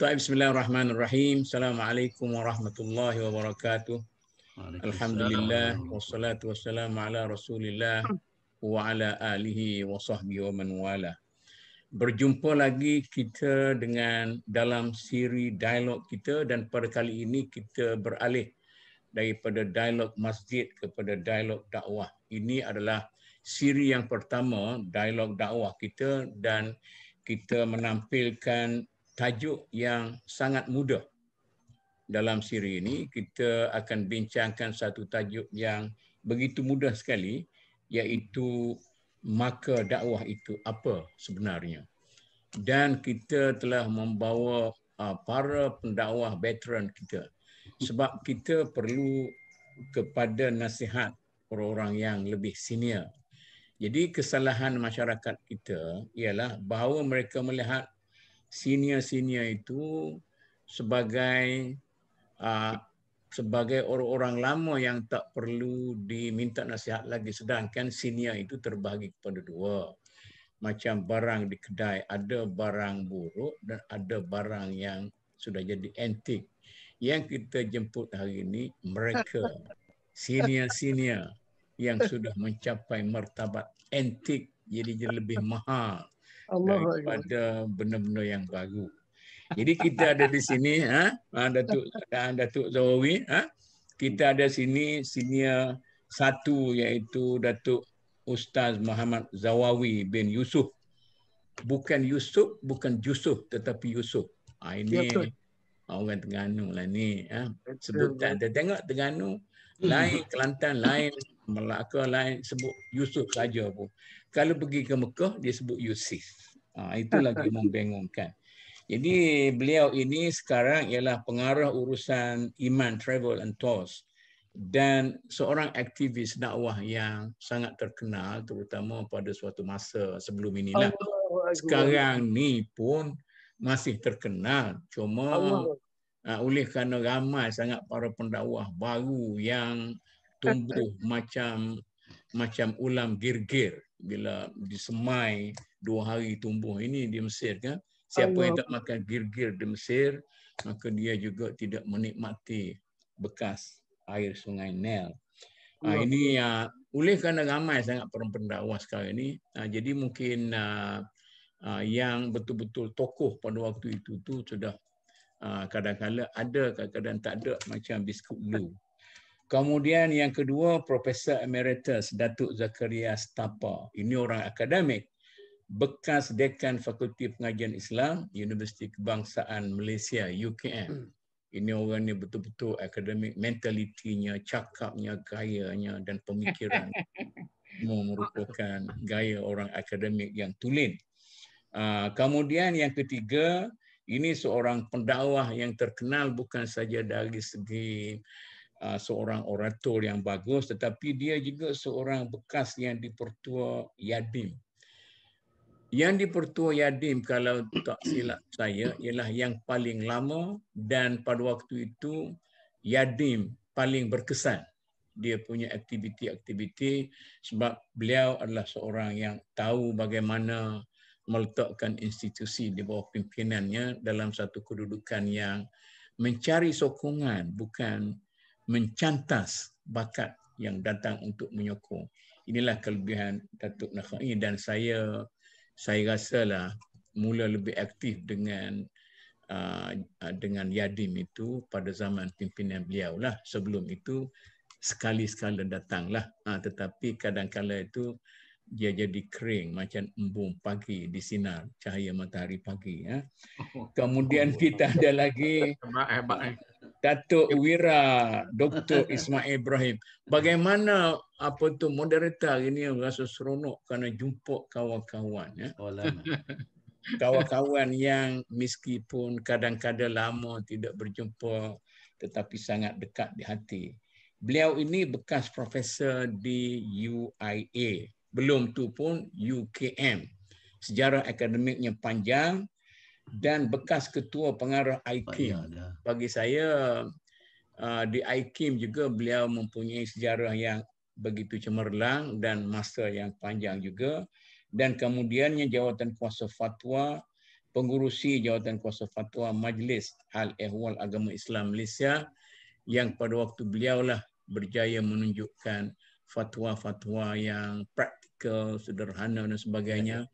Bismillahirrahmanirrahim. Assalamualaikum warahmatullahi wabarakatuh. Alhamdulillah wassalatu wassalamu ala Rasulillah wa ala alihi wa sahbihi wa man wala. Berjumpa lagi kita dengan dalam siri dialog kita, dan pada kali ini kita beralih daripada dialog masjid kepada dialog dakwah. Ini adalah siri yang pertama dialog dakwah kita, dan kita menampilkan tajuk yang sangat mudah. Dalam siri ini kita akan bincangkan satu tajuk yang begitu mudah sekali, iaitu maka dakwah itu apa sebenarnya. Dan kita telah membawa para pendakwah veteran kita, sebab kita perlu kepada nasihat orang-orang yang lebih senior. Jadi kesalahan masyarakat kita ialah bahawa mereka melihat senior-senior itu sebagai orang-orang lama yang tak perlu diminta nasihat lagi, sedangkan senior itu terbahagi kepada dua. Macam barang di kedai, ada barang buruk dan ada barang yang sudah jadi antik. Yang kita jemput hari ini mereka senior-senior yang sudah mencapai martabat antik, jadi lebih mahal daripada benda-benda yang baru. Jadi kita ada di sini, Datuk Zawawi, kita ada sini senior satu, iaitu Datuk Ustaz Muhammad Zawawi bin Yusuf. Bukan Yusuf, bukan Jusuf, tetapi Yusuf. Ini orang Terengganu lah ni. Sebutan. Dia tengok Terengganu lain, Kelantan lain, Melaka lain, sebut Yusuf saja pun. Kalau pergi ke Mekah, dia sebut Yusuf. Itu lagi membingungkan. Jadi beliau ini sekarang ialah pengarah urusan Iman Travel and Tours dan seorang aktivis dakwah yang sangat terkenal, terutama pada suatu masa sebelum inilah. Sekarang ni pun masih terkenal, cuma oleh kerana ramai sangat para pendakwah baru yang tumbuh macam ulam girgir bila disemai 2 hari tumbuh. Ini di Mesir kan. Siapa yang tak makan girgir di Mesir, maka dia juga tidak menikmati bekas air sungai Nile. Ini oleh kerana ramai sangat para pendakwah sekarang ini, jadi mungkin yang betul-betul tokoh pada waktu itu tu sudah kadang-kadang ada, kadang-kadang tak ada, macam Biskut Lu. Kemudian yang kedua, Profesor Emeritus Datuk Zakaria Stapa. Ini orang akademik, bekas dekan Fakulti Pengajian Islam, Universiti Kebangsaan Malaysia, UKM. Ini orang ni betul-betul akademik, mentalitinya, cakapnya, gayanya dan pemikirannya merupakan gaya orang akademik yang tulen. Kemudian yang ketiga, ini seorang pendakwah yang terkenal bukan saja dari segi seorang orator yang bagus, tetapi dia juga seorang bekas yang di-Pertua Yadim. Yang di-Pertua Yadim, kalau tak silap saya, ialah yang paling lama, dan pada waktu itu Yadim paling berkesan. Dia punya aktiviti-aktiviti, sebab beliau adalah seorang yang tahu bagaimana meletakkan institusi di bawah pimpinannya dalam satu kedudukan yang mencari sokongan, bukan mencantas bakat yang datang untuk menyokong. Inilah kelebihan Datuk Nakhai, dan saya rasalah mula lebih aktif dengan Yadim itu pada zaman pimpinan beliau lah. Sebelum itu sekali-sekala datanglah, tetapi kadang-kala itu dia jadi kering macam embun pagi di sinar cahaya matahari pagi. Kemudian kita ada lagi Datuk Wira Dr. Ismail Ibrahim. Bagaimana moderator ini rasa seronok kerana jumpa kawan-kawan. Kawan-kawan yang meskipun kadang-kadang lama tidak berjumpa, tetapi sangat dekat di hati. Beliau ini bekas profesor di UIA. Belum tu pun UKM. Sejarah akademiknya panjang, dan bekas ketua pengarah IKIM. Bagi saya di IKIM juga beliau mempunyai sejarah yang begitu cemerlang dan masa yang panjang juga. Dan kemudiannya jawatan kuasa fatwa pengurusi Jawatan Kuasa Fatwa Majlis Hal-Ehwal Agama Islam Malaysia, yang pada waktu beliaulah berjaya menunjukkan fatwa-fatwa yang praktikal, sederhana dan sebagainya,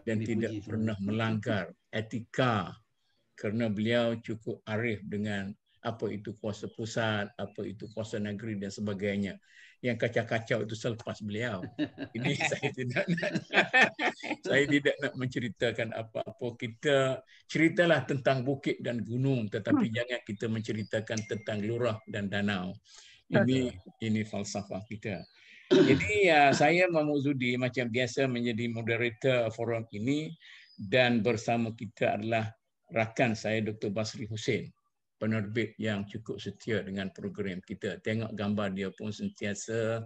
dan tidak pernah melanggar etika, kerana beliau cukup arif dengan apa itu kuasa pusat, apa itu kuasa negeri dan sebagainya. Yang kacau-kacau itu selepas beliau. Ini saya tidak nak menceritakan apa-apa. Kita ceritalah tentang bukit dan gunung, tetapi jangan kita menceritakan tentang lurah dan danau. Ini falsafah kita. Jadi saya Mahmud Zudi macam biasa menjadi moderator forum ini, dan bersama kita adalah rakan saya Dr. Basri Hussein, penerbit yang cukup setia dengan program kita. Tengok gambar dia pun sentiasa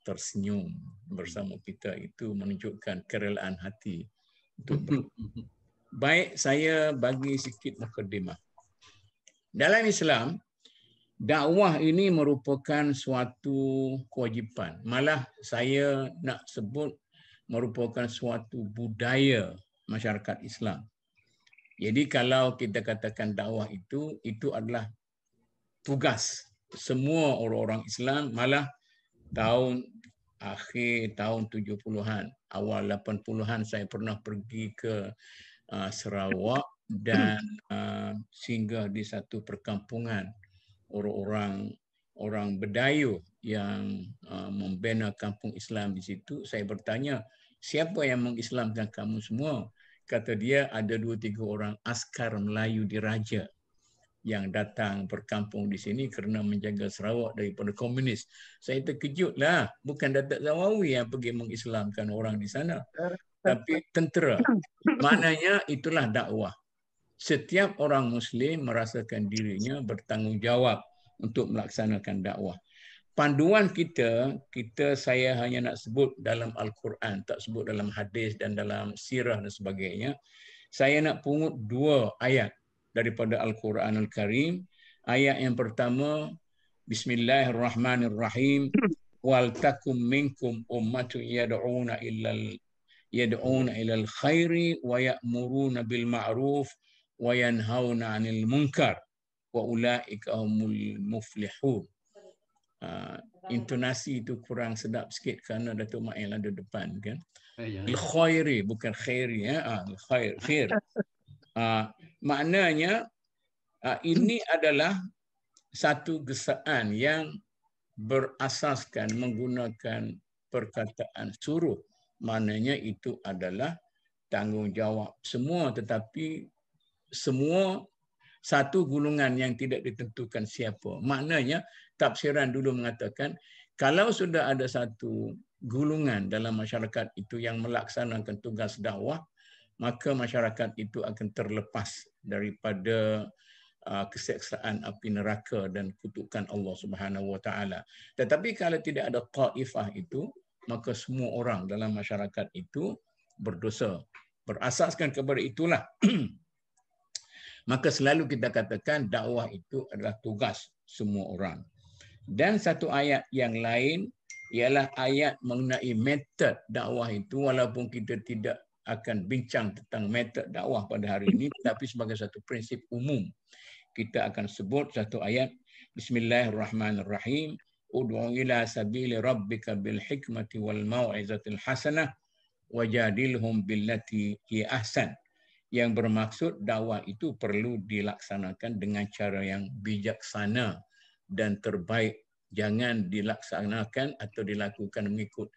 tersenyum bersama kita, itu menunjukkan kerelaan hati untuk baik. Saya bagi sikit mukadimah. Dalam Islam, dakwah ini merupakan suatu kewajipan. Malah saya nak sebut merupakan suatu budaya masyarakat Islam. Jadi kalau kita katakan dakwah itu adalah tugas semua orang-orang Islam. Malah akhir tahun 70-an, awal 80-an saya pernah pergi ke Sarawak dan singgah di satu perkampungan orang Bedayu yang membina kampung Islam di situ. Saya bertanya, siapa yang mengislamkan kamu semua? Kata dia, ada 2-3 orang askar Melayu diraja yang datang berkampung di sini kerana menjaga Sarawak daripada komunis. Saya terkejutlah, bukan Datuk Zawawi yang pergi mengislamkan orang di sana, tapi tentera. Maknanya itulah dakwah. Setiap orang Muslim merasakan dirinya bertanggungjawab untuk melaksanakan dakwah. Panduan kita saya hanya nak sebut dalam Al-Quran, tak sebut dalam hadis dan dalam sirah dan sebagainya. Saya nak pungut 2 ayat daripada Al-Quran Al-Karim. Ayat yang pertama, Bismillahirrahmanirrahim. Wal takum minkum ummatun yad'una ilal khairi wa ya'muruna bil ma'ruf wa yanhauna 'anil munkar wa ulaika humul muflihun. Intonasi itu kurang sedap sikit kerana Datuk Mail ada depan kan. Al-khairi bukan khairi khair. Maknanya ini adalah satu gesaan yang berasaskan menggunakan perkataan suruh. Maknanya itu adalah tanggungjawab semua, tetapi semua satu golongan yang tidak ditentukan siapa. Maknanya tafsiran dulu mengatakan kalau sudah ada satu golongan dalam masyarakat itu yang melaksanakan tugas dakwah, maka masyarakat itu akan terlepas daripada keseksaan api neraka dan kutukan Allah Subhanahu Wa Taala. Tetapi kalau tidak ada taifah itu, maka semua orang dalam masyarakat itu berdosa. Berasaskan kepada itulah maka selalu kita katakan dakwah itu adalah tugas semua orang. Dan satu ayat yang lain ialah ayat mengenai metod dakwah itu, walaupun kita tidak akan bincang tentang metod dakwah pada hari ini, tetapi sebagai satu prinsip umum kita akan sebut satu ayat. Bismillahirrahmanirrahim. Ud'u ila sabili rabbika bil hikmati wal mau'izatil hasanah wajadilhum billati hi ahsan. Yang bermaksud dakwah itu perlu dilaksanakan dengan cara yang bijaksana dan terbaik. Jangan dilaksanakan atau dilakukan mengikut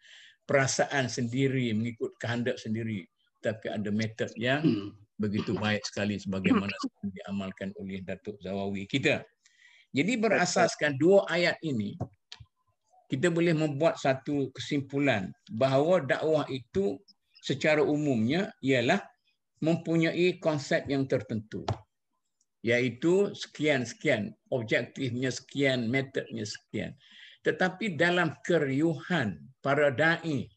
perasaan sendiri, mengikut kehendak sendiri. Tapi ada metod yang begitu baik sekali sebagaimana diamalkan oleh Datuk Zawawi kita. Jadi berasaskan 2 ayat ini, kita boleh membuat satu kesimpulan bahawa dakwah itu secara umumnya ialah mempunyai konsep yang tertentu, iaitu sekian-sekian, objektifnya sekian, metodnya sekian. Tetapi dalam keriuhan para da'i,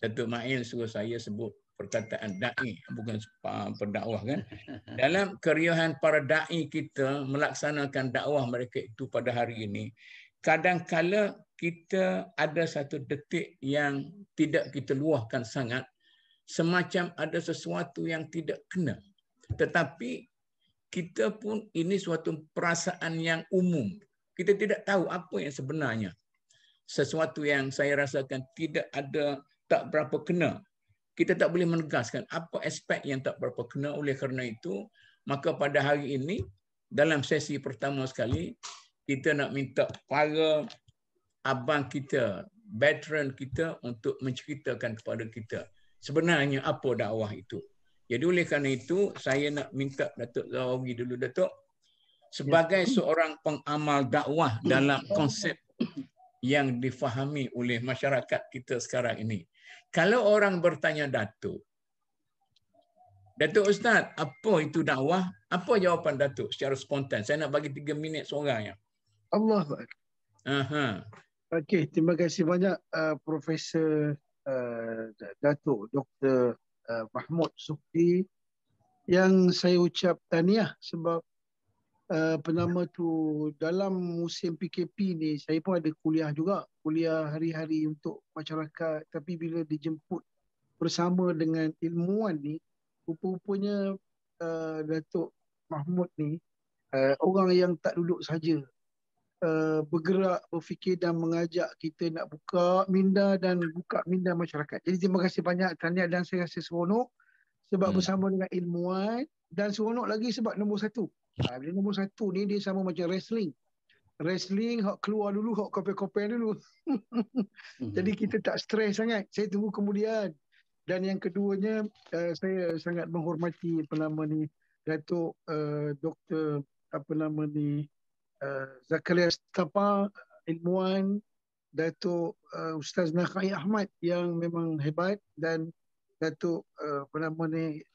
Datuk Mail suruh saya sebut perkataan da'i, bukan pendakwah kan. Dalam keriuhan para da'i kita melaksanakan dakwah mereka itu pada hari ini, kadang-kala kita ada satu detik yang tidak kita luahkan sangat, semacam ada sesuatu yang tidak kena. Tetapi kita pun ini suatu perasaan yang umum. Kita tidak tahu apa yang sebenarnya. Sesuatu yang saya rasakan tidak ada, tak berapa kena. Kita tak boleh menegaskan apa aspek yang tak berapa kena. Oleh kerana itu, maka pada hari ini, dalam sesi pertama sekali, kita nak minta para abang kita, veteran kita untuk menceritakan kepada kita sebenarnya apa dakwah itu. Jadi oleh kerana itu, saya nak minta Datuk Zahawi dulu, Datuk. Sebagai seorang pengamal dakwah dalam konsep yang difahami oleh masyarakat kita sekarang ini. Kalau orang bertanya Datuk Ustaz, apa itu dakwah? Apa jawapan Datuk secara spontan? Saya nak bagi 3 minit seorang. Allah. Aha. Okey, terima kasih banyak Profesor Datuk Dr. Mahmud Sukti, yang saya ucap tahniah sebab penama tu dalam musim PKP ni saya pun ada kuliah juga, kuliah hari-hari untuk masyarakat, tapi bila dijemput bersama dengan ilmuwan ni, rupa-rupanya Datuk Mahmud ni orang yang tak duduk saja, bergerak, berfikir dan mengajak kita nak buka minda dan buka minda masyarakat. Jadi terima kasih banyak, tahniah, dan saya rasa seronok sebab bersama dengan ilmuwan, dan seronok lagi sebab nombor 1. Bila nombor 1 ni dia sama macam wrestling. Wrestling, hak keluar dulu, hak kopel-kopel dulu. Jadi kita tak stres sangat. Saya tunggu kemudian. Dan yang keduanya, saya sangat menghormati Datuk Dr. Zakaria Stapa, ilmuwan, Datuk Ustaz Nakhai Ahmad yang memang hebat, dan Datuk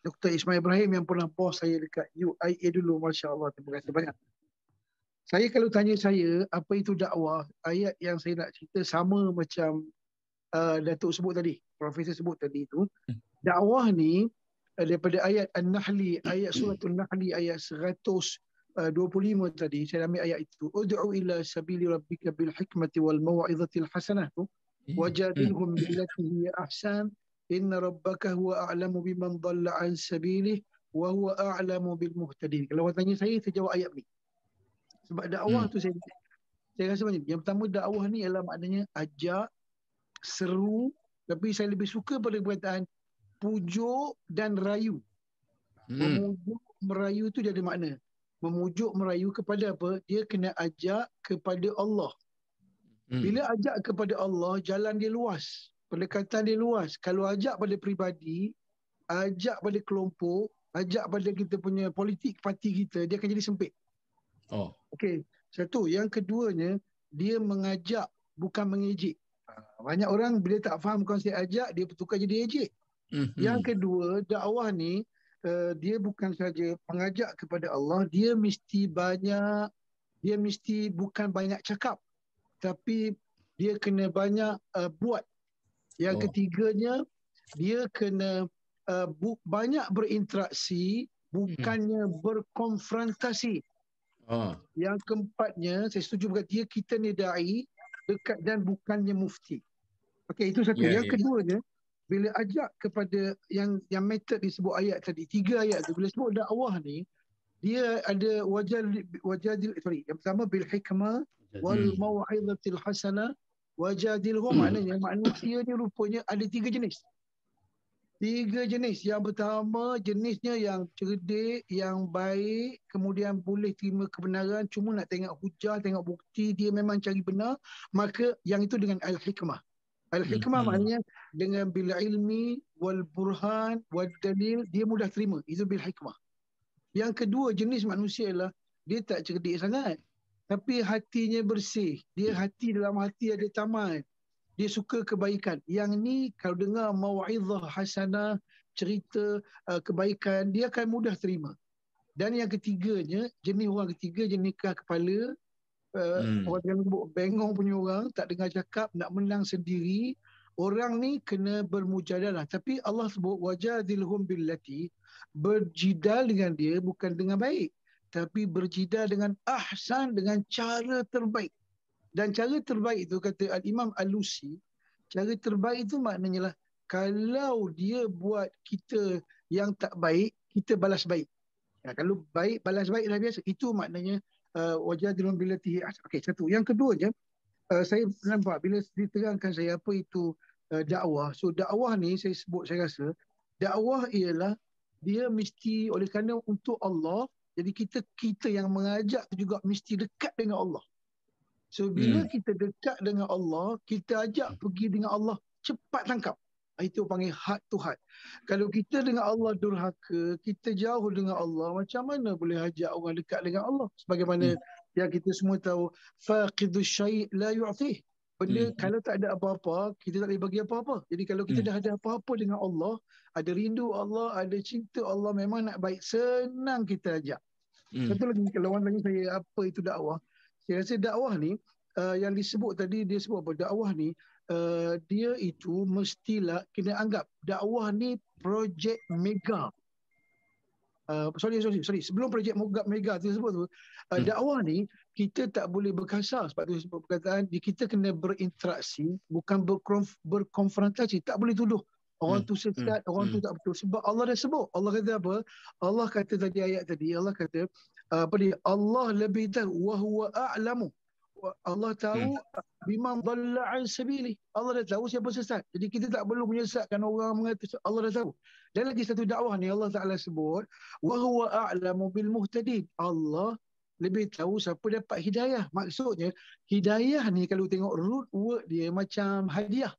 Dr. Ismail Ibrahim yang pernah bos saya dekat UIA dulu. Masya Allah, terima kasih banyak. Saya kalau tanya saya apa itu dakwah, ayat yang saya nak cerita sama macam Datuk sebut tadi, Profesor sebut tadi itu. Dakwah ni daripada ayat An-Nahli, ayat surah An-Nahli ayat 125 tadi, saya ambil ayat itu. Ud'u ila sabili rabbika bil hikmati wal mau'izatil hasanah tu, wajadilhum billati hiya ahsan, inna rabbaka huwa a'lamu biman dhalla an sabilih wa huwa a'lamu bil muhtadin. Kalau orang tanya saya jawab ayat ni. Sebab dakwah tu saya rasa macam ni. Yang pertama, dakwah ni adalah maknanya ajak, seru, tapi saya lebih suka pada perkataan pujuk dan rayu. Memujuk, merayu tu dia ada makna. Memujuk, merayu kepada apa? Dia kena ajak kepada Allah. Bila ajak kepada Allah, jalan dia luas, pendekatan dia luas. Kalau ajak pada peribadi, ajak pada kelompok, ajak pada kita punya politik parti kita, dia akan jadi sempit. Okey, satu. Yang keduanya, dia mengajak, bukan mengejek. Banyak orang bila tak faham konsep ajak, dia bertukar jadi ejek. Yang kedua, dakwah ni dia bukan saja mengajak kepada Allah, dia mesti bukan banyak cakap, tapi dia kena banyak buat. Yang ketiganya, dia kena banyak berinteraksi, bukannya berkonfrontasi. Yang keempatnya, saya setuju berkata kita ni da'i dekat dan bukannya mufti. Okey, itu satu. Yang keduanya, bila ajak kepada yang metod disebut ayat tadi, 3 ayat tu, bila sebut dakwah ni, dia ada yang pertama bil hikmah wal mau'izatil hasanah wajadilhum, maknanya manusia ni rupanya ada 3 jenis. 3 jenis. Yang pertama, jenisnya yang cerdik, yang baik, kemudian boleh terima kebenaran, cuma nak tengok hujah, tengok bukti, dia memang cari benar, maka yang itu dengan al-hikmah. Al-hikmah maknanya dengan bil ilmi wal burhan wal dalil, dia mudah terima. Itu bil hikmah. Yang kedua jenis manusia ialah dia tak cerdik sangat, tapi hatinya bersih. Dia dalam hati ada taman. Dia suka kebaikan. Yang ni kalau dengar mau'izah hasanah, cerita kebaikan, dia akan mudah terima. Dan yang ketiganya, jenis orang ketiga, jenis kepala, orang yang sebut bengong punya orang, tak dengar cakap, nak menang sendiri. Orang ni kena bermujadalah. Tapi Allah sebut wajadilhum billati, berjidal dengan dia bukan dengan baik, tapi berjidal dengan ahsan, dengan cara terbaik. Dan cara terbaik itu, kata Al-Imam Al-Lusi, cara terbaik itu maknanya lah kalau dia buat kita yang tak baik, kita balas baik. Kalau baik, balas baik dah biasa. Itu maknanya wajadilun billati. Okey, satu. Yang keduanya, saya nampak bila diterangkan saya apa itu dakwah. So dakwah ni saya sebut, saya rasa dakwah ialah dia mesti oleh kerana untuk Allah. Jadi kita yang mengajak tu juga mesti dekat dengan Allah. So bila kita dekat dengan Allah, kita ajak pergi dengan Allah, cepat tangkap. Itu panggil heart to heart. Kalau kita dengan Allah durhaka, kita jauh dengan Allah, macam mana boleh ajak orang dekat dengan Allah? Sebagaimana yang kita semua tahu, faqidu syai' la yu'tih. Benda kalau tak ada apa-apa, kita tak boleh bagi apa-apa. Jadi kalau kita dah ada apa-apa dengan Allah, ada rindu Allah, ada cinta Allah, memang nak baik, senang kita ajak. Satu lagi, kalau orang tanya saya apa itu dakwah, saya rasa dakwah ni yang disebut tadi, dia sebut apa? Dakwah ni dia itu mestilah kena anggap dakwah ni projek mega. Sorry. Sebelum projek mega tu sebut tu, dakwah ni kita tak boleh berkasar. Sebab tu sebab perkataan kita kena berinteraksi, bukan berkonfrontasi. Tak boleh tuduh orang tu sesat, orang tu tak betul. Sebab Allah dah sebut. Allah kata apa? Allah kata tadi ayat tadi, Allah kata apa dia? Allah lebih tahu, wa huwa a'lamu. Allah tahu biman dhalla an sabili. Allah dah tahu siapa sesat. Jadi kita tak perlu menyesatkan orang mengatakan, Allah dah tahu. Dan lagi satu dakwah ni Allah Taala sebut, wa huwa a'lamu bil muhtadin. Allah lebih tahu siapa dapat hidayah. Maksudnya hidayah ni kalau tengok root word dia macam hadiah.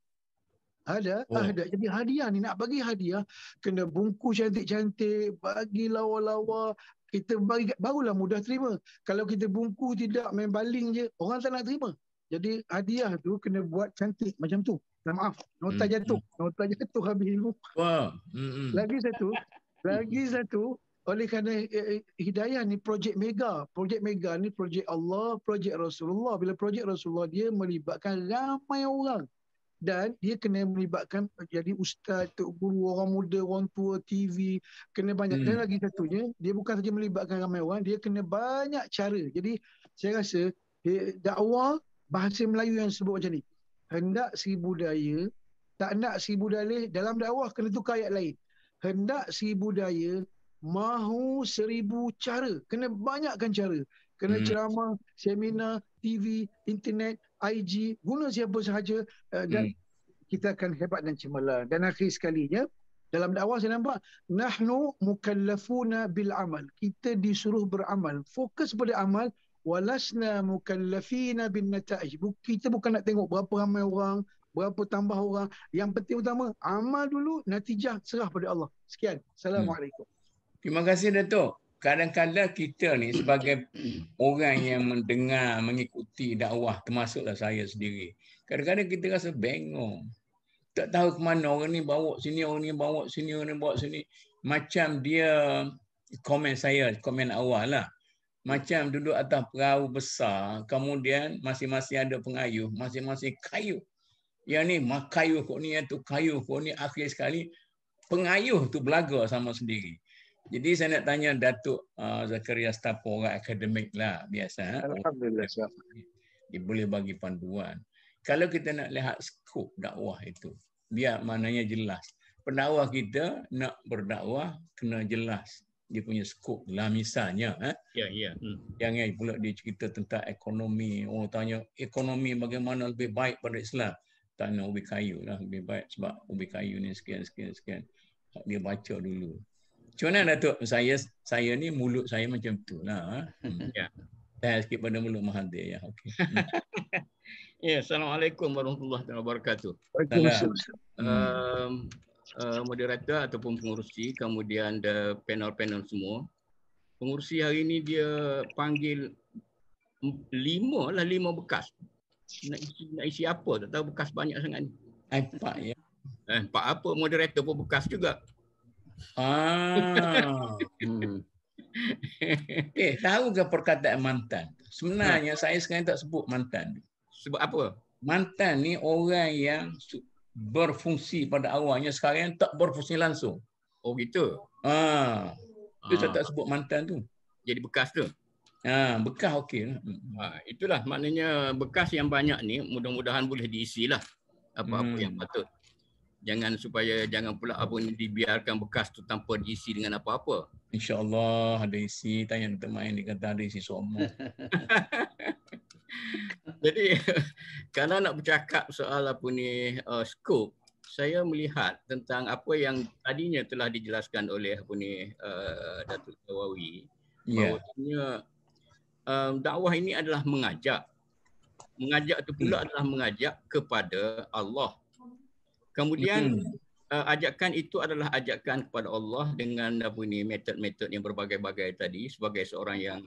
Ada. Jadi hadiah ni, nak bagi hadiah kena bungkus cantik-cantik, bagi lawa-lawa, kita bagi barulah mudah terima. Kalau kita bungkus tidak, main baling je, orang tak nak terima. Jadi hadiah tu kena buat cantik macam tu. Maaf, nota jatuh habis ilmu. Lagi satu, oleh kerana hidayah ni projek mega. Projek mega ni projek Allah, projek Rasulullah. Bila projek Rasulullah, dia melibatkan ramai orang. Dan dia kena melibatkan jadi ustaz, tok guru, orang muda, orang tua, TV, kena banyak. Dan lagi satunya, dia bukan saja melibatkan ramai orang, dia kena banyak cara. Jadi saya rasa dakwah bahasa Melayu yang sebut macam ni, hendak 1000 daya, tak nak 1000 dalih, dalam dakwah kena tukar ayat lain. Hendak 1000 daya, mahu 1000 cara. Kena banyakkan cara. Kena ceramah, seminar, TV, internet, IG, guna siapa sahaja, dan kita akan hebat dan cemerlang. Dan akhir sekalinya, dalam dakwah saya nampak, nahnu mukallafuna bil amal. Kita disuruh beramal. Fokus pada amal, walasna mukallafina bin nata'ij. Kita bukan nak tengok berapa ramai orang, berapa tambah orang. Yang penting utama, amal dulu, natijah serah pada Allah. Sekian. Assalamualaikum. Terima kasih, Datuk. Kadang-kadang kita ni sebagai orang yang mendengar, mengikuti dakwah, termasuklah saya sendiri, kadang-kadang kita rasa bengong. Tak tahu ke mana orang ni bawa sini, orang ni bawa sini, orang ni bawa sini. Macam dia, komen saya, komen awal lah. Macam duduk atas perahu besar, kemudian masing-masing ada pengayuh, masing-masing kayu. Yang ni kayu kok ni, yang tu kayu kok ni. Akhir sekali, pengayuh tu belaga sama sendiri. Jadi saya nak tanya Datuk Zakaria Stapo, orang akademik lah biasa. Alhamdulillah. Dia boleh bagi panduan. Kalau kita nak lihat skop dakwah itu, biar maknanya jelas. Pendakwah kita nak berdakwah kena jelas dia punya skop lah. Misalnya, jangan pula dia cerita tentang ekonomi. Orang tanya ekonomi bagaimana lebih baik pada Islam. Tanya ubi kayu lah lebih baik sebab ubi kayu ni sekian. Dia baca dulu. Macam mana Datuk? Saya ni mulut saya macam tu lah. Saya sikit pada mulut Mahathir. Ya, okay. Assalamualaikum warahmatullahi wabarakatuh. Moderator ataupun pengurusi, kemudian panel-panel semua. Pengurusi hari ini dia panggil 5 bekas. Nak isi apa? Tak tahu bekas banyak sangat ni. 4 ya. 4 apa? Moderator pun bekas juga. Tahu ke perkataan mantan? Sebenarnya saya sekarang tak sebut mantan. Sebab apa? Mantan ni orang yang berfungsi pada awalnya, sekarang tak berfungsi langsung. Oh gitu? Itu saya tak sebut mantan tu. Jadi bekas tu? Bekas okey. Itulah maknanya bekas yang banyak ni mudah-mudahan boleh diisi lah apa-apa yang patut. Jangan pula apa ni dibiarkan bekas tu tanpa diisi dengan apa-apa. InsyaAllah ada isi. Tanya teman yang dikata ada isi semua. Jadi kalau nak bercakap soal apa ni skop, saya melihat tentang apa yang tadinya telah dijelaskan oleh apa ni Datuk Nawawi, bahawasanya dakwah ini adalah mengajak. Mengajak itu pula adalah mengajak kepada Allah. Kemudian ajakan itu adalah ajakan kepada Allah dengan apa ni metod-metod yang berbagai-bagai tadi. Sebagai seorang yang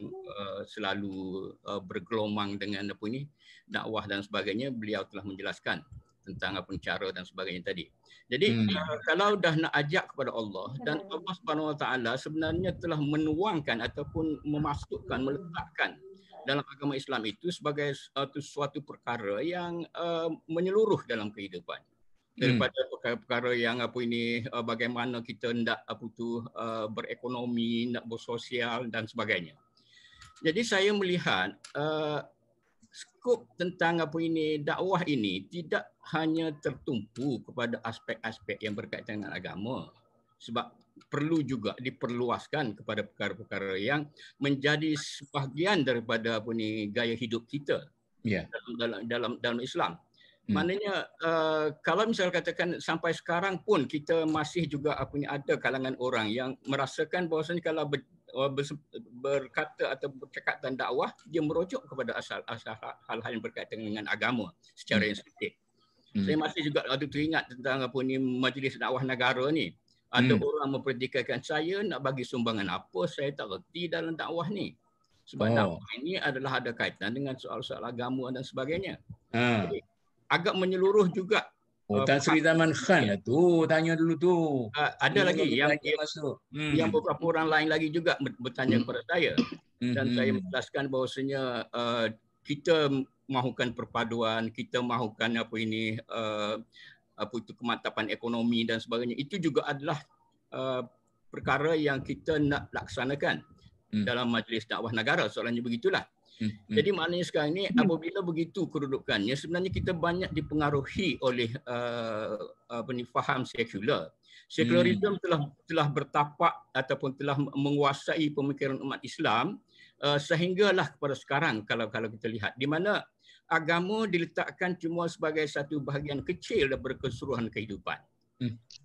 selalu bergelomang dengan apa ni dakwah dan sebagainya, beliau telah menjelaskan tentang apa cara dan sebagainya tadi. Jadi kalau dah nak ajak kepada Allah, dan Allah Subhanahu Wa Taala sebenarnya telah menuangkan ataupun memasukkan, meletakkan dalam agama Islam itu sebagai suatu perkara yang menyeluruh dalam kehidupan. Daripada perkara-perkara yang apa ini bagaimana kita hendak apa tu berekonomi, nak bersosial dan sebagainya. Jadi saya melihat skop tentang apa ini dakwah ini tidak hanya tertumpu kepada aspek-aspek yang berkaitan dengan agama, sebab perlu juga diperluaskan kepada perkara-perkara yang menjadi sebahagian daripada apa ni gaya hidup kita dalam Islam. Maknanya kalau misal katakan sampai sekarang pun kita masih juga apa ni ada kalangan orang yang merasakan bahawasanya kalau berkata atau bercakap tentang dakwah, dia merujuk kepada asal-asal hal-hal yang berkaitan dengan agama secara yang sedikit. Saya masih juga ada teringat tentang apa ni majlis dakwah negara ni. Ada orang memperdikaikan saya nak bagi sumbangan apa, saya tak reti dalam dakwah ni. Sebab dakwah ini adalah ada kaitan dengan soal-soal agama dan sebagainya. Jadi, agak menyeluruh juga. Tan Sri Zaman Khan lah tu, tanya dulu tu. Ada lagi yang beberapa orang lain lagi juga bertanya kepada saya. Dan saya menjelaskan bahawasanya kita mahukan perpaduan, kita mahukan apa ini apa itu kemantapan ekonomi dan sebagainya. Itu juga adalah perkara yang kita nak laksanakan dalam majlis dakwah negara. Soalannya begitulah. Jadi maknanya sekarang ni apabila begitu kedudukannya, sebenarnya kita banyak dipengaruhi oleh faham sekular. Sekularisme telah bertapak ataupun telah menguasai pemikiran umat Islam sehinggalah kepada sekarang kalau kita lihat di mana agama diletakkan cuma sebagai satu bahagian kecil daripada keseluruhan kehidupan.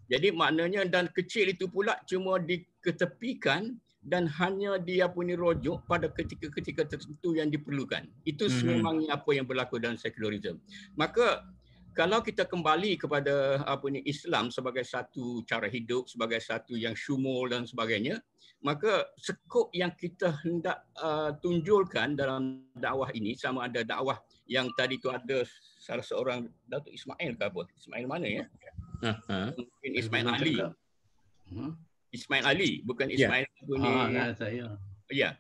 Jadi maknanya dan kecil itu pula cuma diketepikan dan hanya dia punya rujuk pada ketika-ketika tertentu yang diperlukan. Itu sememangnya apa yang berlaku dalam sekularisme. Maka kalau kita kembali kepada apa ni Islam sebagai satu cara hidup, sebagai satu yang syumul dan sebagainya, maka skop yang kita hendak tunjulkan dalam dakwah ini, sama ada dakwah yang tadi tu ada salah seorang Datuk Ismail ke apa? Ismail mana ya? Mungkin Ismail Ali. Ismail Ali, bukan Ismail saya. Ya.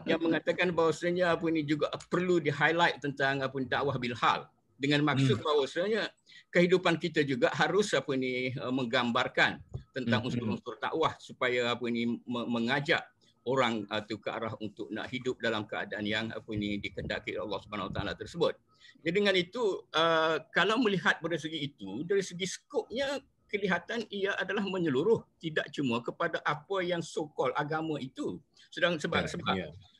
Yang mengatakan bahawasanya apa ini juga perlu di-highlight tentang apa dakwah bil hal, dengan maksud bahawasanya kehidupan kita juga harus apa ini menggambarkan tentang unsur-unsur dakwah supaya apa ini mengajak orang atau ke arah untuk nak hidup dalam keadaan yang apa ini dikehendaki Allah Subhanahu Wa Taala tersebut. Jadi dengan itu kalau melihat dari segi itu, dari segi skopnya kelihatan ia adalah menyeluruh, tidak cuma kepada apa yang so-called agama itu. Sebab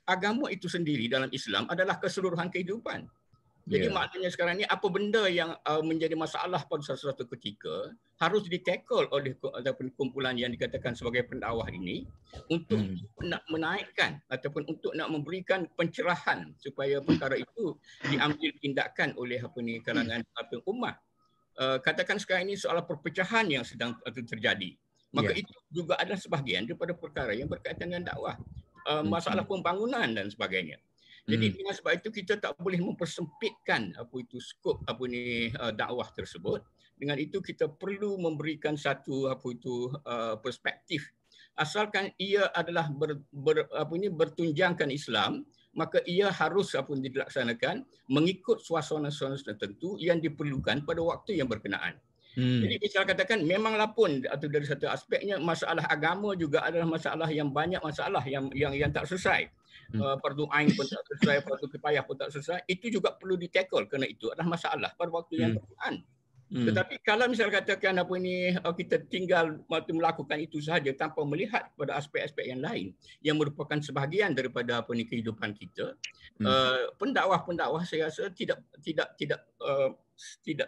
agama itu sendiri dalam Islam adalah keseluruhan kehidupan. Jadi maknanya sekarang ni apa benda yang menjadi masalah pada satu ketika harus di-tackle oleh kumpulan yang dikatakan sebagai pendakwah ini untuk nak menaikkan ataupun untuk nak memberikan pencerahan supaya perkara itu diambil tindakan oleh apa ni kalangan ummah. Katakan sekarang ini soal perpecahan yang sedang terjadi. Maka itu juga adalah sebahagian daripada perkara yang berkaitan dengan dakwah. Masalah pembangunan dan sebagainya. Jadi dengan sebab itu kita tak boleh mempersempitkan apa itu skop apa ni dakwah tersebut. Dengan itu kita perlu memberikan satu apa itu perspektif. Asalkan ia adalah bertunjangkan Islam, maka ia harus apa yang dilaksanakan mengikut suasana-suasana tertentu yang diperlukan pada waktu yang berkenaan. Jadi misal katakan memanglah pun atau dari satu aspeknya masalah agama juga adalah masalah yang banyak masalah yang tak selesai. Fardu ain pun tak selesai, fardu kifayah pun tak selesai. Itu juga perlu di-tackle kerana itu adalah masalah pada waktu yang berkenaan. Tetapi kalau misal katakan apa ini kita tinggal melakukan itu sahaja tanpa melihat pada aspek-aspek yang lain yang merupakan sebahagian daripada apa ini kehidupan kita, pendakwah-pendakwah saya rasa tidak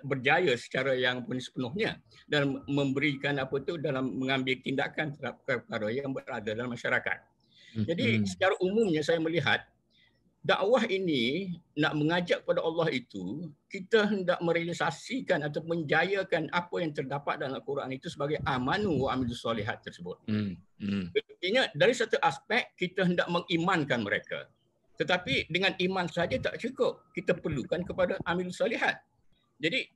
berjaya secara yang sepenuhnya dalam memberikan dalam mengambil tindakan terhadap perkara yang berada dalam masyarakat. Jadi secara umumnya saya melihat dakwah ini nak mengajak kepada Allah itu, kita hendak merealisasikan atau menjayakan apa yang terdapat dalam Al-Quran itu sebagai amanu wa amilus solihat tersebut. Artinya dari satu aspek kita hendak mengimankan mereka. Tetapi dengan iman saja tak cukup. Kita perlukan kepada amilus solihat. Jadi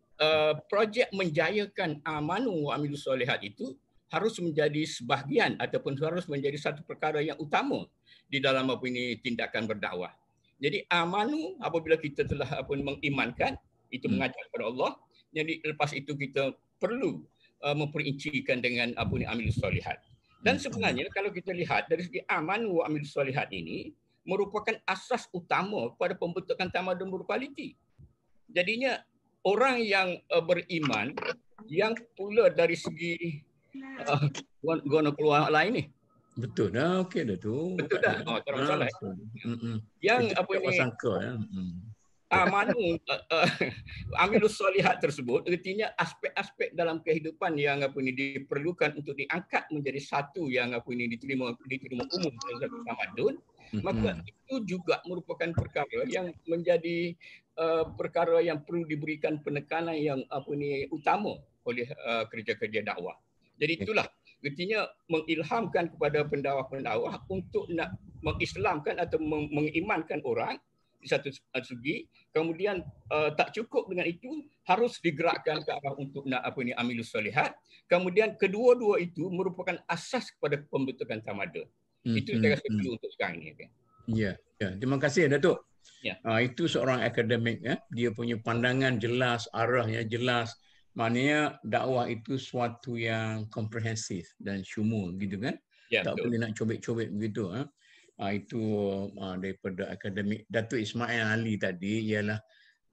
projek menjayakan amanu wa amilus solihat itu harus menjadi sebahagian ataupun harus menjadi satu perkara yang utama di dalam tindakan berdakwah. Jadi amanu apabila kita telah mengimankan, itu mengajak kepada Allah. Jadi lepas itu kita perlu memperincikan dengan amilus solihat. Dan sebenarnya kalau kita lihat dari segi amanu wa amilus solihat ini merupakan asas utama kepada pembentukan tamadun berkualiti. Jadinya orang yang beriman yang pula dari segi guna keluar lain ni. Betul dah, okey dah tu. Betul dah. Tak ada masalah. Yang amanu amilus solihat tersebut artinya aspek-aspek dalam kehidupan yang diperlukan untuk diangkat menjadi satu yang diterima umum dalam satu tamadun, maka itu juga merupakan perkara yang menjadi perkara yang perlu diberikan penekanan yang utama oleh kerja-kerja dakwah. Jadi itulah artinya mengilhamkan kepada pendakwah-pendakwah untuk nak mengislamkan atau mengimankan orang di satu segi, kemudian tak cukup dengan itu, harus digerakkan ke arah untuk nak amilus solihat. Kemudian kedua-dua itu merupakan asas kepada pembentukan tamadun. Itu saya rasa perlu untuk sekarang ini. Ya, terima kasih Datuk. Itu seorang akademik, dia punya pandangan jelas, arahnya jelas. Maknanya dakwah itu suatu yang komprehensif dan syumul gitu kan. Tak boleh nak cobek-cobek begitu. Itu daripada akademik Datuk Ismail Ali tadi ialah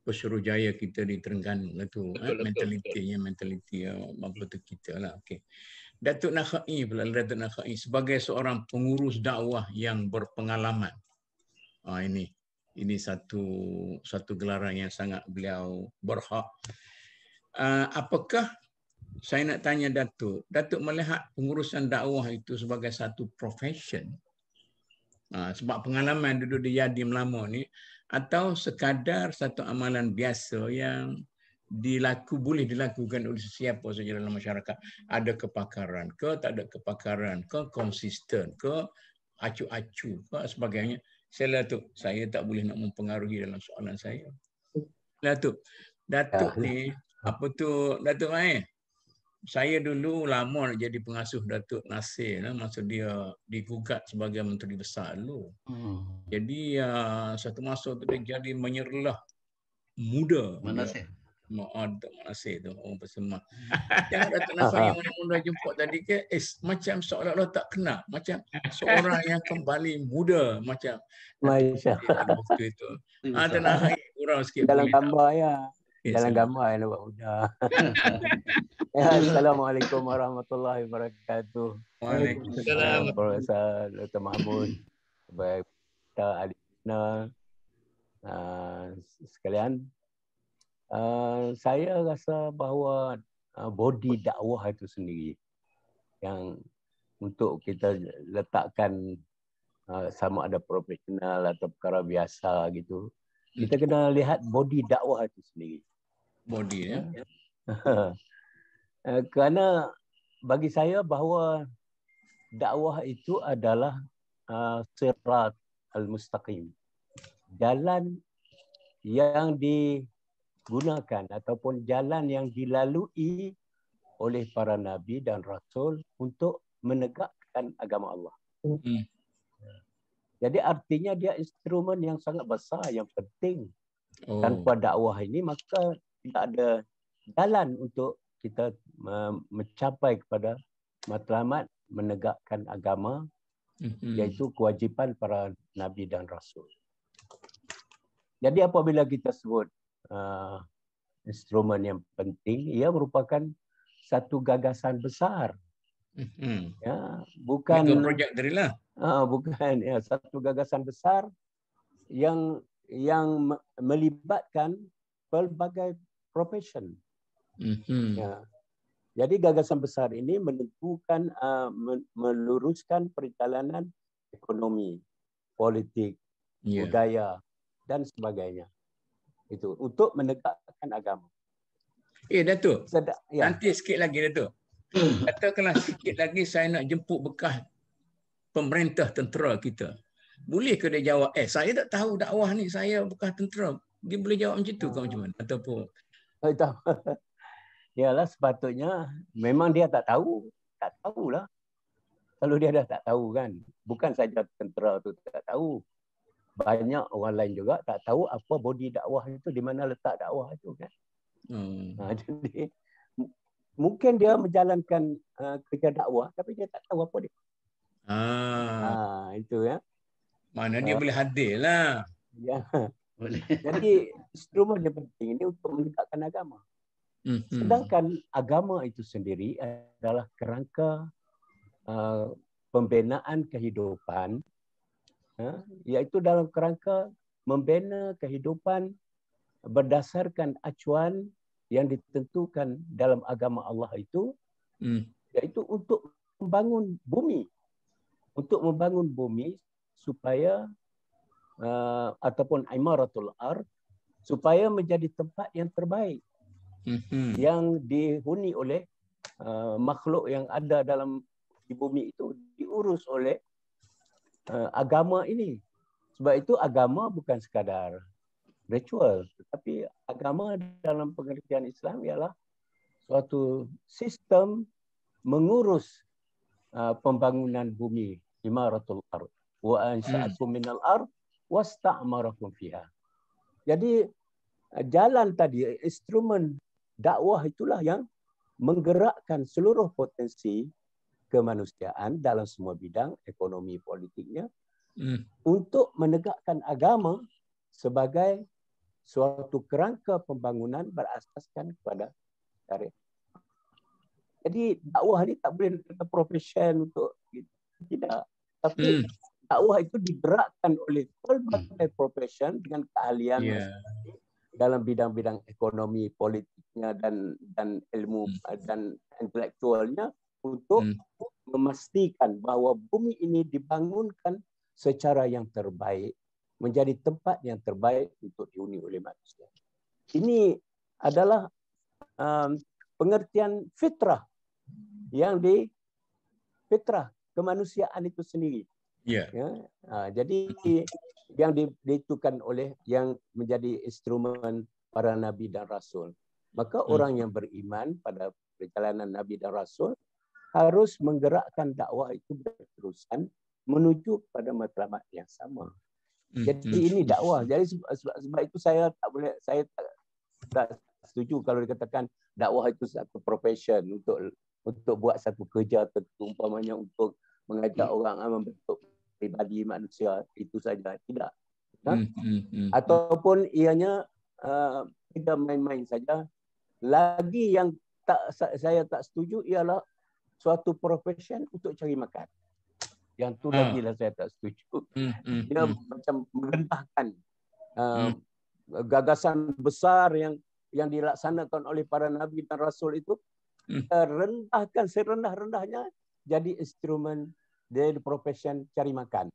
Pesuruhjaya kita di Terengganu lah tu. Mentaliti apa tu kita lah. Okey. Datuk Nakhai pula, Datuk Nakhai sebagai seorang pengurus dakwah yang berpengalaman. Ini satu gelaran yang sangat beliau berhak. Apakah saya nak tanya Datuk melihat pengurusan dakwah itu sebagai satu profession, sebab pengalaman duduk di Yadim lama ni, atau sekadar satu amalan biasa yang boleh dilakukan oleh sesiapa saja dalam masyarakat? Ada kepakaran ke, tak ada kepakaran ke, konsisten ke, acu-acu ke, sebagainya. Saya tak boleh nak mempengaruhi dalam soalan saya. Datuk ni Datuk Mai. Saya dulu lama nak jadi pengasuh Datuk Nasir masa dia digugat sebagai Menteri Besar dulu. Jadi satu masa tu dia jadi menyerlah muda. Datuk Nasir tu orang Persemah. Yang Datuk Nasir yang muda jemput tadi ke macam seolah-olah tak kenal, macam seorang yang kembali muda macam Masya-Allah. Waktu itu. Datuk Nasir kurang sikit dalam gambar ya. Dalam gambar yang nampak muda. Assalamualaikum warahmatullahi wabarakatuh. Waalaikumsalam. Profesor Dr. Mahmud, baik kita adina sekalian. Saya rasa bahawa body dakwah itu sendiri yang untuk kita letakkan sama ada profesional atau perkara biasa gitu. Kita kena lihat body dakwah itu sendiri. Body ya. Kerana bagi saya bahawa dakwah itu adalah sirat al-mustaqim. Jalan yang digunakan ataupun jalan yang dilalui oleh para nabi dan rasul untuk menegakkan agama Allah. Jadi artinya dia instrumen yang sangat besar, yang penting. Tanpa dakwah ini maka tidak ada jalan untuk kita mencapai kepada matlamat menegakkan agama, iaitu kewajipan para nabi dan rasul. Jadi apabila kita sebut instrumen yang penting. Ia merupakan satu gagasan besar. Ya, bukan mega project darilah. Bukan ya, satu gagasan besar yang melibatkan pelbagai profesion. Ya. Jadi gagasan besar ini menentukan, meluruskan perjalanan ekonomi, politik, budaya dan sebagainya. Itu untuk menegakkan agama. Datuk. Nanti sikit lagi Datuk. Katakanlah sikit lagi saya nak jemput bekas pemerintah tentera kita. Boleh ke dia jawab, saya tak tahu dakwah ni, saya bekas tentera. Dia boleh jawab macam tu ke macam mana? Ataupun yalah, sepatutnya memang dia tak tahulah. Kalau dia dah tak tahu kan, bukan saja tentera tu tak tahu. Banyak orang lain juga tak tahu apa body dakwah itu, di mana letak dakwah itu kan. Jadi mungkin dia menjalankan kerja dakwah tapi dia tak tahu apa dia. Itu ya. Mana dia boleh hadir lah. Ya. Jadi instrumen yang penting ini untuk menegakkan agama. Sedangkan agama itu sendiri adalah kerangka pembinaan kehidupan, iaitu dalam kerangka membina kehidupan berdasarkan acuan yang ditentukan dalam agama Allah itu, iaitu untuk membangun bumi. Untuk membangun bumi supaya ataupun imaratul ard, supaya menjadi tempat yang terbaik yang dihuni oleh makhluk yang ada dalam di bumi itu, diurus oleh agama ini. Sebab itu agama bukan sekadar ritual, tetapi agama dalam pengertian Islam ialah suatu sistem mengurus pembangunan bumi, imaratul ard, wa ansha'akum minal ard wasta'marakum fiha. Jadi jalan tadi, instrumen dakwah itulah yang menggerakkan seluruh potensi kemanusiaan dalam semua bidang ekonomi politiknya untuk menegakkan agama sebagai suatu kerangka pembangunan berasaskan kepada syariat. Jadi dakwah ni tak boleh kata profession untuk tidak, tapi dakwah itu digerakkan oleh pelbagai profession dengan keahlian dalam bidang-bidang ekonomi, politiknya dan ilmu dan intelektualnya untuk memastikan bahawa bumi ini dibangunkan secara yang terbaik, menjadi tempat yang terbaik untuk dihuni oleh manusia. Ini adalah pengertian fitrah yang fitrah kemanusiaan itu sendiri. Jadi yang ditentukan oleh yang menjadi instrumen para nabi dan rasul. Maka orang yang beriman pada perjalanan nabi dan rasul harus menggerakkan dakwah itu berterusan menuju pada matlamat yang sama. Jadi ini dakwah. Jadi sebab itu saya tak setuju kalau dikatakan dakwah itu satu profession untuk buat satu kerja tertentu, umpamanya untuk mengajak orang membentuk pribadi manusia itu saja, tidak. Ataupun ianya tidak main-main saja. Lagi yang saya tak setuju ialah suatu profession untuk cari makan. Yang tu lagi lah saya tak setuju. Dia macam merendahkan gagasan besar yang dilaksanakan oleh para nabi dan rasul itu, rendahkan serendah-rendahnya jadi instrumen dari profession cari makan.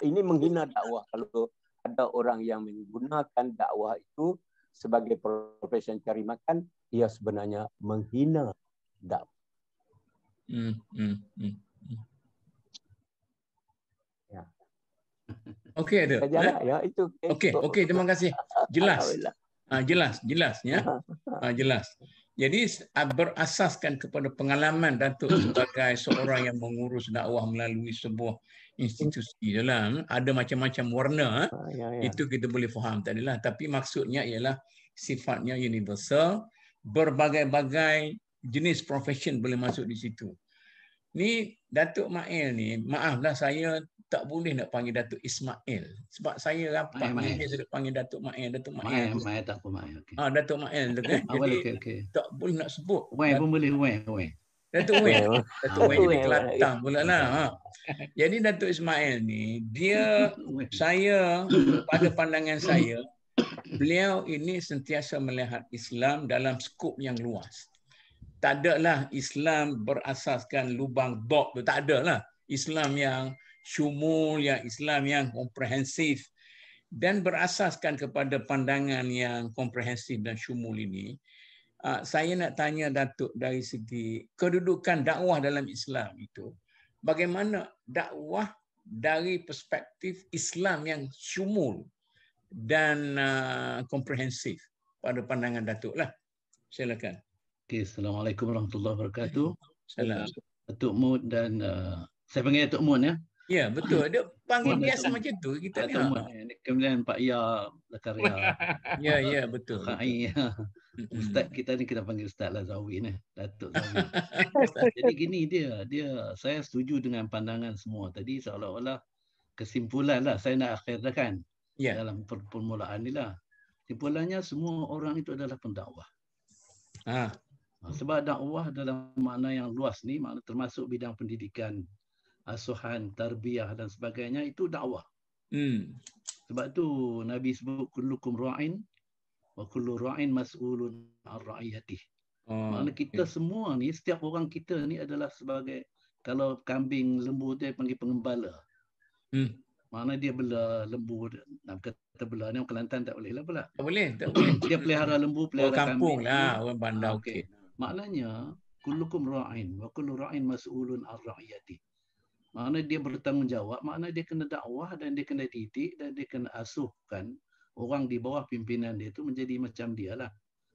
Ini menghina dakwah. Kalau ada orang yang menggunakan dakwah itu sebagai profession cari makan, ia sebenarnya menghina dakwah. Okey ada. Ya, itu. Okey, terima kasih. Jelas. Jelas ya. Jelas. Jadi berasaskan kepada pengalaman Datuk sebagai seorang yang mengurus dakwah melalui sebuah institusi dalam ada macam-macam warna, itu kita boleh faham tadilah, tapi maksudnya ialah sifatnya universal, berbagai-bagai jenis profession boleh masuk di situ. Ni Datuk Mail ni, maaflah saya tak boleh nak panggil Datuk Ismail. Sebab saya rapat dengan dia, saya panggil Datuk Mail. Datuk Mail. Mail tak apa Mail. Okay. Datuk Mail tu kan. Jadi okay. tak boleh nak sebut. Wei pun boleh Wei. Datuk Wei. Datuk Wei jadi Kelantan pula lah. Jadi Datuk Ismail ni, dia, saya, pada pandangan saya, beliau ini sentiasa melihat Islam dalam skop yang luas. Tak adalah Islam berasaskan lubang dot tu, tak adalah. Islam yang syumul, yang Islam yang komprehensif dan berasaskan kepada pandangan yang komprehensif dan syumul ini. Saya nak tanya Datuk dari segi kedudukan dakwah dalam Islam itu, bagaimana dakwah dari perspektif Islam yang syumul dan komprehensif pada pandangan Datuk lah. Silakan. Okay, Assalamualaikum warahmatullahi wabarakatuh. Salam. Datuk Mud dan saya panggil Datuk Mud ya. Ya, betul. Dia panggil biasa macam tu kita ni. Kemudian Pak Ya Zakaria. Ya, betul. Ustaz kita ni kita panggil Ustaz Lazawi ni, Datuk Zawi. Jadi gini dia saya setuju dengan pandangan semua tadi, seolah-olah kesimpulan lah saya nak akhirkan dalam permulaan ni lah. Kesimpulannya semua orang itu adalah pendakwah. Sebab dakwah dalam makna yang luas ni, makna termasuk bidang pendidikan, asuhan, tarbiyah dan sebagainya, itu dakwah. Sebab tu Nabi sebut kullukum ra'in wa kullu ra'in mas'ulun an ra'iyatih. Makna kita semua ni, setiap orang kita ni adalah sebagai, kalau kambing, lembu dia panggil pengembala. Makna dia bela lembu, nak kata bela ni orang Kelantan tak boleh lah pula. Tak boleh. Dia pelihara lembu, pelihara kampung kambing. Lah, orang bandar. Okay. Maknanya kullukum ra'in wa kullu ra'in mas'ulun an ra'iyatih. Makna dia bertanggungjawab, makna dia kena dakwah dan dia kena didik dan dia kena asuhkan orang di bawah pimpinan dia tu menjadi macam dia lah.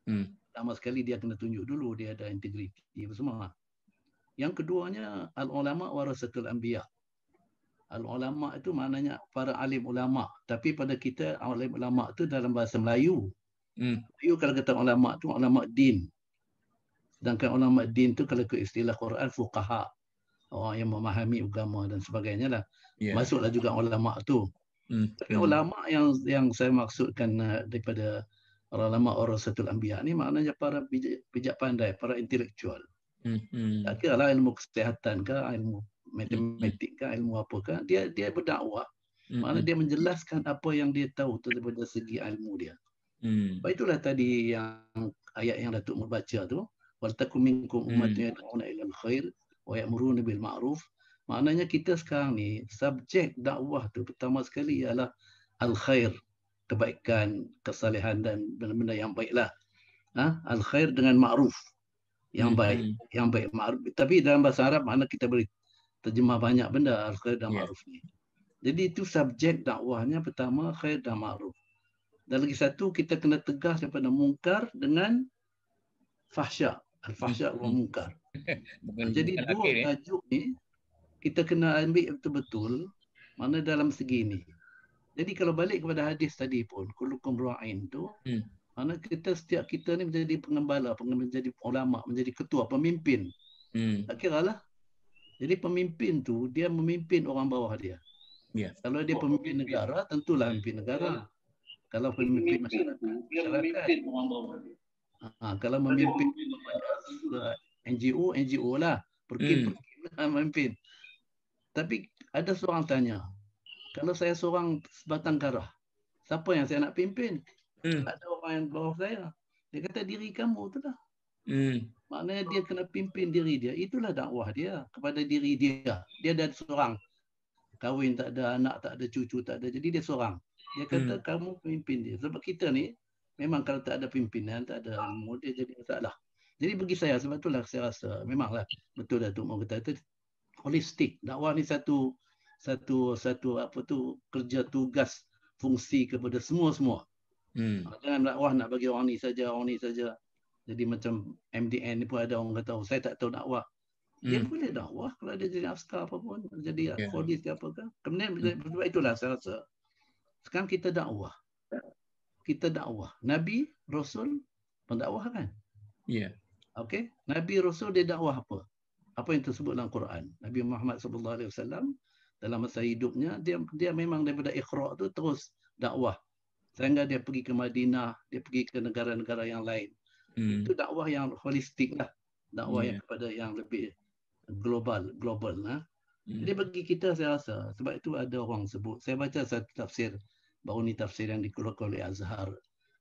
Pertama sekali dia kena tunjuk dulu dia ada integriti semua. Yang keduanya al-ulama warasatul anbiya. Al-ulama itu maknanya para alim ulama. Tapi pada kita alim ulama itu dalam bahasa Melayu. Melayu kalau kata ulama itu ulama din. Sedangkan ulama din itu kalau ke istilah Quran fuqaha. Orang yang memahami agama dan sebagainya lah. Masuklah juga ulama itu. Tapi ulama yang saya maksudkan daripada ulama warasatul anbiya ni maknanya para bijak pandai, para intelektual. Tak kira lah ilmu kesihatan ke, ilmu matematik ke, ilmu apa ke, dia berdakwah. Maknanya dia menjelaskan apa yang dia tahu daripada segi ilmu dia. Sebab itulah tadi yang ayat yang Datuk membaca tu, wal takum minkum ummatun yad'una ilal khair wa ya'muruna bil ma'ruf. Maknanya kita sekarang ni subjek dakwah tu pertama sekali ialah al khair, kebaikan, kesalehan dan benda-benda yang baiklah. Al khair dengan ma'ruf, yang baik, yang baik ma'ruf. Tapi dalam bahasa Arab makna kita beri terjemah banyak benda al khair dan ma'ruf ni. Jadi itu subjek dakwahnya pertama khair dan ma'ruf. Dan lagi satu kita kena tegas daripada mungkar dengan fahsya, al-fahsya wal munkar. Jadi dua tajuk ni kita kena ambil betul-betul mana dalam segi ni. Jadi kalau balik kepada hadis tadi pun kullukum ra'in tu, mana kita setiap kita ni menjadi pengembala, menjadi ulama, menjadi ketua, pemimpin. Tak kira lah. Jadi pemimpin tu dia memimpin orang bawah dia. Kalau dia pemimpin negara, tentulah pemimpin negara. Kalau pemimpin masyarakat, orang bawah dia. Kalau memimpin NGO lah, pergi memimpin. Tapi ada seorang tanya, kalau saya seorang sebatang kara, siapa yang saya nak pimpin? Tak ada orang yang bawah saya. Dia kata diri kamu tu lah. Maknanya dia kena pimpin diri dia. Itulah dakwah dia kepada diri dia. Dia dah seorang. Kahwin tak ada, anak tak ada, cucu tak ada. Jadi dia seorang. Dia kata kamu pemimpin dia. Sebab kita ni, memang kalau tak ada pimpinan, tak ada ilmu, dia jadi masalah. Jadi bagi saya, sebab itulah saya rasa, memanglah betul Datuk mau kata itu, holistik. Dakwah ni satu apa tu, kerja tugas fungsi kepada semua-semua. Jangan dakwah nak bagi orang ni saja. Jadi macam MDN ni pun ada orang kata, saya tak tahu dakwah. Dia boleh dakwah kalau dia jadi askar apa pun, jadi polis ke apa ke. Kemudian sebab itulah saya rasa sekarang kita dakwah. Nabi, Rasul mendakwah kan? Okey, Nabi Rasul dia dakwah apa? apa yang tersebut dalam Quran. Nabi Muhammad SAW dalam masa hidupnya dia memang daripada Iqra' tu terus dakwah. Sehingga dia pergi ke Madinah, dia pergi ke negara-negara yang lain. Itu dakwah yang holistik lah. Dakwah yang kepada yang lebih global. Jadi bagi kita saya rasa, sebab itu ada orang sebut, saya baca satu tafsir, baru ni tafsir yang dikeluarkan oleh Azhar.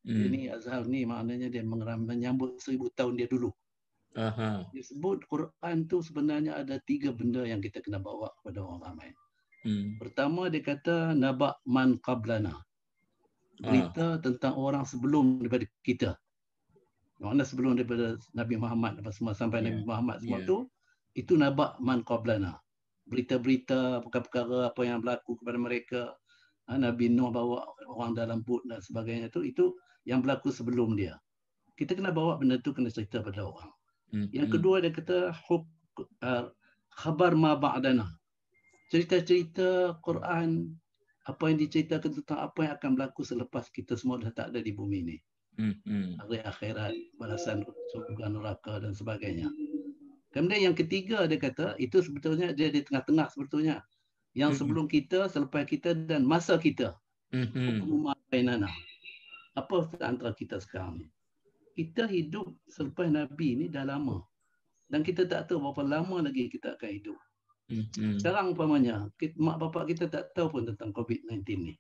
Ini Azhar ni maknanya dia menyambut 1000 tahun dia dulu. Dia sebut Quran tu sebenarnya ada 3 benda yang kita kena bawa kepada orang ramai. Pertama dia kata naba' man qablana. Berita tentang orang sebelum daripada kita. Makna sebelum daripada Nabi Muhammad sampai Nabi Muhammad semua tu, itu naba' man qablana. Berita-berita, perkara-perkara apa yang berlaku kepada mereka. Nabi Nuh bawa orang dalam but dan sebagainya tu, itu yang berlaku sebelum dia. Kita kena bawa benda tu, kena cerita pada orang. Yang kedua dia kata khabar ma ba'dana. Cerita-cerita Quran, apa yang diceritakan tentang apa yang akan berlaku selepas kita semua dah tak ada di bumi ni. Hari akhirat, balasan surga neraka dan sebagainya. Kemudian yang ketiga dia kata, itu sebetulnya dia di tengah-tengah sebetulnya. Yang sebelum kita, selepas kita dan masa kita. Hukum bainana. Apa antara kita sekarang ni? Kita hidup selepas Nabi ni dah lama. Dan kita tak tahu berapa lama lagi kita akan hidup. Sekarang umpamanya, mak bapak kita tak tahu pun tentang COVID-19 ni.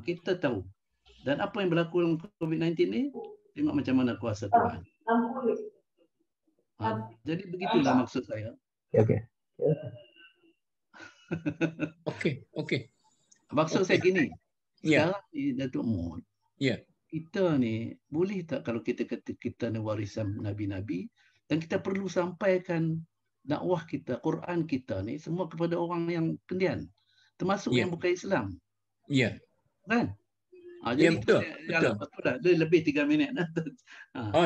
Kita tahu. Dan apa yang berlaku dalam COVID-19 ni, tengok macam mana kuasa Tuhan. Jadi begitulah maksud saya. Okey. Maksud saya gini. Sekarang ni Datuk Mun, kita ni boleh tak kalau kita kata kita ni warisan Nabi-Nabi, dan kita perlu sampaikan dakwah kita, Quran kita ni semua kepada orang yang kendian, termasuk yang bukan Islam. Kan? Jadi betul. Betul dah. Dia lebih 3 minit dah.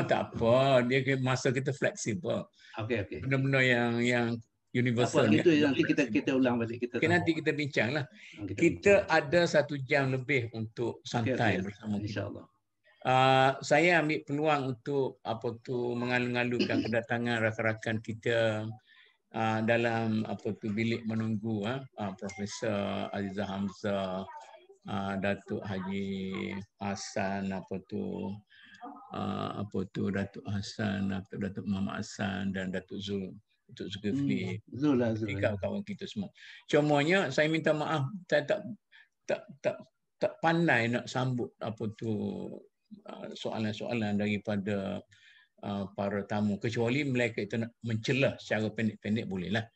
Tak apa. Dia masa kita fleksibel. Okey. Benda-benda yang universal. Apa, itu nanti kita ulang balik. Nanti kita bincanglah. Kita ada 1 jam lebih untuk santai bersama kita. InsyaAllah. Saya ambil peluang untuk mengalu-alukan kedatangan rakan-rakan kita dalam bilik menunggu, Profesor Azizah Hamzah, Datuk Haji Hassan, Datuk Hassan, Datuk Muhammad Hassan dan Datuk Zulkifli, kawan-kawan kita semua. Cumanya saya minta maaf, saya tak pandai nak sambut soalan-soalan daripada para tamu, kecuali mereka itu nak mencelah secara pendek-pendek bolehlah.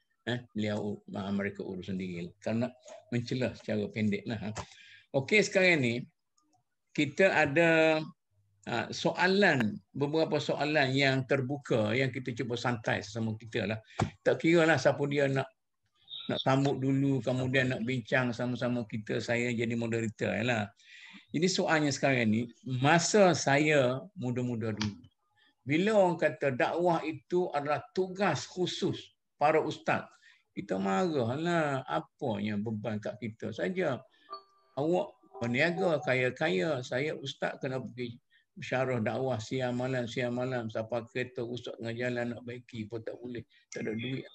Mereka urus sendiri. Kalau nak mencelah secara pendeklah. Okey, sekarang ni kita ada beberapa soalan yang terbuka yang kita cuba santai sesama kita lah. Tak kira lah siapa dia nak sambut dulu, kemudian nak bincang sama-sama kita, saya jadi moderator lah. Jadi soalnya sekarang ni, masa saya muda-muda dulu, bila orang kata dakwah itu adalah tugas khusus para ustaz, kita marahlah, apanya beban kat kita saja. Awak peniaga kaya-kaya, saya ustaz kena pergi syarah dakwah siang malam, siapa kereta rusak tengah jalan nak baiki pun tak boleh, tak ada duit.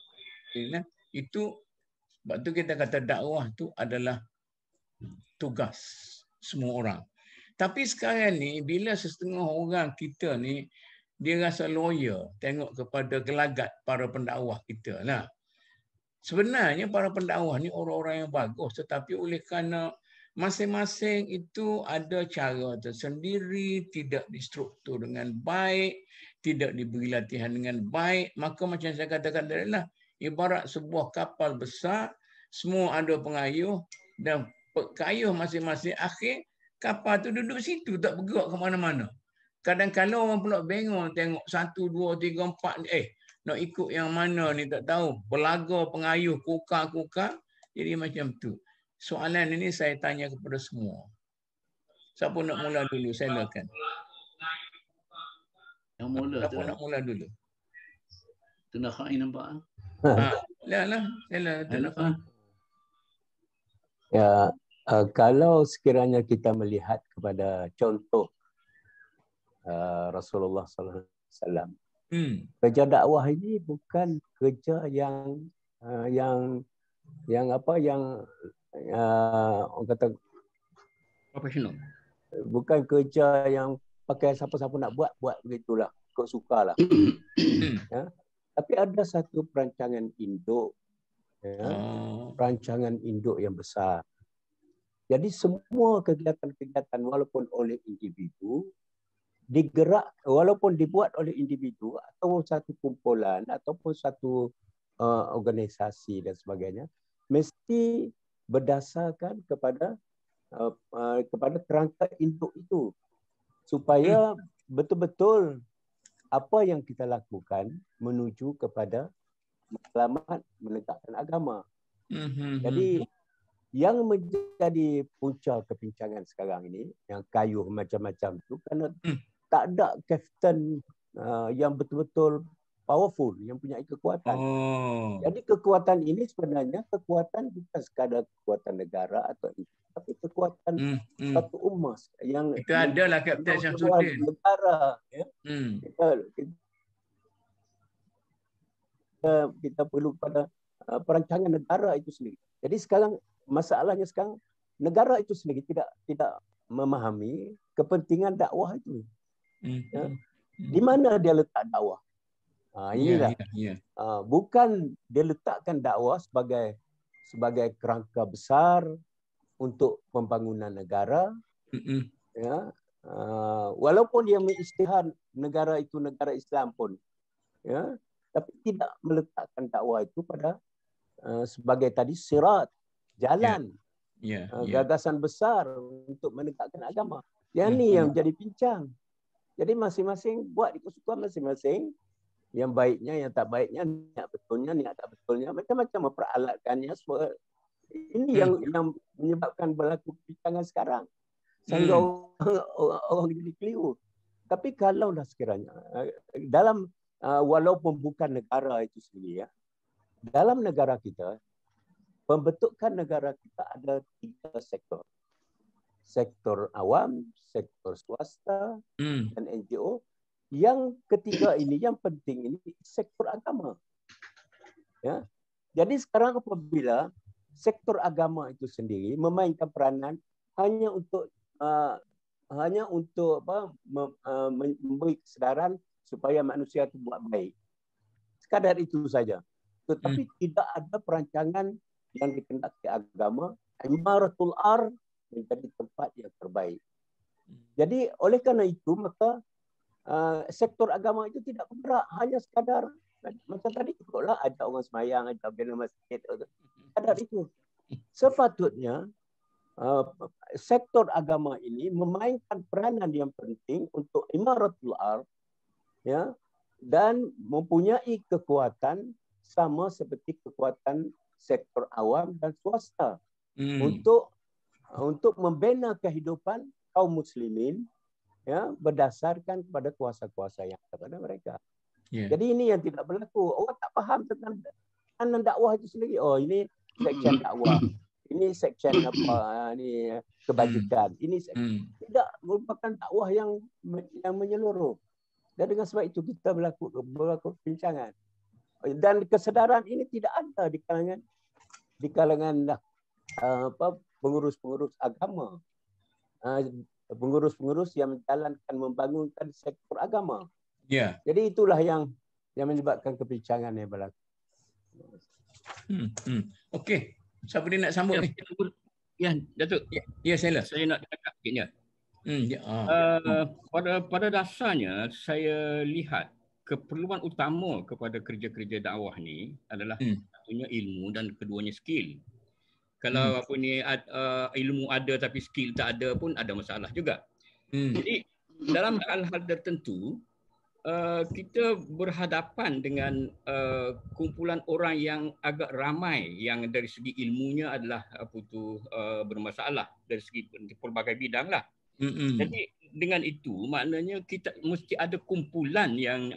Itu sebab tu kita kata dakwah tu adalah tugas semua orang. Tapi sekarang ni bila setengah orang kita ni dia rasa lawyer tengok kepada gelagat para pendakwah kita lah. Sebenarnya para pendakwah ni orang-orang yang bagus, tetapi oleh kerana masing-masing itu ada cara tersendiri, tidak distruktur dengan baik, tidak diberi latihan dengan baik, maka macam saya katakan tadi lah, ibarat sebuah kapal besar, semua ada pengayuh dan pengayuh masing-masing, akhir kapal tu duduk situ tak bergerak ke mana-mana. Kadang-kadang orang pula bingung tengok 1, 2, 3, 4 nak ikut yang mana ni tak tahu. Belaga pengayuh kukar. Jadi macam tu. Soalan ini saya tanya kepada semua. Siapa nak mula dulu? Silakan. Yang mula siapa nak mula dulu? Tuna Khain nampak? Lah. Tuna Khain. Ya, kalau sekiranya kita melihat kepada contoh Rasulullah SAW Kerja dakwah ini bukan kerja yang orang kata Profesional. bukan kerja yang pakai siapa-siapa nak buat begitulah, kau sukalah. Ya. Tapi ada satu perancangan induk, ya, perancangan induk yang besar. Jadi semua kegiatan-kegiatan walaupun oleh individu walaupun dibuat oleh individu atau satu kumpulan ataupun satu organisasi dan sebagainya, mesti berdasarkan kepada kerangka induk itu supaya betul-betul apa yang kita lakukan menuju kepada matlamat menegakkan agama. Jadi yang menjadi punca kepincangan sekarang ini, yang kayuh macam-macam itu, kerana tak ada kapten yang betul-betul powerful, yang punya kekuatan. Jadi kekuatan ini sebenarnya kekuatan bukan sekadar kekuatan negara atau tapi kekuatan satu umat yang kita adalah Kapten Syamsuddin negara, ya. Kita perlu pada perancangan negara itu sendiri. Jadi sekarang masalahnya sekarang negara itu sendiri tidak memahami kepentingan dakwah itu. Ya. Di mana dia letak dakwah? Inilah. Bukan dia letakkan dakwah sebagai kerangka besar untuk pembangunan negara. Ya. Walaupun dia mengisytihar negara itu negara Islam pun, ya, tapi tidak meletakkan dakwah itu pada sebagai tadi sirat, jalan, gagasan besar untuk menegakkan agama. Yang ni yang jadi pincang. Jadi masing-masing buat ikut-ikut masing-masing. Yang baiknya, yang tak baiknya, niat betulnya, niat tak betulnya, macam-macam memperalatkannya. Ini yang menyebabkan berlaku pincangan sekarang. Sehingga orang jadi keliru. Tapi kalaulah sekiranya dalam walaupun bukan negara itu sendiri, ya, dalam negara kita, pembentukan negara kita ada 3 sektor. Sektor awam, sektor swasta, dan NGO. Yang ketiga ini, yang penting ini, sektor agama. Ya. Jadi sekarang apabila sektor agama itu sendiri memainkan peranan hanya untuk memberi kesedaran supaya manusia itu buat baik. Sekadar itu saja. Tetapi tidak ada perancangan yang dikehendaki agama, imaratul ardh menjadi tempat yang terbaik. Jadi oleh kerana itu maka sektor agama itu tidak bergerak, hanya sekadar macam tadi ikutlah ajak orang semayang, ajak bina masjid, sekadar itu. Sepatutnya sektor agama ini memainkan peranan yang penting untuk imaratul ardh, ya, dan mempunyai kekuatan sama seperti kekuatan sektor awam dan swasta untuk membina kehidupan kaum muslimin, ya, berdasarkan kepada kuasa-kuasa yang ada pada mereka. Jadi ini yang tidak berlaku. Orang tak faham tentang dakwah itu sendiri. Oh, ini section dakwah. Ini section apa, ini kebajikan. Ini tidak merupakan dakwah yang menyeluruh. Dan dengan sebab itu kita berlaku perbincangan. Dan kesedaran ini tidak ada di kalangan pengurus-pengurus agama. Pengurus-pengurus yang menjalankan, membangunkan sektor agama. Jadi itulah yang menyebabkan kepincangan yang berlaku. Okey. Siapa dia nak sambung ni? Ya, Datuk. Ya, saya nak cakap sikitnya. Ya. Pada dasarnya saya lihat keperluan utama kepada kerja-kerja dakwah ni adalah satunya ilmu dan keduanya skill. Kalau ilmu ada tapi skill tak ada pun ada masalah juga. Jadi dalam hal-hal tertentu kita berhadapan dengan kumpulan orang yang agak ramai yang dari segi ilmunya adalah bermasalah dari segi pelbagai bidang lah. Jadi dengan itu maknanya kita mesti ada kumpulan yang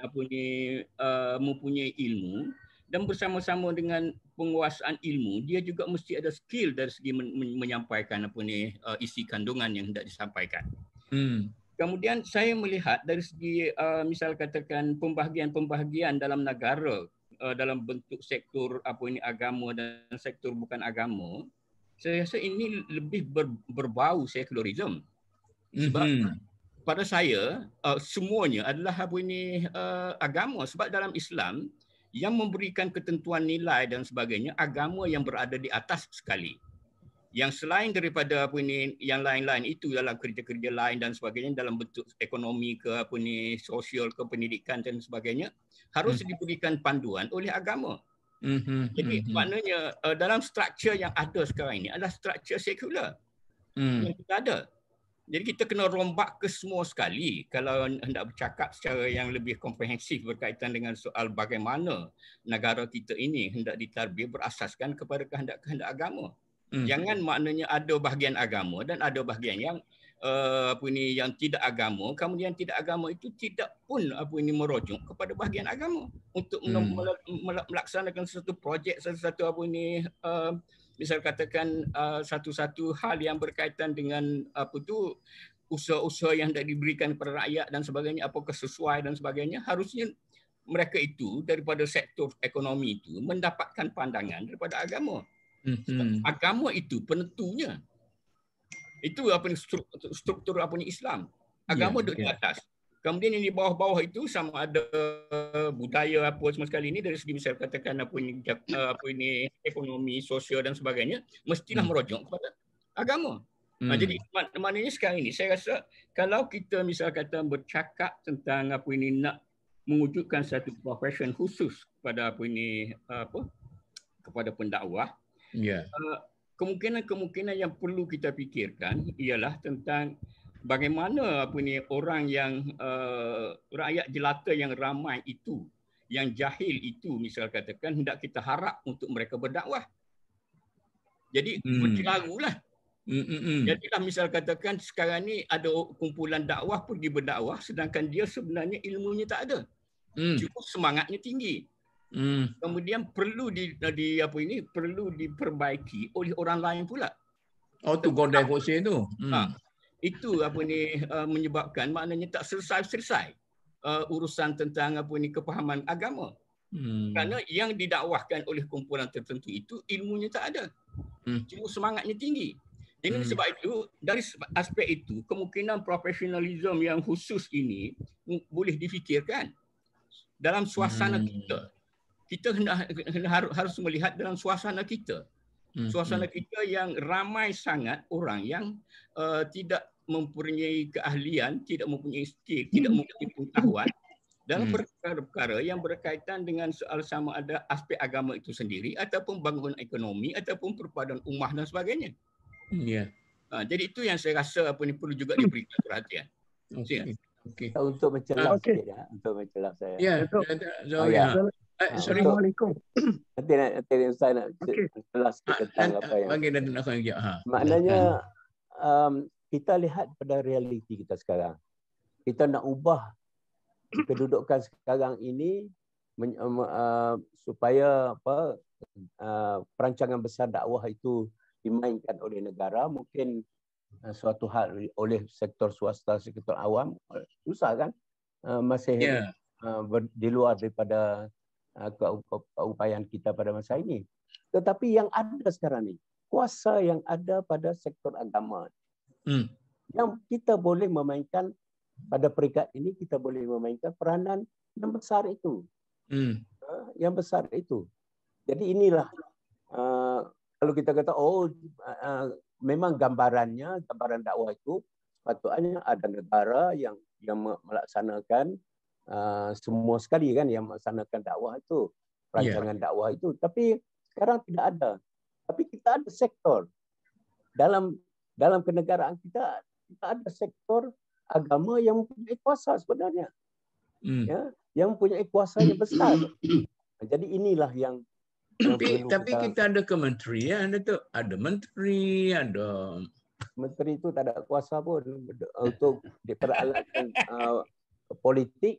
mempunyai ilmu, dan bersama-sama dengan penguasaan ilmu dia juga mesti ada skill dari segi menyampaikan isi kandungan yang hendak disampaikan. Kemudian saya melihat dari segi misal katakan pembahagian dalam negara dalam bentuk sektor agama dan sektor bukan agama, saya rasa ini lebih berbau sekularisme. Sebab pada saya semuanya adalah agama, sebab dalam Islam yang memberikan ketentuan nilai dan sebagainya agama yang berada di atas sekali. Yang selain daripada yang lain-lain itu dalam kerja-kerja lain dan sebagainya dalam bentuk ekonomi ke sosial ke pendidikan dan sebagainya harus diberikan panduan oleh agama. Jadi maknanya dalam struktur yang ada sekarang ini adalah struktur sekular yang kita ada. Jadi kita kena rombak ke semua sekali kalau hendak bercakap secara yang lebih komprehensif berkaitan dengan soal bagaimana negara kita ini hendak ditarbiyah berasaskan kepada kehendak-kehendak agama. Jangan maknanya ada bahagian agama dan ada bahagian yang yang tidak agama, kemudian tidak agama itu tidak pun merujuk kepada bahagian agama untuk melaksanakan satu projek, satu misal katakan satu-satu hal yang berkaitan dengan usaha-usaha yang hendak diberikan kepada rakyat dan sebagainya, apakah sesuai dan sebagainya, harusnya mereka itu daripada sektor ekonomi itu mendapatkan pandangan daripada agama. Agama itu penentunya. Itu struktur Islam. Agama duduk di atas. Kemudian yang di bawah-bawah itu sama ada budaya apa semua sekali ini dari segi misal katakan ekonomi, sosial dan sebagainya mestilah merujuk kepada agama. Jadi maknanya sekarang ini saya rasa kalau kita misal kata bercakap tentang nak mewujudkan satu profession khusus kepada kepada pendakwah, kemungkinan yang perlu kita fikirkan ialah tentang bagaimana orang yang rakyat jelata yang ramai itu, yang jahil itu misal katakan hendak kita harap untuk mereka berdakwah. Jadi bercelarulah. Jadilah misal katakan sekarang ni ada kumpulan dakwah pergi berdakwah sedangkan dia sebenarnya ilmunya tak ada. Cuma semangatnya tinggi. Kemudian perlu perlu diperbaiki oleh orang lain pula. Oh tu godai fosil tu. Itu menyebabkan maknanya tak selesai urusan tentang kepahaman agama. Kerana yang didakwahkan oleh kumpulan tertentu itu ilmunya tak ada. Cuma semangatnya tinggi. Jadi sebab itu dari aspek itu kemungkinan profesionalisme yang khusus ini boleh difikirkan dalam suasana kita. Kita harus melihat dalam suasana kita. Suasana kita yang ramai sangat orang yang tidak mempunyai keahlian, tidak mempunyai skill, tidak mempunyai pengetahuan dalam perkara-perkara yang berkaitan dengan soal sama ada aspek agama itu sendiri ataupun bangunan ekonomi ataupun perpaduan ummah dan sebagainya. Jadi itu yang saya rasa perlu juga diberikan perhatian. Untuk mencelap sikit ya, untuk mencelap saya. Assalamualaikum. Nanti Ustaz nak jelas tentang apa yang bagi dan nak maknanya kita lihat pada realiti kita sekarang. Kita nak ubah kedudukan sekarang ini supaya perancangan besar dakwah itu dimainkan oleh negara, mungkin suatu hal oleh sektor swasta, sektor awam, susah kan? Masih di luar daripada keupayaan kita pada masa ini. Tetapi yang ada sekarang ni, kuasa yang ada pada sektor agama. Yang kita boleh memainkan pada peringkat ini, kita boleh memainkan peranan yang besar itu. Yang besar itu. Jadi inilah kalau kita kata memang gambaran dakwah itu sepatutnya ada negara yang melaksanakan semua sekali kan yang melaksanakan dakwah itu, perancangan dakwah itu. Tapi sekarang tidak ada. Tapi kita ada sektor dalam kenegaraan kita ada sektor agama yang mempunyai kuasa sebenarnya, yang mempunyai kuasa yang besar. Jadi inilah yang tapi kita ada kementerian, ada menteri, ada menteri itu tak ada kuasa pun untuk diperalatkan politik,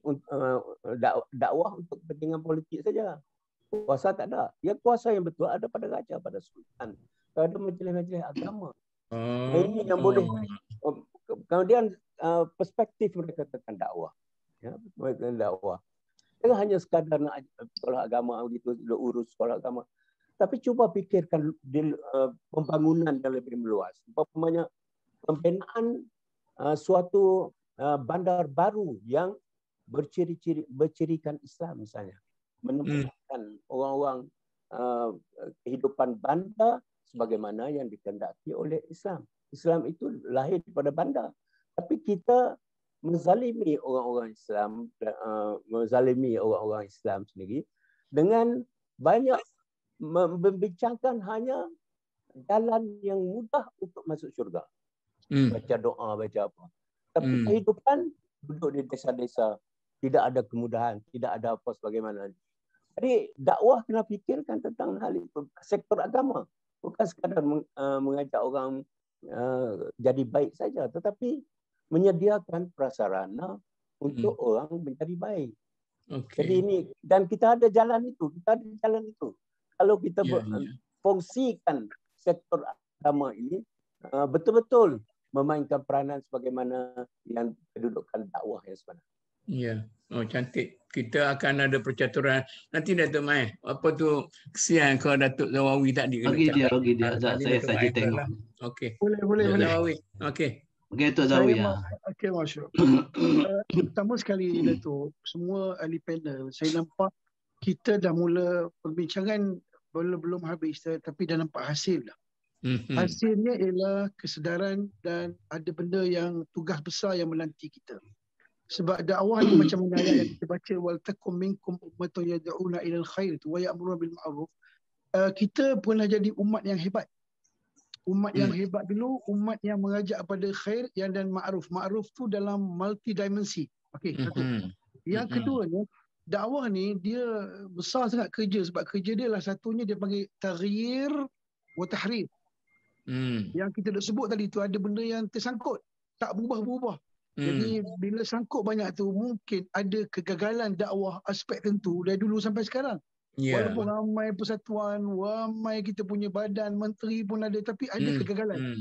dakwah untuk kepentingan politik saja. Kuasa tak ada. Yang kuasa yang betul ada pada raja, pada sultan, pada majlis-majlis agama. Ini yang boleh. Kemudian perspektif mereka tentang dakwah. Ya, tentang dakwah. Jangan hanya sekadar nak sekolah agama gitu, urus sekolah agama. Tapi cuba fikirkan pembangunan yang lebih meluas. Umpamanya pembinaan suatu bandar baru yang bercirikan Islam misalnya. Menempatkan orang-orang kehidupan bandar sebagaimana yang dikehendaki oleh Islam. Islam itu lahir daripada bandar. Tapi kita menzalimi orang-orang Islam, menzalimi orang-orang Islam sendiri dengan banyak membincangkan hanya jalan yang mudah untuk masuk syurga. Baca doa, baca apa. Tapi kehidupan duduk di desa-desa, tidak ada kemudahan, tidak ada apa sebagaimana. Jadi dakwah kena fikirkan tentang hal itu. Sektor agama. Bukan sekadar mengajak orang jadi baik saja, tetapi menyediakan prasarana untuk orang menjadi baik. Jadi ini, dan kita ada jalan itu. Kalau kita fungsikan sektor agama ini betul-betul memainkan peranan sebagaimana yang kedudukan dakwah yang sebenarnya. Ya, oh cantik. Kita akan ada percaturan. Nanti Datuk Mai, apa tu kesian kalau Datuk Zawawi tadi. Bagi dia. Saya saja tengok. Okey. Boleh. Zawawi. Okey. Okey, Tok Zawi. Okey, Masya. Pertama sekali, Datuk, semua ahli panel, saya nampak kita dah mula perbincangan belum habis, tapi dah nampak hasil dah. Hasilnya ialah kesedaran dan ada benda yang tugas besar yang menanti kita. Sebab dakwah ni macam mana ayat yang kita baca, wal takum minkum ummatun yad'una ilal khair wa ya'muruna bil ma'ruf. Kita pernah jadi umat yang hebat. Umat yang hebat dulu, umat yang mengajak pada khair yang dan ma'ruf. Ma'ruf tu dalam multi dimensi. Okey, satu. Yang keduanya, dakwah ni dia besar sangat kerja, sebab kerja dia lah satunya dia panggil taghyir wa tahrif. Yang kita dah sebut tadi tu ada benda yang tersangkut, tak berubah-berubah. Jadi bila sangkut banyak tu, mungkin ada kegagalan dakwah aspek tentu dari dulu sampai sekarang. Walaupun ramai persatuan, ramai kita punya badan, menteri pun ada, tapi ada kegagalan.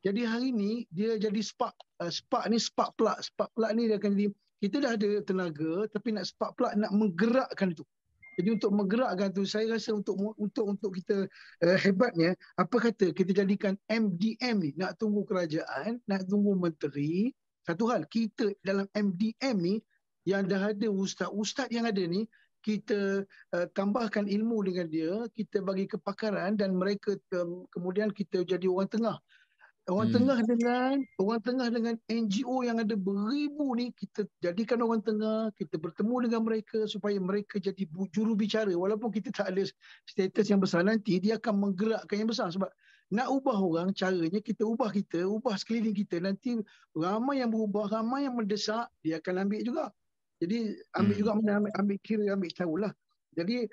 Jadi hari ni dia jadi spark. Spark ni spark plug. Spark plug ni dia akan jadi, kita dah ada tenaga, tapi nak spark plug, nak menggerakkan itu. Jadi untuk menggerakkan tu, saya rasa untuk kita hebatnya, apa kata kita jadikan MDM ni, nak tunggu kerajaan, nak tunggu menteri. Satu hal, kita dalam MDM ni yang dah ada ustaz-ustaz yang ada ni, kita tambahkan ilmu dengan dia, kita bagi kepakaran dan mereka kemudian kita jadi orang tengah. Orang tengah dengan NGO yang ada beribu ni, kita jadikan orang tengah, kita bertemu dengan mereka supaya mereka jadi juru bicara. Walaupun kita tak ada status yang besar, nanti dia akan menggerakkan yang besar. Sebab nak ubah orang, caranya kita ubah sekeliling kita. Nanti ramai yang berubah, ramai yang mendesak, dia akan ambil juga. Jadi ambil juga, ambil kira, ambil tahulah. Jadi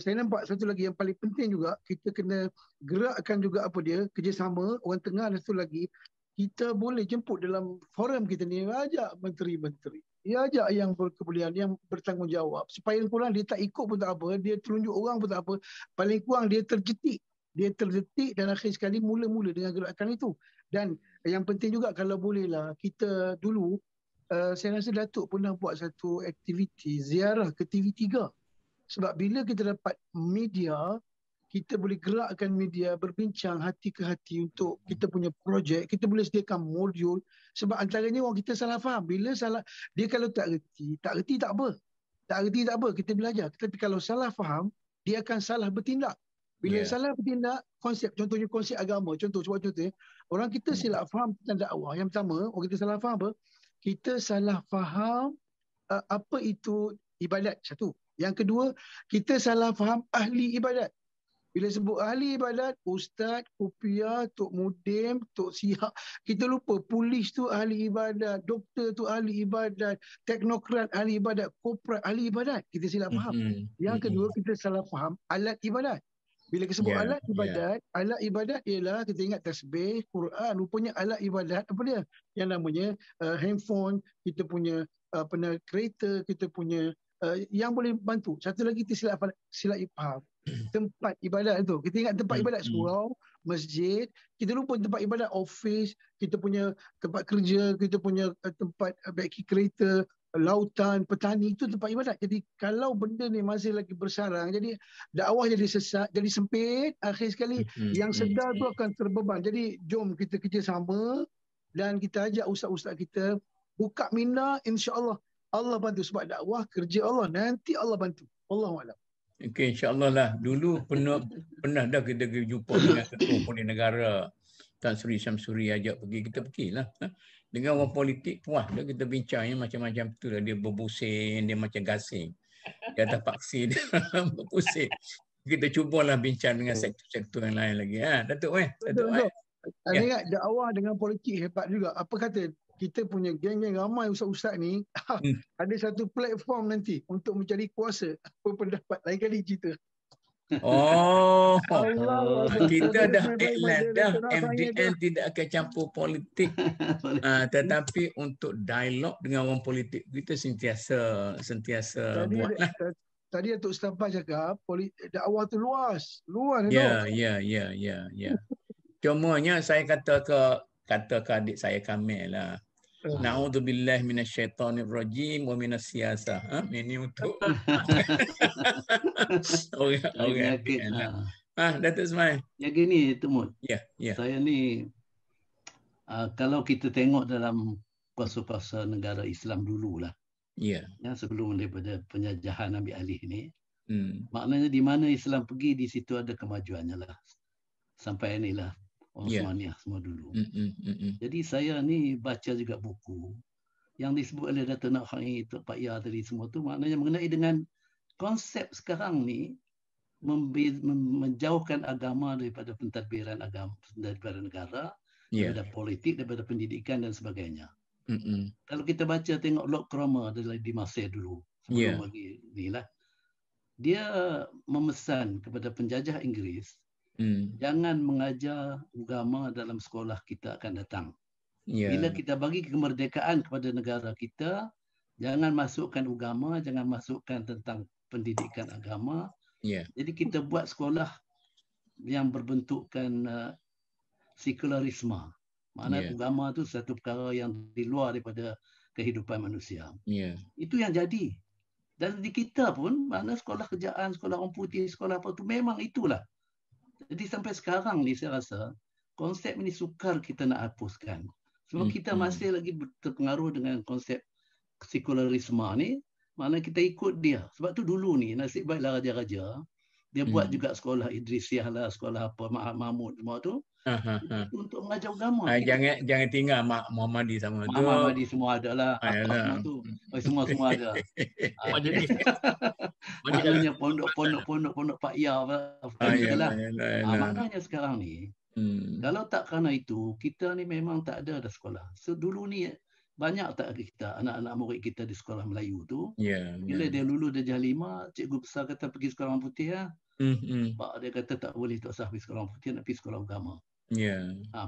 saya nampak satu lagi yang paling penting juga, kita kena gerakkan juga kerjasama orang tengah. Dan satu lagi, kita boleh jemput dalam forum kita ni, ajak menteri-menteri, dia ajak yang berkemuliaan, yang bertanggungjawab, supaya kurang dia tak ikut pun tak apa, dia terunjuk orang pun tak apa, paling kurang dia terdetik dan akhir sekali mula-mula dengan gerakan itu. Dan yang penting juga, kalau bolehlah kita dulu, saya rasa Datuk pernah buat satu aktiviti ziarah ke TV3. Sebab bila kita dapat media, kita boleh gerakkan media berbincang hati ke hati untuk kita punya projek. Kita boleh sediakan modul. Sebab antaranya orang kita salah faham. Bila salah, dia kalau tak reti tak apa. Tak reti tak apa, kita belajar. Tapi kalau salah faham, dia akan salah bertindak. Bila salah bertindak, contohnya konsep agama. Contoh, orang kita silap faham tentang dakwah. Yang pertama, orang kita salah faham apa? Kita salah faham apa itu ibadat, satu. Yang kedua, kita salah faham ahli ibadat. Bila sebut ahli ibadat, ustaz, kupiah, tok mudim, tok sihat, kita lupa polis tu ahli ibadat, doktor tu ahli ibadat, teknokrat ahli ibadat, korporat ahli ibadat. Kita silap faham. Yang kedua, kita salah faham alat ibadat. Bila kita sebut alat ibadat ialah kita ingat tasbih, Quran. Rupanya alat ibadat apa dia? Yang namanya handphone, kita punya kereta, kita punya yang boleh bantu. Satu lagi kita silap faham tempat ibadat itu. Kita ingat tempat ibadat surau, masjid, kita lupa tempat ibadat, office, kita punya tempat kerja, kita punya tempat baiki kereta, lautan, petani, itu tempat ibadat. Jadi kalau benda ni masih lagi bersarang, jadi dakwah jadi sesat, jadi sempit, akhir sekali yang sedar tu akan terbeban. Jadi jom kita kerjasama dan kita ajak ustaz-ustaz kita buka minda, insya-Allah Allah bantu, sebab dakwah kerja Allah, nanti Allah bantu. Wallahualam. Okey, insya-Allah lah. Dulu pernah dah kita jumpa dengan Ketua Polis Negara Tan Sri Syamsuri ajak pergi, kita pergilah. Dengan orang politik puas dah kita bincangnya macam-macam tu lah. Dia berbusing, dia macam gasing. Dia atas paksi dia berpusing. Kita cubalah bincang dengan sektor-sektor yang lain lagi. Datuk Datuk Ingat dakwah dengan politik hebat juga. Apa kata kita punya geng-geng ramai ustaz-ustaz ni ada satu platform nanti untuk mencari kuasa. Apa pendapat? Lain kali cerita. Oh, kita dah iklan dah MDN tidak akan campur politik. Tetapi untuk dialog dengan orang politik kita sentiasa buatlah. Tadi Datuk Mustafa cakap dakwah tu luas. Ya. Cumanya saya kata ke adik saya Kamil lah. Na'udzubillah minasyaitonirrajim wa minasyasah. Ini untuk orang Datuk Ismail. Ya gini Tumut. Ya. Saya ni kalau kita tengok dalam kuasa-kuasa negara Islam dululah. Ya, sebelum daripada penjajahan ambil alih ni. Maknanya di mana Islam pergi, di situ ada kemajuannya lah. Sampai inilah Osmaniyah semua dulu. Jadi saya ni baca juga buku yang disebut oleh Dato' Nakha'i, Pak Ya tadi semua tu, maknanya mengenai dengan konsep sekarang ni menjauhkan agama daripada pentadbiran agama, daripada negara, daripada politik, daripada pendidikan dan sebagainya. Kalau kita baca tengok Lord Cromer di Mesir dulu, sebelum lagi inilah, dia memesan kepada penjajah Inggeris, jangan mengajar agama dalam sekolah kita akan datang. Bila kita bagi kemerdekaan kepada negara kita, jangan masukkan agama, jangan masukkan tentang pendidikan agama. Jadi kita buat sekolah yang berbentukkan sekularisme. Maknanya agama tu satu perkara yang di luar daripada kehidupan manusia. Itu yang jadi. Dan di kita pun, mana sekolah kerjaan, sekolah orang putih, sekolah apa tu, memang itulah. Jadi sampai sekarang ni saya rasa konsep ini sukar kita nak hapuskan. Sebab kita masih lagi terpengaruh dengan konsep sekularisme ni, mana kita ikut dia. Sebab tu dulu ni nasib baiklah raja-raja, dia buat juga sekolah Idrisiyah lah, sekolah apa Mahmud semua tu. Untuk mengajar agama. Jangan tinggal Muhammadi sama tu. Muhammadi semua ada lah. Semua tu. Semua ada. Jadi maknanya pondok Pak Ya lah. Maknanya sekarang ni kalau tak kerana itu, kita ni memang tak ada sekolah. So dulu ni banyak tak kita anak-anak murid kita di sekolah Melayu tu. Bila dia lulus darjah 5, cikgu besar kata pergi sekolah orang putih lah. Pak dia kata tak boleh, tak usah pergi sekolah orang putih, nak pergi sekolah agama.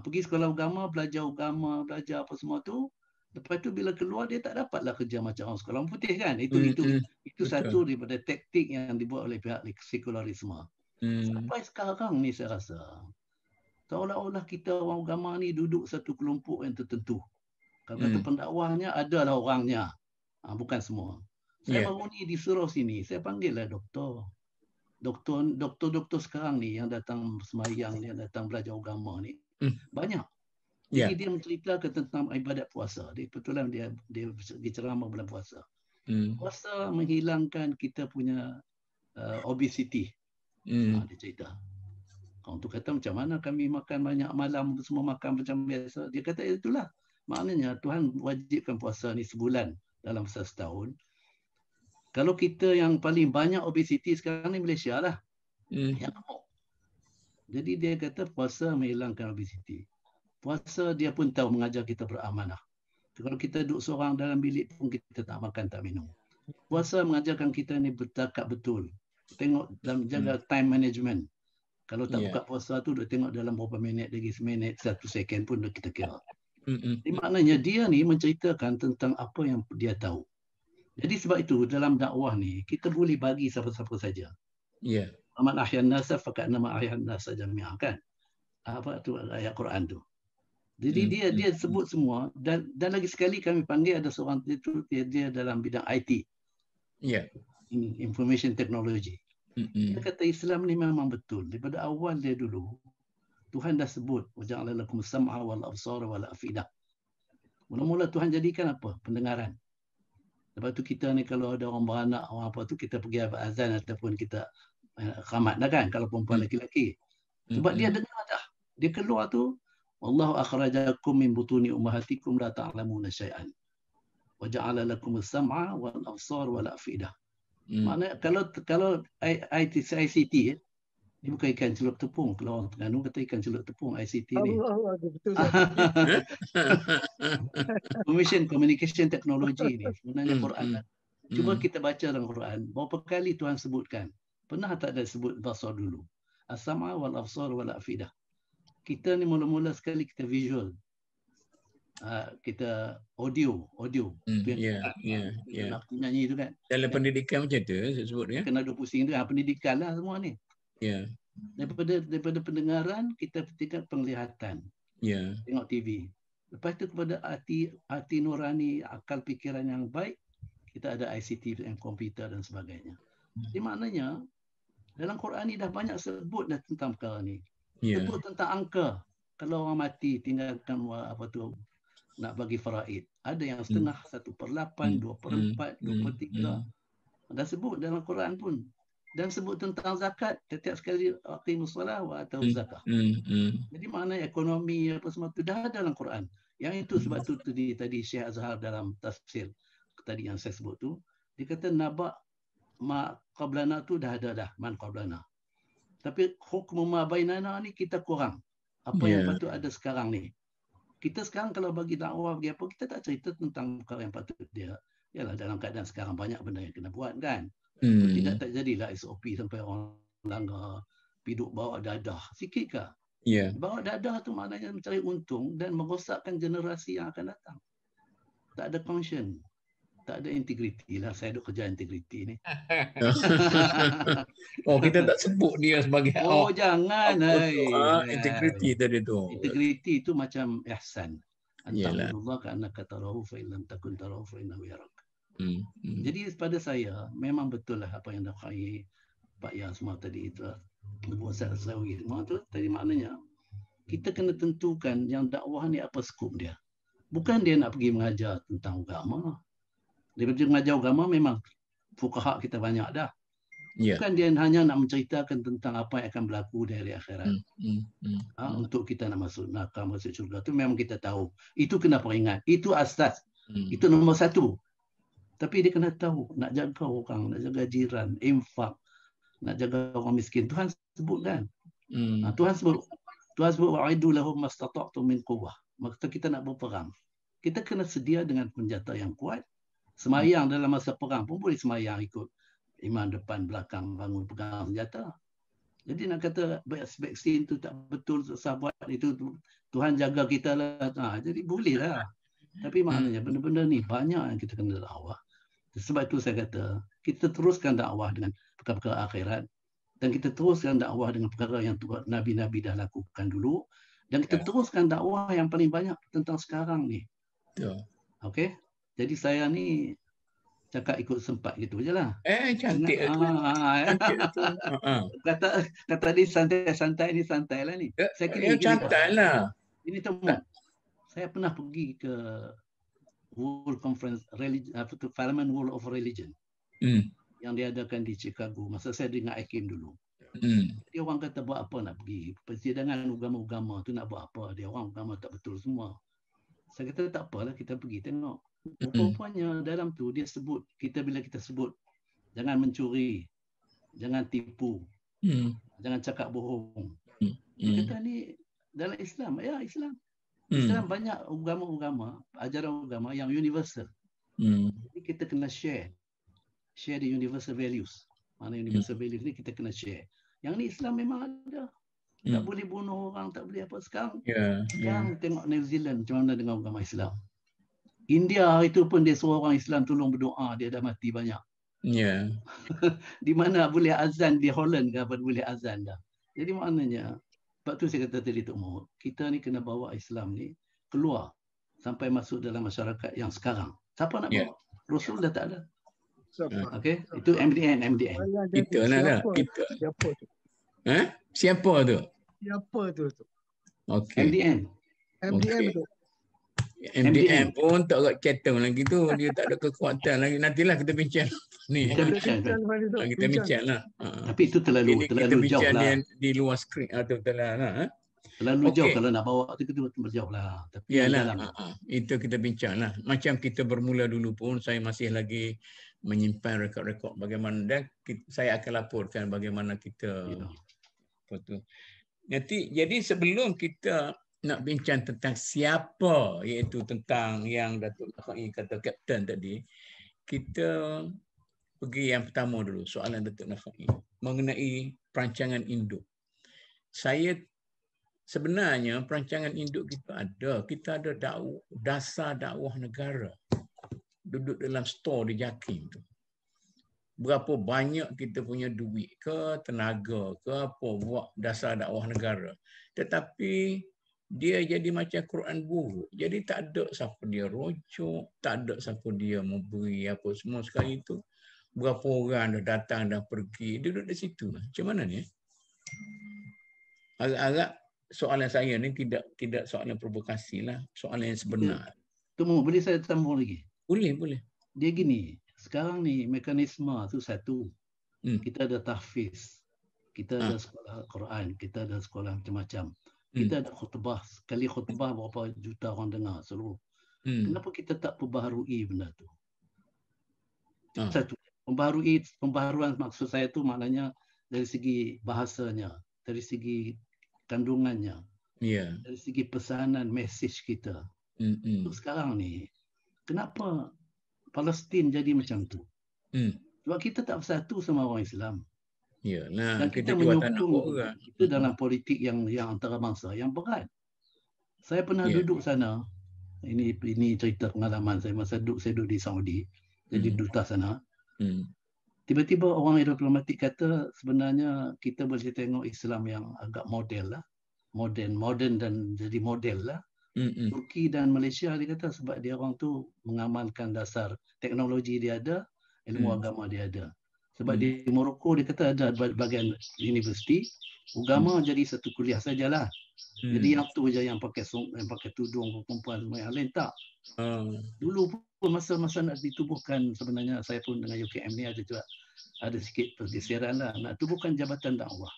Pergi sekolah agama, belajar apa semua tu. Lepas tu bila keluar dia tak dapatlah kerja macam orang sekolah orang putih kan. Itu satu daripada taktik yang dibuat oleh pihak sekularisme. Sampai sekarang ni saya rasa seolah-olah kita orang agama ni duduk satu kelompok yang tertentu. Kalau kata pendakwahnya adalah orangnya. Bukan semua. Saya baru ni di surau sini, saya panggil lah doktor sekarang ni yang datang semayang, yang datang belajar agama ni. Banyak. Jadi dia menceritakan tentang ibadat puasa. Kebetulan dia ceramah bulan puasa. Puasa menghilangkan kita punya obesity. Dia cerita. Orang tu kata macam mana kami makan banyak malam, semua makan macam biasa. Dia kata itulah. Maknanya Tuhan wajibkan puasa ni sebulan dalam masa setahun. Kalau kita yang paling banyak obesity sekarang ni Malaysia lah. Yang gemuk. Jadi dia kata puasa menghilangkan obesity. Puasa dia pun tahu mengajar kita beramanah. Kalau kita duduk seorang dalam bilik pun kita tak makan, tak minum. Puasa mengajarkan kita ni bertakap betul. Tengok dalam jaga time management. Kalau tak buka puasa tu, dia tengok dalam berapa minit, lagi seminit, 1 second pun kita kira. Jadi maknanya dia ni menceritakan tentang apa yang dia tahu. Jadi sebab itu dalam dakwah ni kita boleh bagi siapa-siapa saja. Man ahyan nasa faqad nama ahyan nasa jami'an kan. apa tu ayat Quran tu. Jadi dia sebut semua dan lagi sekali kami panggil ada seorang itu dia dalam bidang IT. Ya. Information technology. Dia kata Islam ni memang betul. Daripada awal dia dulu Tuhan dah sebut waja'ala lakum sam'a wal absara wal afidah. Mula-mula Tuhan jadikan apa? Pendengaran. Lepas tu kita ni kalau ada orang beranak orang apa tu kita pergi azan ataupun kita khamat dah kan kalau perempuan lelaki. Sebab dia dengar dah. Dia keluar tu Wallahu akhrajakum min butuni ummahatikum la ta'lamuna syai'an. Wa ja'ala lakum as-sam'a wal absar wal afidah. Maknanya kalau ICT dia bukan ikan celup tepung. Kalau orang Terengganu kata ikan celup tepung ICT ni. Betul. Information Communication Technology ni sebenarnya Quran. Cuba kita baca dalam Quran berapa kali Tuhan sebutkan. Pernah tak ada sebut basar dulu? As-sam'a wal absar wal afidah. Kita ni mula-mula sekali kita visual. Kita audio. Nak nyanyi tu kan. Dalam pendidikan macam tu sebut ya. Kena duk pusing tu pendidikan lah semua ni. Ya. Daripada pendengaran kita tingkat penglihatan. Ya. Tengok TV. Lepas tu kepada hati nurani, akal fikiran yang baik, kita ada ICT dan komputer dan sebagainya. Jadi maknanya dalam Quran ni dah banyak sebut dah tentang perkara ni. Sebut tentang angka. Kalau orang mati tinggalkan apa tu nak bagi faraid. Ada yang setengah, 1/8, 2/4, 2/3. Dah sebut dalam Quran pun. Dan sebut tentang zakat. Setiap sekali aqimus solah wa atau zakat. Jadi maknanya ekonomi apa semua tu dah ada dalam Quran. Yang itu sebab tu tadi Syekh Azhar dalam tafsir tadi yang saya sebut tu. Dia kata nabak ma qablana tu dah ada dah. Man qablana. Tapi hukum ma bainana ni kita kurang. Apa yang patut ada sekarang ni. Kita sekarang kalau bagi dakwah bagi apa kita tak cerita tentang perkara yang patut dia. Yalah dalam keadaan sekarang banyak benda yang kena buat kan. Tidak tak jadilah SOP sampai orang langgar piduk bawa dadah. Sikit ke? Bawa dadah tu maknanya mencari untung dan merosakkan generasi yang akan datang. Tak ada conscience. Tak ada integriti lah. Saya duk kerja integriti ni. Kita tak sebut dia sebagai jangan. Integriti tadi tu. Integriti itu macam ihsan. Anta'budullah ka'annaka tarahu fa illam takun tarahu fa innahu yarak. Jadi pada saya memang betul lah apa yang dah khair Pak Yang semua tadi itu buat saya semua tu tadi maknanya kita kena tentukan yang dakwah ni apa skop dia. Bukan dia nak pergi mengajar tentang agama. Daripada mengajar agama memang fuqaha kita banyak dah. Bukan dia hanya nak menceritakan tentang apa yang akan berlaku di hari akhirat. Untuk kita nak masuk neraka, masuk syurga tu memang kita tahu. Itu kena peringat. Itu asas. Itu nombor satu. Tapi dia kena tahu nak jaga orang, nak jaga jiran, infak, nak jaga orang miskin. Tuhan sebut kan? Tuhan sebut wa'idu lahum mastata'tum min quwwah. Maka kita nak berperang. Kita kena sedia dengan senjata yang kuat. Semayang dalam masa perang pun boleh semayang ikut imam depan belakang bangun pegang senjata. Jadi nak kata vaksin tu tak betul sahabat itu Tuhan jaga kita lah. Jadi boleh lah. Tapi maknanya benda-benda ni banyak yang kita kena dakwah. Sebab itu saya kata, kita teruskan dakwah dengan perkara-perkara akhirat. Dan kita teruskan dakwah dengan perkara yang Nabi-Nabi dah lakukan dulu. Dan kita teruskan dakwah yang paling banyak tentang sekarang ni. Okey? Jadi saya ni cakap ikut sempat gitu je lah. Cantik. Kata dia santai-santai ni santai lah ni. Saya kira santai lah. Ini temu. Saya pernah pergi ke World Conference Parliament World of Religion yang diadakan di Chicago masa saya dengan Hakim dulu. Dia orang kata buat apa nak pergi persidangan agama-agama tu nak buat apa, dia orang agama tak betul semua. Saya kata tak apalah kita pergi tengok. Rupanya dalam tu dia sebut bila kita sebut jangan mencuri, jangan tipu, jangan cakap bohong. Dia kata ni dalam Islam. Islam. Islam banyak agama-agama, ajaran agama yang universal. Jadi kita kena share the universal values. Mana universal values ni kita kena share. Yang ni Islam memang ada. Tak boleh bunuh orang, tak boleh apa. Sekarang tengok New Zealand macam mana dengan agama Islam. India itu pun dia suruh orang Islam tolong berdoa, dia dah mati banyak. Di mana boleh azan di Holland ke apa boleh azan dah. Jadi maknanya Sebab tu saya kata tadi Tok Mo, kita ni kena bawa Islam ni keluar sampai masuk dalam masyarakat yang sekarang. Siapa nak bawa? Rasul dah tak ada. Okey, itu MDN. Kita lah dah. Kita. Siapa tu? Siapa tu? Siapa tu? Okey. MDN MDM tu. MDM pun tak agak cetong lagi tu. Dia tak ada kekuatan lagi. Nantilah kita bincang ni. Kita bincang. Kita bincang lah. Tapi itu terlalu kita jauh bincang lah. di luar skrin atau lah. Terlalu jauh kalau nak bawa tu kita berjauh lah. Tapi yalah, itu kita bincang lah. Macam kita bermula dulu pun saya masih lagi menyimpan rekod-rekod bagaimana, dan saya akan laporkan bagaimana kita nanti. Jadi sebelum kita nak bincang tentang siapa, iaitu tentang yang Datuk Nakhai kata kapten tadi, kita pergi yang pertama dulu, soalan Datuk Nakhai mengenai perancangan induk. Sebenarnya perancangan induk kita ada dasar dakwah negara duduk dalam stor di JAKIM tu. Berapa banyak kita punya duit ke, tenaga ke apa buat dasar dakwah negara. Tetapi dia jadi macam Quran buruk. Jadi tak ada siapa dia rojok, tak ada siapa dia memberi apa semua sekali itu. Berapa orang dah datang dah pergi, duduk di situ. Macam mana ni? Agak-agak soalan saya ni tidak soalan provokasi lah, soalan yang sebenar. Tunggu, boleh saya tambah lagi? Boleh. Dia gini, sekarang ni mekanisme tu satu. Kita ada tahfiz, kita ada sekolah Quran, kita ada sekolah macam-macam. Kita ada khutbah, sekali khutbah berapa juta orang dengar seluruh. Kenapa kita tak perbaharui benda tu? Satu, pembaharuan maksud saya tu maknanya dari segi bahasanya, dari segi kandungannya, dari segi pesanan, message kita. Untuk sekarang ni, kenapa Palestin jadi macam tu? Sebab kita tak bersatu sama orang Islam. Dan kita menyokong itu dalam politik yang antarabangsa yang berat. Saya pernah duduk sana. Ini cerita pengalaman saya masa saya duduk di Saudi, jadi duta sana. Tiba-tiba orang diplomatik kata sebenarnya kita boleh tengok Islam yang agak model lah. Modern dan jadi model lah. Turki dan Malaysia dia kata sebab dia orang tu mengamalkan dasar teknologi dia ada, ilmu agama dia ada. Sebab di Morocco dia kata ada bagian universiti, agama jadi satu kuliah sajalah. Jadi yang tu je yang pakai tudung perempuan semua, yang lain tak. Dulu pun masa nak ditubuhkan, sebenarnya saya pun dengan UKM ni ada sikit pergeseran lah. Nak tubuhkan jabatan dakwah.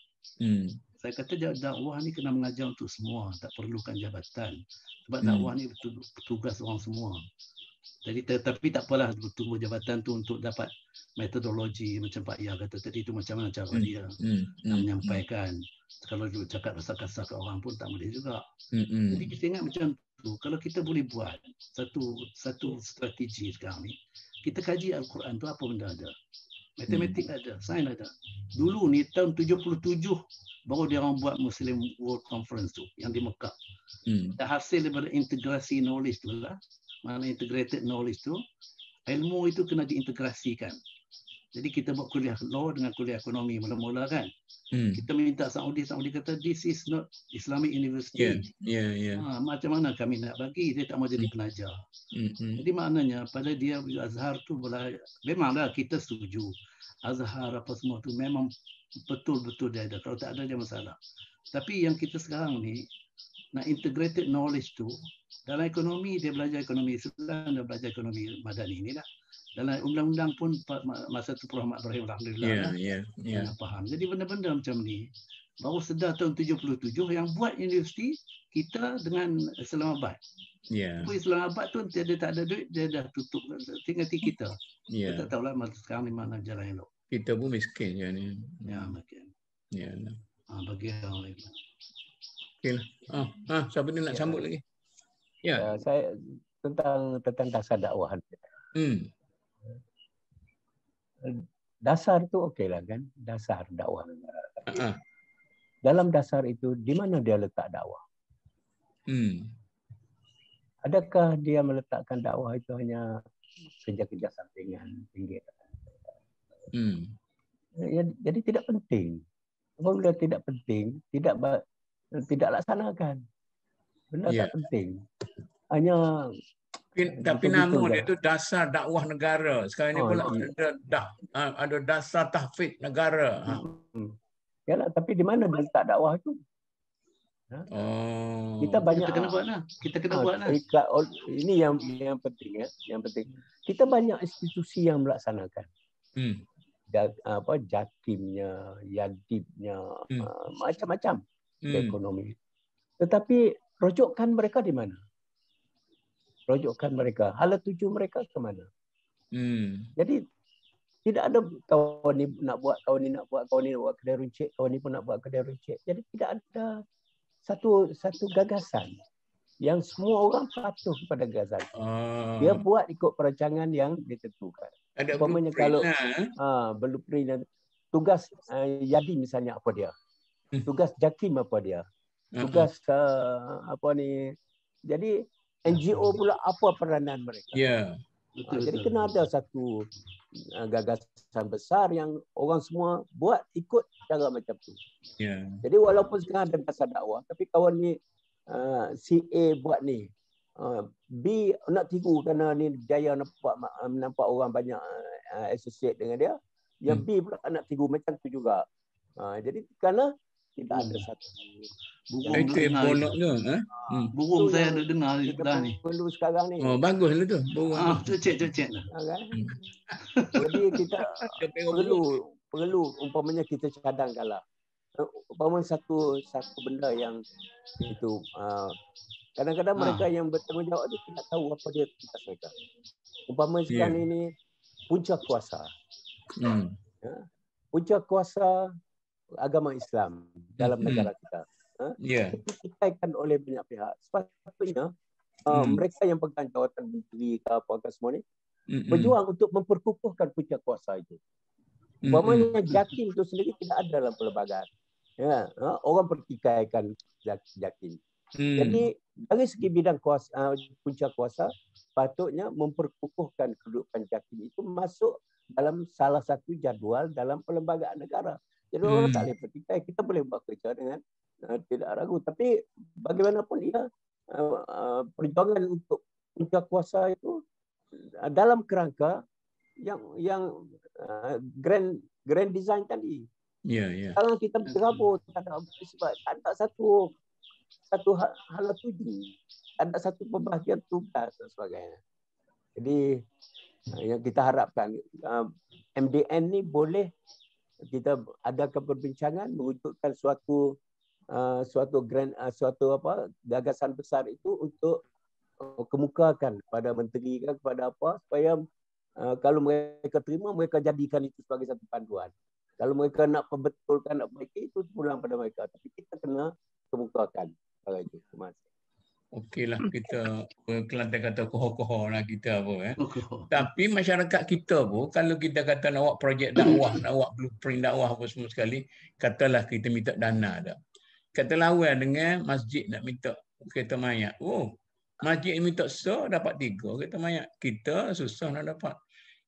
Saya kata dakwah ni kena mengajar untuk semua, tak perlukan jabatan. Sebab dakwah ni tugas orang semua. Jadi tapi tak apalah bertumbuh jabatan tu untuk dapat metodologi macam Pak Yah kata tadi tu, macam mana cara dia menyampaikan. Kalau dia cakap kasar-kasar ke orang pun tak boleh juga. Jadi kita ingat macam tu, kalau kita boleh buat satu strategi sekarang ni, kita kaji Al-Quran tu apa benda ada. Matematik ada, sains ada. Dulu ni tahun 77 baru dia orang buat Muslim World Conference tu yang di Mekah. Dan hasil daripada integrasi knowledge tu lah, mana integrated knowledge tu, ilmu itu kena diintegrasikan. Jadi kita buat kuliah law dengan kuliah ekonomi mula-mula kan. Kita minta Saudi kata this is not Islamic University. Macam mana kami nak bagi, dia tak mau jadi pelajar. Jadi maknanya pada dia Azhar tu memanglah kita setuju. Azhar apa semua tu memang betul-betul dia ada. Kalau tak ada dia masalah. Tapi yang kita sekarang ni nak integrated knowledge tu, dalam ekonomi dia belajar ekonomi Islam, dia belajar ekonomi Madani ni lah. Dalam undang-undang pun masa tu Prof. Ahmad Ibrahim alhamdulillah faham. Jadi benda-benda macam ni baru sedar tahun 77 yang buat universiti kita dengan Islamabad. Islamabad tu dia tak ada duit, dia dah tutup, tinggal kita. Kita tak tahulah sekarang ni mana jalan elok. Kita pun miskin je ni. Makin. Bagi orang lain. Okeylah. Siapa ni nak sambut lagi? Saya tentang dasar dakwah. Dasar tu okeylah kan, dasar dakwah. Dalam dasar itu di mana dia letak dakwah? Adakah dia meletakkan dakwah itu hanya kerja-kerja sampingan pinggir? Jadi tidak penting. Apabila tidak penting, tidak laksanakan. Benda Ya. tak penting. Hanya Tapi namun itu dasar dakwah negara. Sekarang ini pula ada dasar tahfidz negara. Yalah, tapi di mana dia letak dakwah tu? Kita banyak Kita kena buat lah. Kita kena buat lah. Ini yang penting ya, yang penting. Kita banyak institusi yang melaksanakan. Jakimnya, Yadibnya, macam-macam ekonomi. Tetapi rujukan mereka di mana? Rujukan mereka, hala tuju mereka ke mana? Jadi tidak ada kawan ni nak buat, kawan ni nak buat, kawan ni nak buat kedai runcit, kawan ni pun nak buat kedai runcit. Jadi tidak ada satu gagasan yang semua orang patuh kepada gagasan. Dia buat ikut perancangan yang ditentukan. Ada umpamanya kalau blueprint, tugas Yadi misalnya apa dia? Tugas Jakim apa dia? Tugas jadi NGO pula apa peranan mereka? Ya. Jadi kena ada satu gagasan besar yang orang semua buat ikut cara macam tu. Yeah. Jadi walaupun sekarang ada dasar dakwah, tapi kawan ni si A buat ni, B nak tiru kerana ni jaya nampak orang banyak associate dengan dia, yang B pula nak tiru macam tu juga. Jadi kerana tidak ada satu. Itu boloknya. Burung saya ada dengar di sebelah ni. Perlu sekarang ni. Oh, baguslah tu. Burung. Cek. Jadi kita perlu umpamanya kita cadangkanlah. Umpamanya satu benda yang itu kadang-kadang mereka yang bertanggungjawab itu tidak tahu apa dia tugas mereka. Umpamanya sekarang ini punca kuasa. Punca kuasa agama Islam dalam negara kita. Dikaikan oleh banyak pihak. Sepatutnya mereka yang pegang jawatan menteri ke apa semua ni berjuang untuk memperkukuhkan punca kuasa itu. Umpamanya Jakim itu sendiri tidak ada dalam perlembagaan. Orang pertikaikan Jakim. Jadi dari segi bidang kuasa, punca kuasa, patutnya memperkukuhkan kedudukan Jakim itu masuk dalam salah satu jadual dalam perlembagaan negara. Jadi orang tak boleh pertikai. Kita boleh buat kerja dengan tidak ragu. Tapi bagaimanapun ia perjuangan untuk punca kuasa itu dalam kerangka yang grand design tadi. Sekarang kita bergabung tak ada satu hala tuju, ada satu pembahagian tugas dan sebagainya. Jadi yang kita harapkan MDN ni boleh kita adakan perbincangan mewujudkan suatu gagasan besar itu untuk kemukakan kepada menteri kan, kepada apa supaya kalau mereka terima mereka jadikan itu sebagai satu panduan. Kalau mereka nak perbetulkan nak perbaiki itu pulang pada mereka, tapi kita kena kemukakan hal itu. Terima kasih. Okeylah, kita Kelantan kata koho-koho lah kita apa Tapi masyarakat kita pun kalau kita kata nak buat projek dakwah, nak buat blueprint dakwah apa semua sekali, katalah kita minta dana dah. Kata lawan dengan masjid nak minta kereta mayat. Oh, masjid minta dapat 3 kereta mayat. Kita susah nak dapat.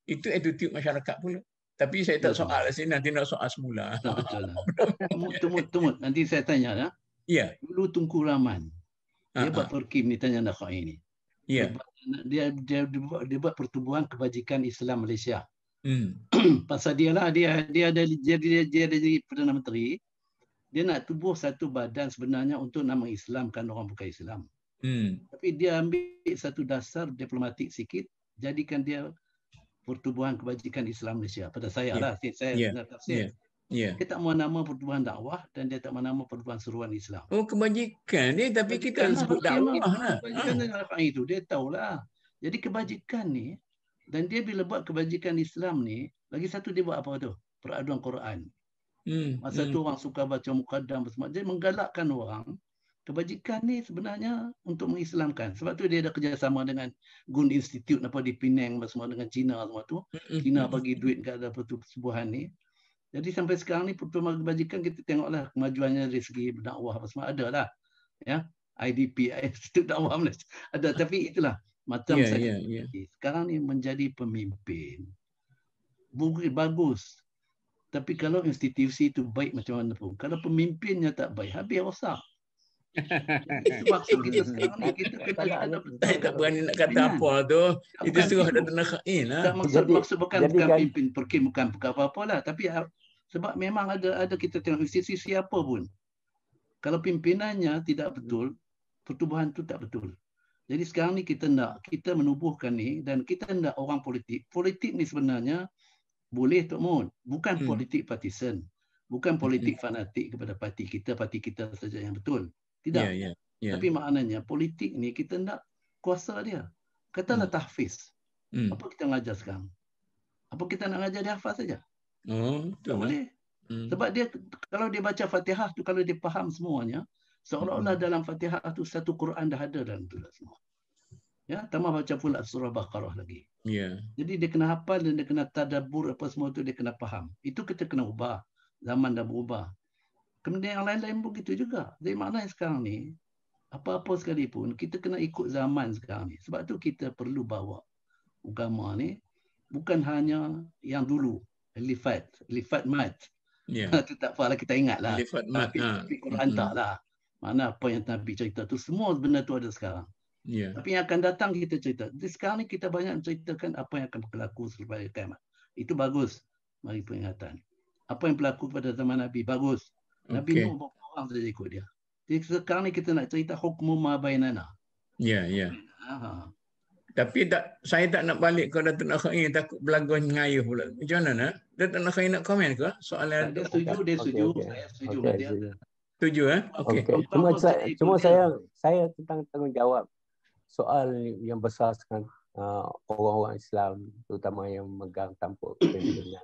Itu attitude masyarakat pula. Tapi saya tak soal sini, nanti nak soal semula. Betul lah. Tumut. Nanti saya tanya lah. Ya. Dulu Tunku Rahman. Dia buat Turkim ni tanya nak ini. Ya. Dia buat pertubuhan kebajikan Islam Malaysia. Pasal dia ada jadi Perdana Menteri. Dia nak tubuh satu badan sebenarnya untuk nama Islamkan orang bukan Islam. Tapi dia ambil satu dasar diplomatik sikit, jadikan dia Pertubuhan Kebajikan Islam Malaysia. Pada saya lah, saya nak tafsir. Dia tak mau nama pertubuhan dakwah dan dia tak mau nama pertubuhan seruan Islam. Oh, kebajikan ni, tapi kita sebut dakwah lah. Kebajikan dengan itu, dia tahulah. Jadi kebajikan ni, dan dia bila buat kebajikan Islam ni, lagi satu dia buat apa tu? Peraduan Quran. Masa tu orang suka baca muqaddam semua. Dia menggalakkan orang. Kebajikan ni sebenarnya untuk mengislamkan. Sebab tu dia ada kerjasama dengan Gun Institute di Penang semua dengan Cina semua tu. Cina bagi duit kat ada pertubuhan ni. Jadi sampai sekarang ni pertubuhan kebajikan kita tengoklah kemajuannya dari segi dakwah apa semua ada lah. Ya, IDP, Institut Dakwah Malaysia ada. Tapi itulah macam sekarang ni menjadi pemimpin. Bagus. Tapi kalau institusi itu baik macam mana pun, kalau pemimpinnya tak baik, habis rosak. Itu maksud kita sekarang ni, kita kena ada Saya tak berani nak kata apa tu. Itu suruh ada tenakain lah. Maksud bukan kan, pimpin pergi bukan apa-apa lah, tapi sebab memang ada kita tengok institusi siapa pun. Kalau pimpinannya tidak betul, pertubuhan tu tak betul. Jadi sekarang ni kita menubuhkan ni, dan kita nak orang politik. Politik ni sebenarnya boleh Tok Mun, bukan politik partisan, bukan politik fanatik kepada parti kita saja yang betul. Tidak. Tapi maknanya politik ni kita nak kuasa dia. Kata nak tahfiz. Apa kita mengajar sekarang? Apa kita nak mengajar dia hafaz saja? Tak boleh. Sebab dia kalau dia baca Fatihah tu, kalau dia faham semuanya, seolah-olah dalam Fatihah tu satu Quran dah ada dalam tu semua. Ya, tambah baca pula surah Baqarah lagi. Jadi dia kena hafal dan dia kena tadabbur apa semua tu, dia kena faham. Itu kita kena ubah. Zaman dah berubah. Kemudian yang lain-lain begitu juga. Jadi maknanya sekarang ni, apa-apa sekalipun, kita kena ikut zaman sekarang ni. Sebab tu kita perlu bawa agama ni, bukan hanya yang dulu. Lifat mat. Itu tak apalah, kita ingat lah. Tapi Quran tak lah. Mana apa yang Nabi cerita tu, semua benda tu ada sekarang. Tapi yang akan datang kita cerita. Jadi sekarang ni kita banyak menceritakan apa yang akan berlaku selepas kiamat. Itu bagus. Mari peringatan. Apa yang berlaku pada zaman Nabi, bagus. Nabi Nuh berapa orang saja ikut dia. Jadi sekarang ni kita nak cerita hukmu ma bainana. Tapi saya tak nak balik ke Datuk Nakhain, takut berlagu ngayuh pula. Macam mana nak? Datuk Nakhain nak komen ke soalan? Dia setuju. Saya setuju dengan dia. Setuju Okey. Cuma saya tentang tanggungjawab soal yang besar sekarang, orang-orang Islam terutama yang megang tampuk kepimpinan.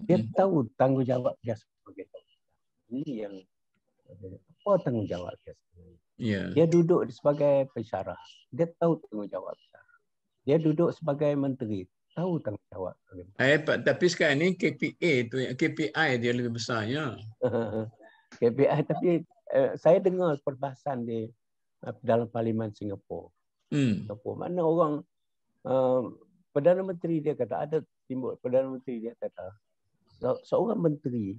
Dia tahu tanggungjawab dia sebagai ini yang apa tanggungjawab dia sebenarnya. Dia duduk sebagai pensyarah, dia tahu tanggungjawab dia. Dia duduk sebagai menteri, tahu tanggungjawab. Tapi sekarang ni KPI dia lebih besarnya. KPI, tapi saya dengar perbahasan di dalam Parlimen Singapura. Mana orang Perdana Menteri dia kata, ada timbul Perdana Menteri dia kata, seorang menteri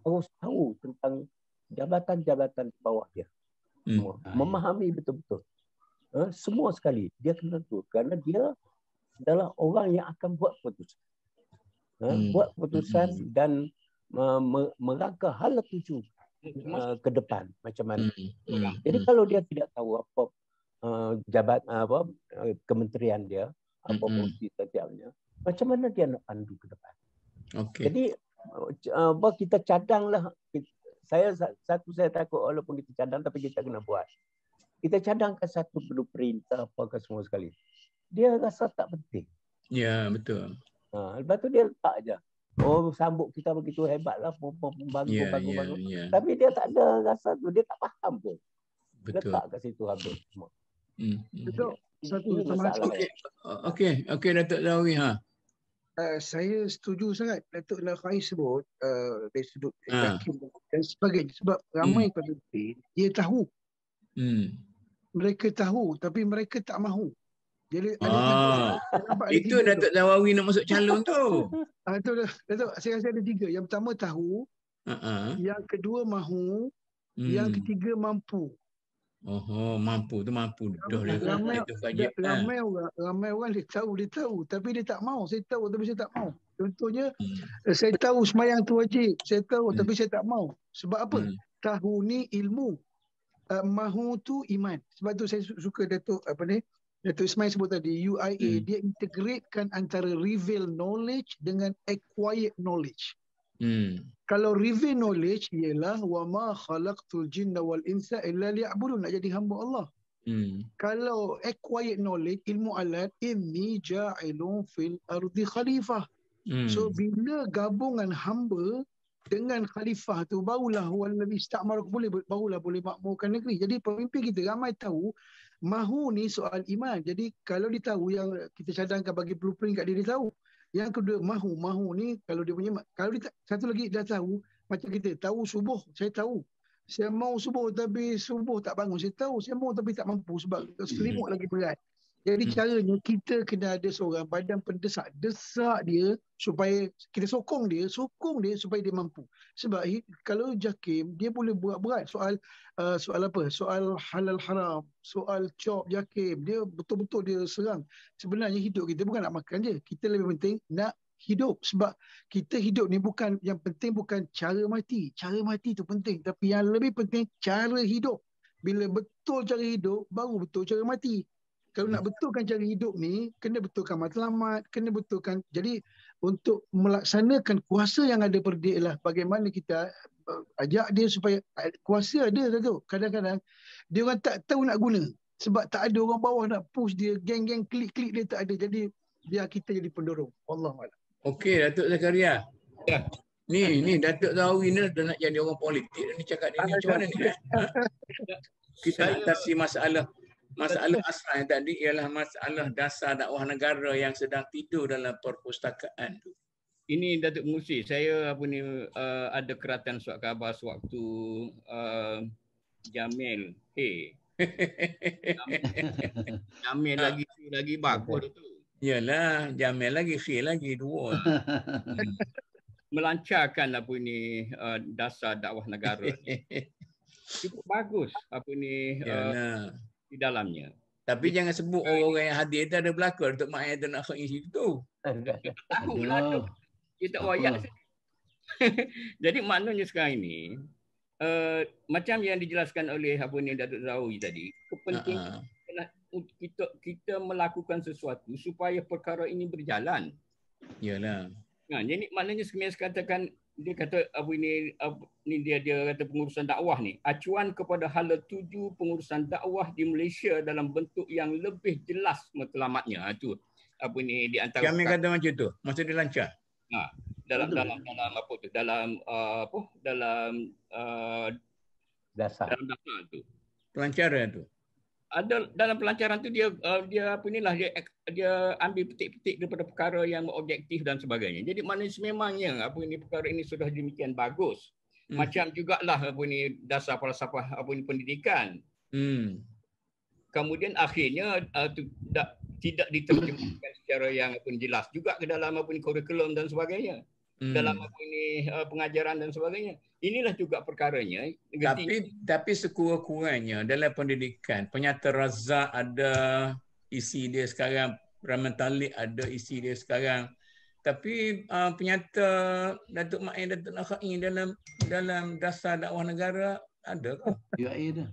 harus tahu tentang jabatan-jabatan di bawah dia. Memahami betul-betul. Semua sekali. Dia kena tahu. Kerana dia adalah orang yang akan buat keputusan. Buat keputusan dan merangka hala tuju ke depan. Macam mana. Jadi kalau dia tidak tahu apa kementerian dia, apa fungsi setiapnya, macam mana dia nak pandu ke depan. Jadi kita cadanglah. Saya takut walaupun kita cadang, tapi kita kena buat. Kita cadangkan satu blueprint apa semua sekali. Dia rasa tak penting. Ya, betul. Lepas tu dia letak je. Sambut kita begitu hebatlah, bagus. Tapi dia tak ada rasa tu, dia tak faham pun. Betul. Letak kat situ habis semua. Betul. Satu masalah. Okey, Datuk Zawi. Saya setuju sangat Datuk Nakhain sebut dari sudut yakin dan sebagainya. Sebab ramai pemimpin dia tahu. Mereka tahu tapi mereka tak mahu. Jadi itu Datuk Zawi nak masuk calon tu. Datuk, saya rasa ada tiga. Yang pertama tahu, yang kedua mahu, yang ketiga mampu. Mampu tu mampu. Ramai orang dia tahu tapi dia tak mau. Saya tahu tapi saya tak mau. Contohnya saya tahu sembahyang tu wajib, saya tahu tapi saya tak mau. Sebab apa? Tahu ni ilmu. Mahu tu iman. Sebab tu saya suka Datuk Ismail sebut tadi, UIA dia integratekan antara reveal knowledge dengan acquired knowledge. Kalau reveal knowledge ialah wa ma khalaqtul jinna wal insa illa liya'budun, nak jadi hamba Allah. Kalau acquired knowledge, ilmu alat, inni ja'ilun fil ardi khalifah. So bila gabungan hamba dengan khalifah tu, barulah wallazi istamara, barulah boleh makmurkan negeri. Jadi pemimpin kita ramai tahu mahu ni soal iman. Jadi kalau dia tahu, yang kita cadangkan bagi blueprint kat dia, dia tahu. Yang kedua mahu ni kalau dia punya, kalau dia satu lagi dah tahu, macam kita tahu subuh, saya tahu saya mau subuh tapi subuh tak bangun, saya tahu saya mau tapi tak mampu sebab selimut lagi berat. Jadi caranya kita kena ada seorang badan pendesak, desak dia supaya kita sokong dia supaya dia mampu. Sebab kalau JAKIM dia boleh buat berat soal soal halal haram, soal cop JAKIM, dia betul-betul dia serang. Sebenarnya hidup kita bukan nak makan je. Kita lebih penting nak hidup, sebab kita hidup ni yang penting bukan cara mati. Cara mati tu penting, tapi yang lebih penting cara hidup. Bila betul cara hidup, baru betul cara mati. Kalau nak betulkan cara hidup ni, kena betulkan matlamat, kena betulkan. Jadi untuk melaksanakan kuasa yang ada pada dia lah, bagaimana kita ajak dia supaya kuasa ada tu. Kadang-kadang dia orang tak tahu nak guna. Sebab tak ada orang bawah nak push dia, geng-geng klik-klik dia tak ada. Jadi biar kita jadi pendorong. Wallahualam. Okey, Datuk Zakaria. Ni Datuk Zawi ni dah nak jadi orang politik ni cakap ni macam mana ni? Kita atasi masalah asal yang tadi ialah masalah dasar dakwah negara yang sedang tidur dalam perpustakaan tu. Ini Datuk Pengerusi, saya ada keratan surat khabar sewaktu Jamil. Jamil lagi bagus tu. Yalah, Jamil lagi, lagi dua. Melancarkan dasar dakwah negara. Cukup bagus di dalamnya. Tapi jangan sebut orang-orang yang hadir tu ada belakang untuk mak ayah nak khutbah situ. Tahu lah. Kita wayak. Jadi maknanya sekarang ini macam yang dijelaskan oleh Datuk Zawi tadi, kepentingan kita melakukan sesuatu supaya perkara ini berjalan. Yalah. Jadi maknanya sebenarnya katakan dia kata dia kata pengurusan dakwah ni acuan kepada hala tuju pengurusan dakwah di Malaysia dalam bentuk yang lebih jelas matlamatnya. Itu di antara kami kata macam tu, maksud dia lancar. Dalam dasar tu. Pelancaran tu. Ada dalam pelancaran tu dia ambil petik-petik daripada perkara yang objektif dan sebagainya. Jadi maknanya sememangnya perkara ini sudah demikian bagus. Macam jugalah dasar falsafah pendidikan. Kemudian akhirnya tidak diterjemahkan secara yang jelas juga ke dalam kurikulum dan sebagainya. Dalam pengajaran dan sebagainya. Inilah juga perkaranya. Tapi sekurang-kurangnya dalam pendidikan, Penyata Razak ada isi dia sekarang, Rahman Talib ada isi dia sekarang. Tapi penyata Datuk Ma'in, Datuk Nakha'i dalam dasar dakwah negara ada ke? UIA dah.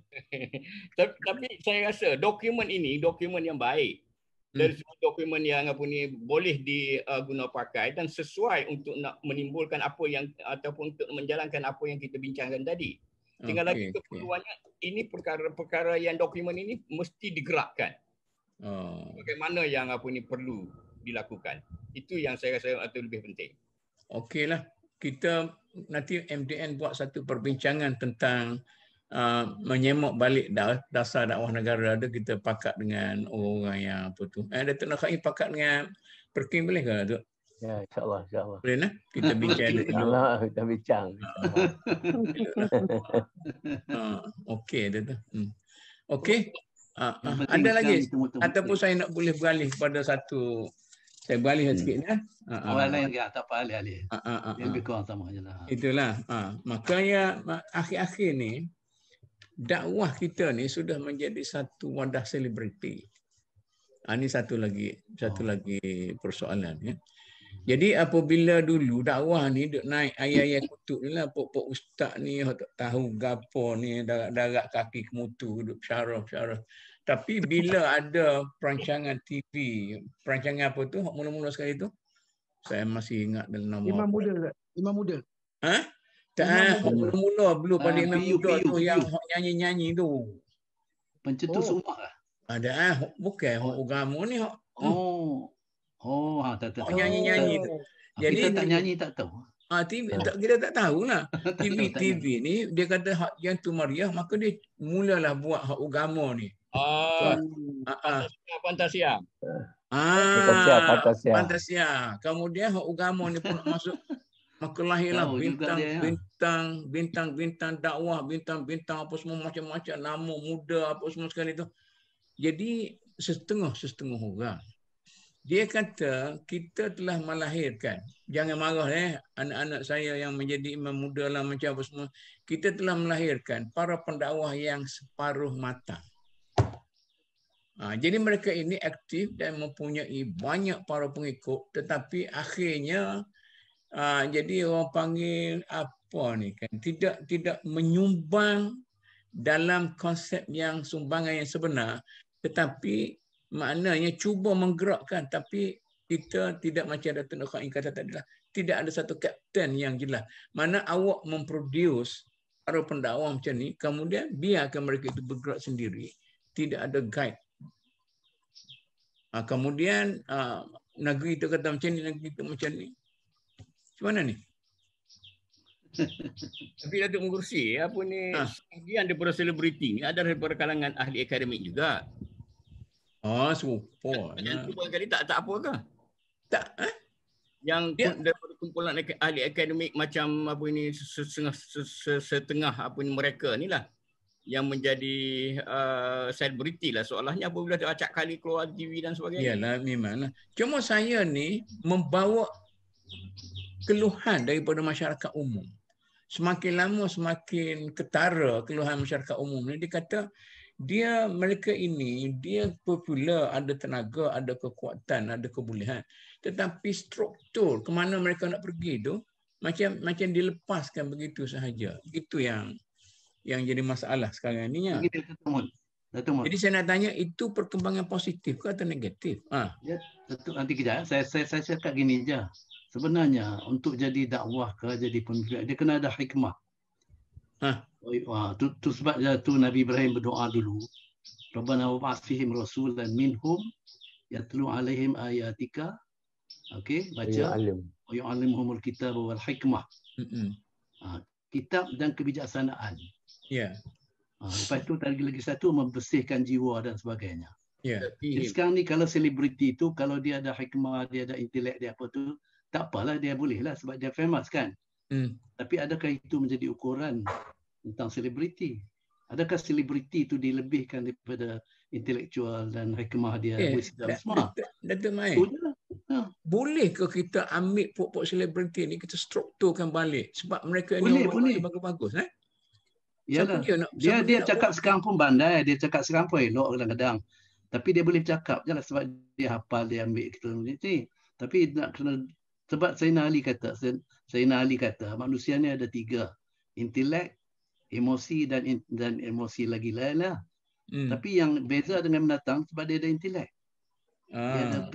Tapi saya rasa dokumen ini dokumen yang baik. Dari semua dokumen yang boleh diguna pakai dan sesuai untuk nak menimbulkan apa yang ataupun untuk menjalankan apa yang kita bincangkan tadi. Tinggal lagi keperluannya ini perkara-perkara yang dokumen ini mesti digerakkan. Bagaimana yang perlu dilakukan. Itu yang saya rasa lebih penting. Okeylah. Kita nanti MDN buat satu perbincangan tentang menyemak balik dasar dakwah negara ada, kita pakat dengan orang yang apa tu. Datuk Nakha'i pakat dengan Perkim boleh ke Datuk? Ya, insya-Allah. Boleh lah. Kita bincang dulu. Allah, kita bincang. Okey Datuk. Okey. Ada lagi ataupun saya nak boleh beralih pada satu. Saya beralih sikit ya. Orang lain tak apa alih-alih. Lebih kurang sama ajalah. Itulah. Makanya akhir-akhir ni dakwah kita ni sudah menjadi satu wadah selebriti. Ini satu lagi persoalan ya. Jadi apabila dulu dakwah ni duk naik ayat-ayat kutub ni lah, pok-pok ustaz ni tak tahu gapo ni, darat kaki kemutu duk syarah. Tapi bila ada perancangan TV, perancangan apa tu mula-mula sekali tu? Saya masih ingat dalam nama Imam Muda. Tak, mula-mula belum pada Imam Muda tu yang nyanyi-nyanyi tu. Pencetus umat lah. Ada bukan agama ni. Tak. Nyanyi-nyanyi tu. Jadi kita tak nyanyi tak tahu. Kita tak tahulah. TV ni dia kata hak yang tu Maria, maka dia mulalah buat hak agama ni. Fantasia. Fantasia. Kemudian hak agama ni pun masuk. Maka lahirlah bintang dakwah, bintang apa semua macam-macam, nama muda apa semua sekali tu. Jadi setengah orang. Dia kata kita telah melahirkan. Jangan marah anak-anak saya yang menjadi imam muda lah macam apa semua. Kita telah melahirkan para pendakwah yang separuh matang. Jadi mereka ini aktif dan mempunyai banyak para pengikut, tetapi akhirnya jadi orang panggil apa ni kan, tidak menyumbang dalam konsep yang sumbangan yang sebenar, tetapi maknanya cuba menggerakkan, tapi kita tidak macam Datuk Nokhain kata tadi lah, tidak ada satu kapten yang jelas. Mana awak memproduce para pendakwah macam ni, kemudian biarkan mereka itu bergerak sendiri, tidak ada guide. Kemudian negeri itu kata macam ni, negeri itu macam ni. Macam mana ni? Tapi Datuk Mengurusi, apa ni, sebahagian daripada selebriti ni ada daripada kalangan ahli akademik juga. Serupa. Yang tu barangkali tak apa ke? Tak. Yang daripada kumpulan ahli akademik macam apa ini, setengah apa ni mereka ni lah yang menjadi selebriti lah seolahnya apabila acak kali keluar TV dan sebagainya. Yalah, memanglah. Cuma saya ni membawa keluhan daripada masyarakat umum. Semakin lama semakin ketara keluhan masyarakat umum ni. Dia kata mereka ini dia popular, ada tenaga, ada kekuatan, ada kebolehan. Tetapi struktur ke mana mereka nak pergi tu macam dilepaskan begitu sahaja. Itu yang jadi masalah sekarang ni. Jadi saya nak tanya, itu perkembangan positif ke atau negatif? Ya, nanti kejap. Saya cakap gini je. Sebenarnya untuk jadi dakwah ke jadi pemimpin, dia kena ada hikmah. Tu sebabnya tu Nabi Ibrahim berdoa dulu. Rabbana wab'ath fihim rasulan minhum yatlu alaihim ayatika. Okey, baca. Wa yu'allimuhumul kitab wal hikmah. Kitab dan kebijaksanaan. Ya. Lepas tu lagi satu membersihkan jiwa dan sebagainya. Ya. Jadi sekarang ni kalau selebriti tu, kalau dia ada hikmah, dia ada intelek, dia apa tu, tak apalah, dia boleh lah sebab dia famous kan. Tapi adakah itu menjadi ukuran tentang selebriti? Adakah selebriti itu dilebihkan daripada intelektual dan hikmah dia? Datuk Mai, boleh ke kita ambil pokok selebriti ni, kita strukturkan balik? Sebab mereka ni orang bagus-bagus. Yalah. Dia cakap sekarang pun bandai, dia cakap sekarang pun elok kadang-kadang. Tapi dia boleh cakap je lah sebab dia hafal, dia ambil kita ni. Tapi nak kena, sebab Sayyidina Ali kata manusia ni ada 3. Intelek, emosi dan emosi lagi lain lah. Tapi yang beza dengan binatang sebab dia ada intelek. Dia ada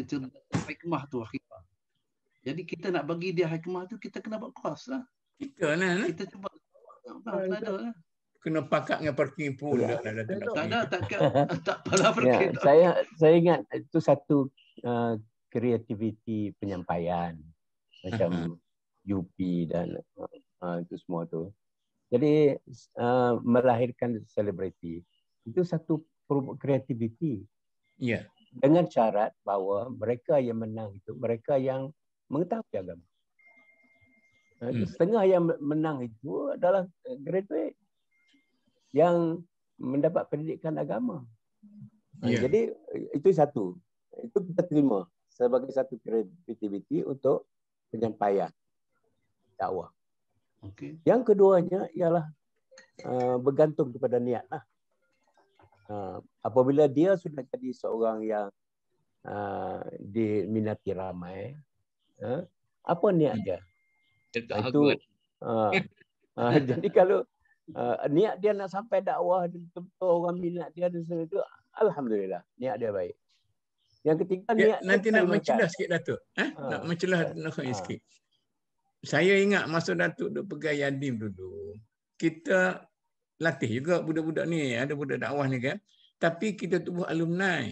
hikmah tu, hikmah. Jadi kita nak bagi dia hikmah tu, kita kena buat kos lah. Kita cuba. Kena pakat dengan parking pun. Tak pernah parking. Saya ingat itu satu kreativiti penyampaian macam UP dan itu semua tu. Jadi melahirkan selebriti itu satu kreativiti. Ya. Dengan syarat bahawa mereka yang menang itu mereka yang mengetahui agama. Setengah yang menang itu adalah graduate yang mendapat pendidikan agama. Jadi itu satu. Itu kita terima sebagai satu kreativiti untuk penyampaian dakwah. Yang keduanya ialah bergantung kepada niat lah. Apabila dia sudah jadi seorang yang diminati ramai, apa niat dia? Itu jadi kalau niat dia nak sampai dakwah, betul orang minat dia dan itu, alhamdulillah niat dia baik. Yang ketiga niat nanti nak mencelah sikit Datuk. Nak mencelah sikit. Saya ingat masa Datuk duk pegang Yadim dulu, kita latih juga budak-budak ni, ada budak dakwah ni kan. Tapi kita tubuh alumni.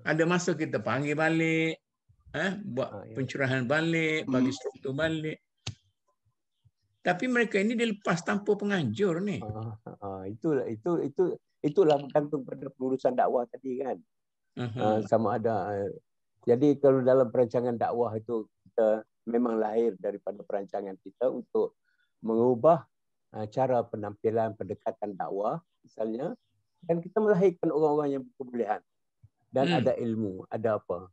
Ada masa kita panggil balik, buat pencerahan balik, bagi struktur balik. Tapi mereka ini dilepas tanpa penganjur ni. Itulah bergantung pada pengurusan dakwah tadi kan. Sama ada. Jadi kalau dalam perancangan dakwah itu kita memang lahir daripada perancangan kita untuk mengubah cara penampilan, pendekatan dakwah misalnya, dan kita melahirkan orang-orang yang berkebolehan. dan ada ilmu, ada apa.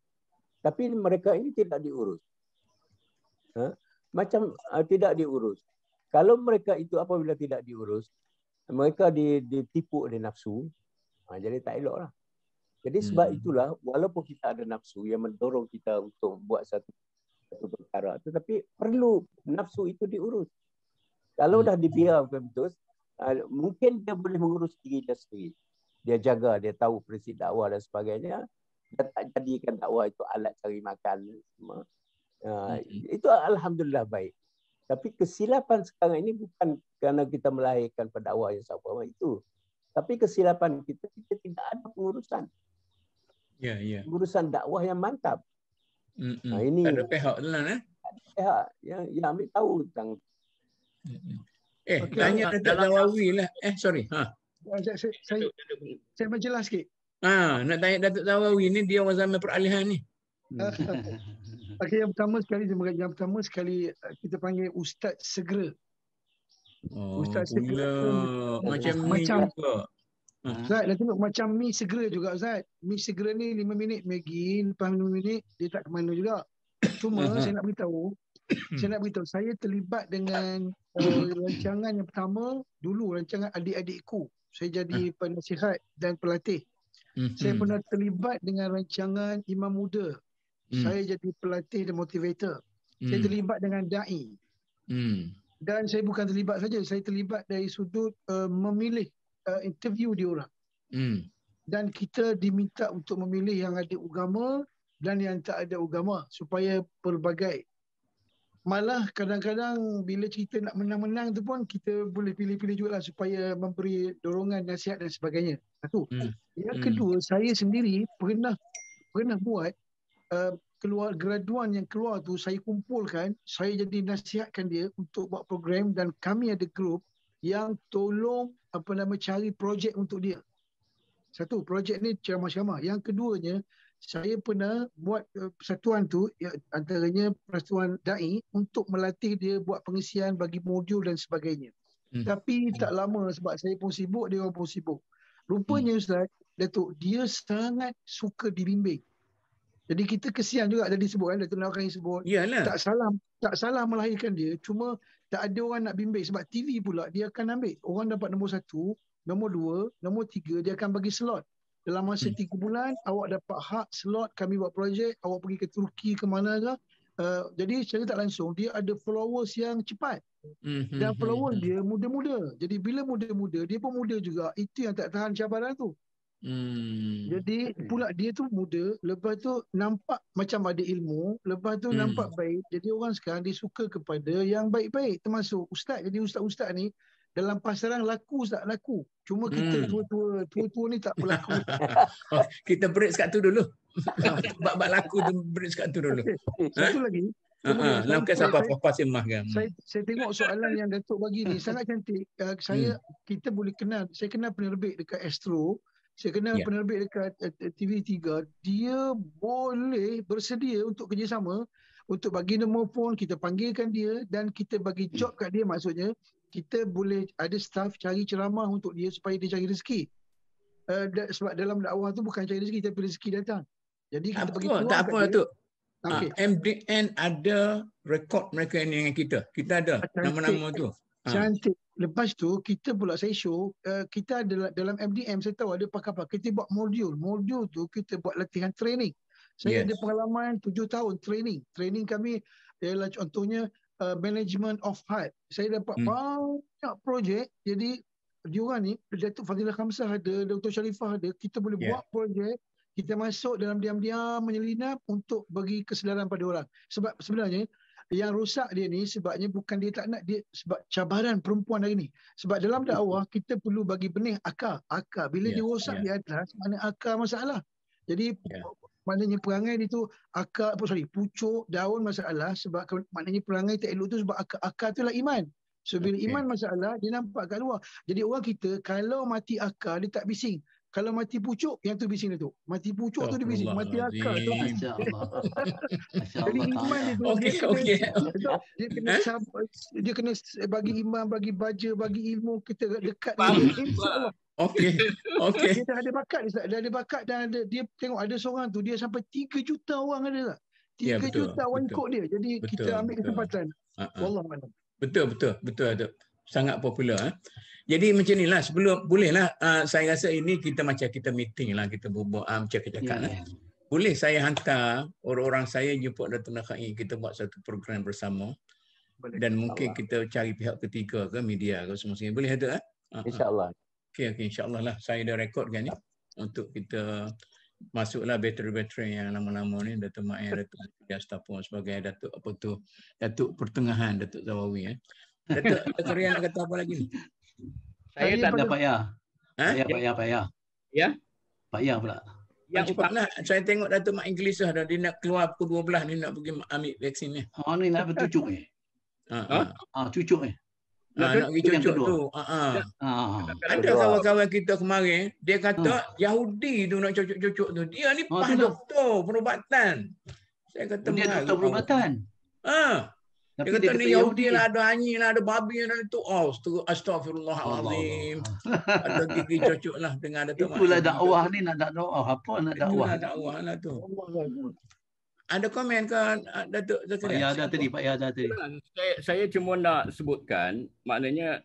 Tapi mereka ini tidak diurus. Macam tidak diurus. Kalau mereka itu apabila tidak diurus, mereka ditipu oleh nafsu, jadi tak elok lah. Jadi sebab itulah, walaupun kita ada nafsu yang mendorong kita untuk buat satu perkara, tetapi perlu nafsu itu diurus. Kalau dah dibiarkan betul, mungkin dia boleh mengurus diri dia sendiri. Dia jaga, dia tahu prinsip dakwah dan sebagainya. Dia tak jadikan dakwah itu alat cari makan. Itu alhamdulillah baik. Tapi kesilapan sekarang ini bukan kerana kita melahirkan pendakwah yang sama itu. Tapi kesilapan kita tidak ada pengurusan. Pengurusan dakwah yang mantap. Ini ada pihak tu lah. Pihak yang ambil tahu tentang. Tanya Datuk Zawawi lah. Sorry. Saya menjelas sikit. Nak tanya Datuk Zawawi ni, dia orang zaman peralihan ni. Okey, yang pertama sekali kita panggil Ustaz Segera. Ustaz Segera macam ni juga. Ustaz, dah tengok macam Mi Segera juga Ustaz. Mi Segera ni 5 minit Maggi, lepas 5 minit dia tak ke mana juga. Cuma saya nak beritahu, saya terlibat dengan rancangan yang pertama dulu, rancangan adik-adikku. Saya jadi penasihat dan pelatih. Saya pernah terlibat dengan rancangan Imam Muda. Saya jadi pelatih dan motivator. Saya terlibat dengan da'i. Dan saya bukan terlibat saja, saya terlibat dari sudut memilih interview diorang. Dan kita diminta untuk memilih yang ada agama dan yang tak ada agama supaya pelbagai. Malah kadang-kadang bila cerita nak menang-menang tu pun kita boleh pilih-pilih juga lah supaya memberi dorongan, nasihat dan sebagainya. Satu. Yang kedua, saya sendiri pernah buat keluar graduan yang keluar tu, saya kumpulkan, saya jadi nasihatkan dia untuk buat program dan kami ada grup yang tolong cari projek untuk dia. Satu, projek ni ceramah-ceramah. Yang keduanya, saya pernah buat persatuan tu, antaranya persatuan da'i, untuk melatih dia buat pengisian bagi modul dan sebagainya. Tapi tak lama sebab saya pun sibuk, dia orang pun sibuk. Rupanya Ustaz, Datuk, dia sangat suka dibimbing. Jadi kita kesian juga tadi sebut kan, Datuk Nawakani sebut. Yalah. Tak salah melahirkan dia, cuma tak ada orang nak bimbing. Sebab TV pula dia akan ambil. Orang dapat nombor 1, nombor 2, nombor 3, dia akan bagi slot. Dalam masa 3 bulan, awak dapat hak slot, kami buat projek, awak pergi ke Turki ke mana ke. Jadi secara tak langsung, dia ada followers yang cepat. Dan followers dia muda-muda. Jadi bila muda-muda, dia pun muda juga. Itu yang tak tahan cabaran tu. Jadi pula dia tu muda, lepas tu nampak macam ada ilmu, lepas tu nampak baik. Jadi orang sekarang dia suka kepada yang baik-baik, termasuk ustaz. Jadi ustaz-ustaz ni dalam pasaran laku tak laku. Cuma kita tua-tua ni tak berlaku. Kita break sekat tu dulu. Bab laku tu break sekat tu dulu. Satu lagi. Nampak siapa Fasimah kan. Saya tengok soalan yang Datuk bagi ni sangat cantik. Kita boleh kenal. Saya kenal penerbit dekat Astro. Saya kenal penerbit dekat TV3. Dia boleh bersedia untuk kerjasama, untuk bagi nombor phone, kita panggilkan dia dan kita bagi job kat dia. Maksudnya kita boleh ada staff cari ceramah untuk dia supaya dia cari rezeki. Sebab dalam dakwah tu bukan cari rezeki tapi rezeki datang. Jadi kita bagi peluang. Tak apa tu. Okay. MDN ada rekod mereka ni dengan kita. Kita ada nama-nama tu. Cantik. Lepas tu kita pula saya show, kita ada dalam MDM, saya tahu ada pakar-pakar, kita buat modul. Modul tu kita buat latihan training. Saya ada pengalaman 7 tahun training. Training kami ialah contohnya management of heart. Saya dapat banyak projek. Jadi diorang ni, Datuk Fadilah Khamsah ada, Dr. Sharifah ada, kita boleh buat projek. Kita masuk dalam diam-diam menyelinap untuk bagi kesedaran pada orang. Sebab sebenarnya yang rosak dia ni sebabnya bukan dia tak nak, dia sebab cabaran perempuan hari ni. Sebab dalam dakwah kita perlu bagi benih akar. Bila dia rosak di atas, mana akar masalah. Jadi maknanya perangai dia tu akar, pucuk, daun masalah. Sebab maknanya perangai tak elok tu sebab akar tu lah iman. So bila iman masalah, dia nampak kat luar. Jadi orang kita kalau mati akar dia tak bising. Kalau mati pucuk, yang tu bising dia tu. Mati pucuk tu dia bising. Mati akar tu. Jadi iman dia tu. Dia kena bagi iman, bagi baja, bagi ilmu. Kita dekat dia. InsyaAllah. Okey. Okey. Dia dah ada bakat, Ustaz. Dia ada bakat dan dia tengok ada seorang tu dia sampai 3 juta orang ada tak? 3 Ya, betul, juta orang betul. ikut dia. Jadi kita Betul, ambil betul. kesempatan. Wallahualam. Betul Datuk. Sangat popular. Jadi macam inilah, sebelum bolehlah saya rasa ini kita macam kita meeting lah, kita berbual cakap-cakap lah. Boleh saya hantar orang-orang saya jumpa Datuk Nakai, kita buat satu program bersama. Dan mungkin kita cari pihak ketiga ke media ke semua. Boleh ada InsyaAllah. Okey, insya-Allah lah saya dah rekodkan ni untuk kita masuklah veteran-veteran yang lama-lama ni, Datuk Mak yang Datuk Astapun sebagai Datuk apa tu, Datuk Pertengahan, Datuk Zawawi. Datuk Rian nak kata apa lagi ni? Saya tak ada Pak Ya. Pak Ya. Ya? Pak Ya pula. Yang cepatlah, saya tengok Datuk Mak Inggelis dah, dia nak keluar pukul 12 ni nak pergi ambil vaksin ni. Ni nak bertujuk ni. Cucuk ni. Nak pergi cucuk tu. Ada kawan-kawan kita kemarin, dia kata Yahudi tu nak cucuk-cucuk tu. Dia ni doktor perubatan. Saya kata dia doktor perubatan. Dia kata ni Yahudi lah, ada anjing lah, ada babi lah tu. Astaghfirullahalazim. Ada gigi cucuk lah dengan Datuk Mak. Itulah dakwah ni, nak dakwah. Apa nak dakwah? Itulah dakwah lah tu. Ada komen ke Datuk Zakaria? Pak Ya dah tadi. Saya cuma nak sebutkan, maknanya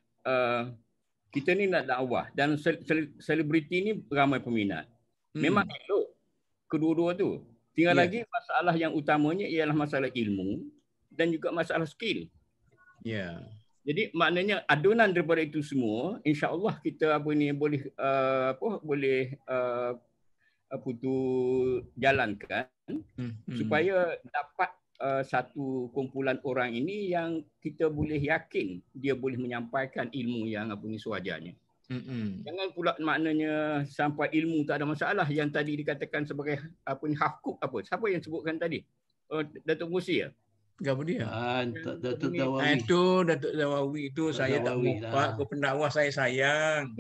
kita ni nak dakwah dan selebriti ni ramai peminat. Memang elok kedua-dua tu. Tinggal lagi masalah yang utamanya ialah masalah ilmu dan juga masalah skill. Ya. Jadi maknanya adunan daripada itu semua, insya-Allah kita boleh jalankan supaya dapat satu kumpulan orang ini yang kita boleh yakin dia boleh menyampaikan ilmu yang sewajarnya. Jangan pula maknanya sampai ilmu tak ada masalah, yang tadi dikatakan sebagai hafkuk siapa yang sebutkan tadi? Datuk Musi ya? Apa dia? Datuk Zawawi. Itu Datuk Zawawi itu saya tak muak ke pendakwah saya sayang.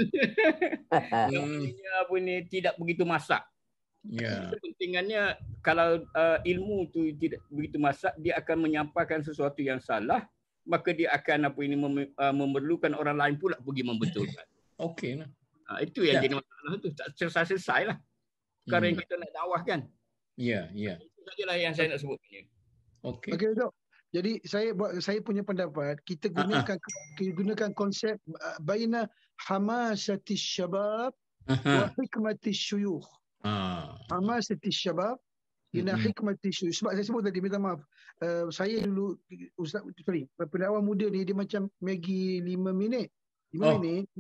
Tidak begitu masak. Ya. Kepentingannya kalau ilmu tu tidak begitu masak, dia akan menyampaikan sesuatu yang salah, maka dia akan memerlukan orang lain pula pergi membetulkan. Okeylah. Itu yang jadi masalah tu. Tak selesai lah. Perkara yang kita nak dakwahkan. Ya. Itu sajalah yang saya nak sebutkan. Okey, Dok. Jadi saya punya pendapat, kita gunakan konsep baina hamasatis syabab wa hikmatis syuyukh. Hamasatis syabab ila hikmatis syuyukh. Sebab saya sebut tadi, minta maaf. Saya dulu pendakwa muda ni dia macam Maggi 5 minit. 5 minit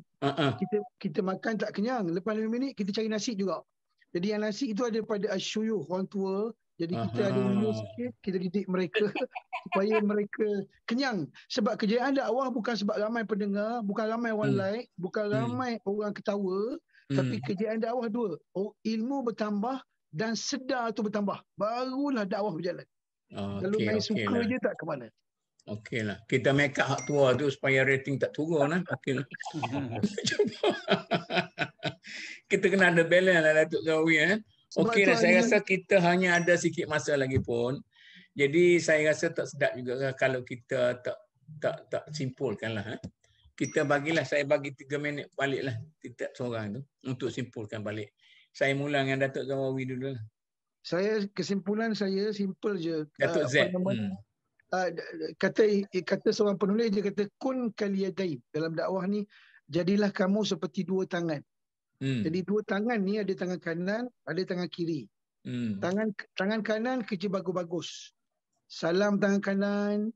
kita makan tak kenyang. Lepas 5 minit kita cari nasi juga. Jadi yang nasi itu ada pada asyuyukh, orang tua. Jadi kita ada ilmu sikit, kita didik mereka supaya mereka kenyang. Sebab kejayaan dakwah bukan sebab ramai pendengar, bukan ramai orang like, bukan ramai orang ketawa, tapi kejayaan dakwah dua. Ilmu bertambah dan sedar tu bertambah. Barulah dakwah berjalan. Kalau main suka je tak ke mana. Okeylah. Kita make up hak tua tu supaya rating tak turun lah. Okeylah. Kita kena ada balance lah Datuk Zawawi. Okeylah, saya rasa kita hanya ada sikit masa lagi pun. Jadi saya rasa tak sedap juga kalau kita tak simpulkan lah. Kita saya bagi 3 minit balik lah tiap seorang tu untuk simpulkan balik. Saya mula dengan Datuk Zawawi dulu lah. Kesimpulan saya simple je. Datuk Z. Kata seorang penulis, dia kata kun kaliyadain. Dalam dakwah ni, jadilah kamu seperti 2 tangan. Jadi 2 tangan ni ada tangan kanan, ada tangan kiri. Tangan kanan kerja bagus-bagus. Salam tangan kanan,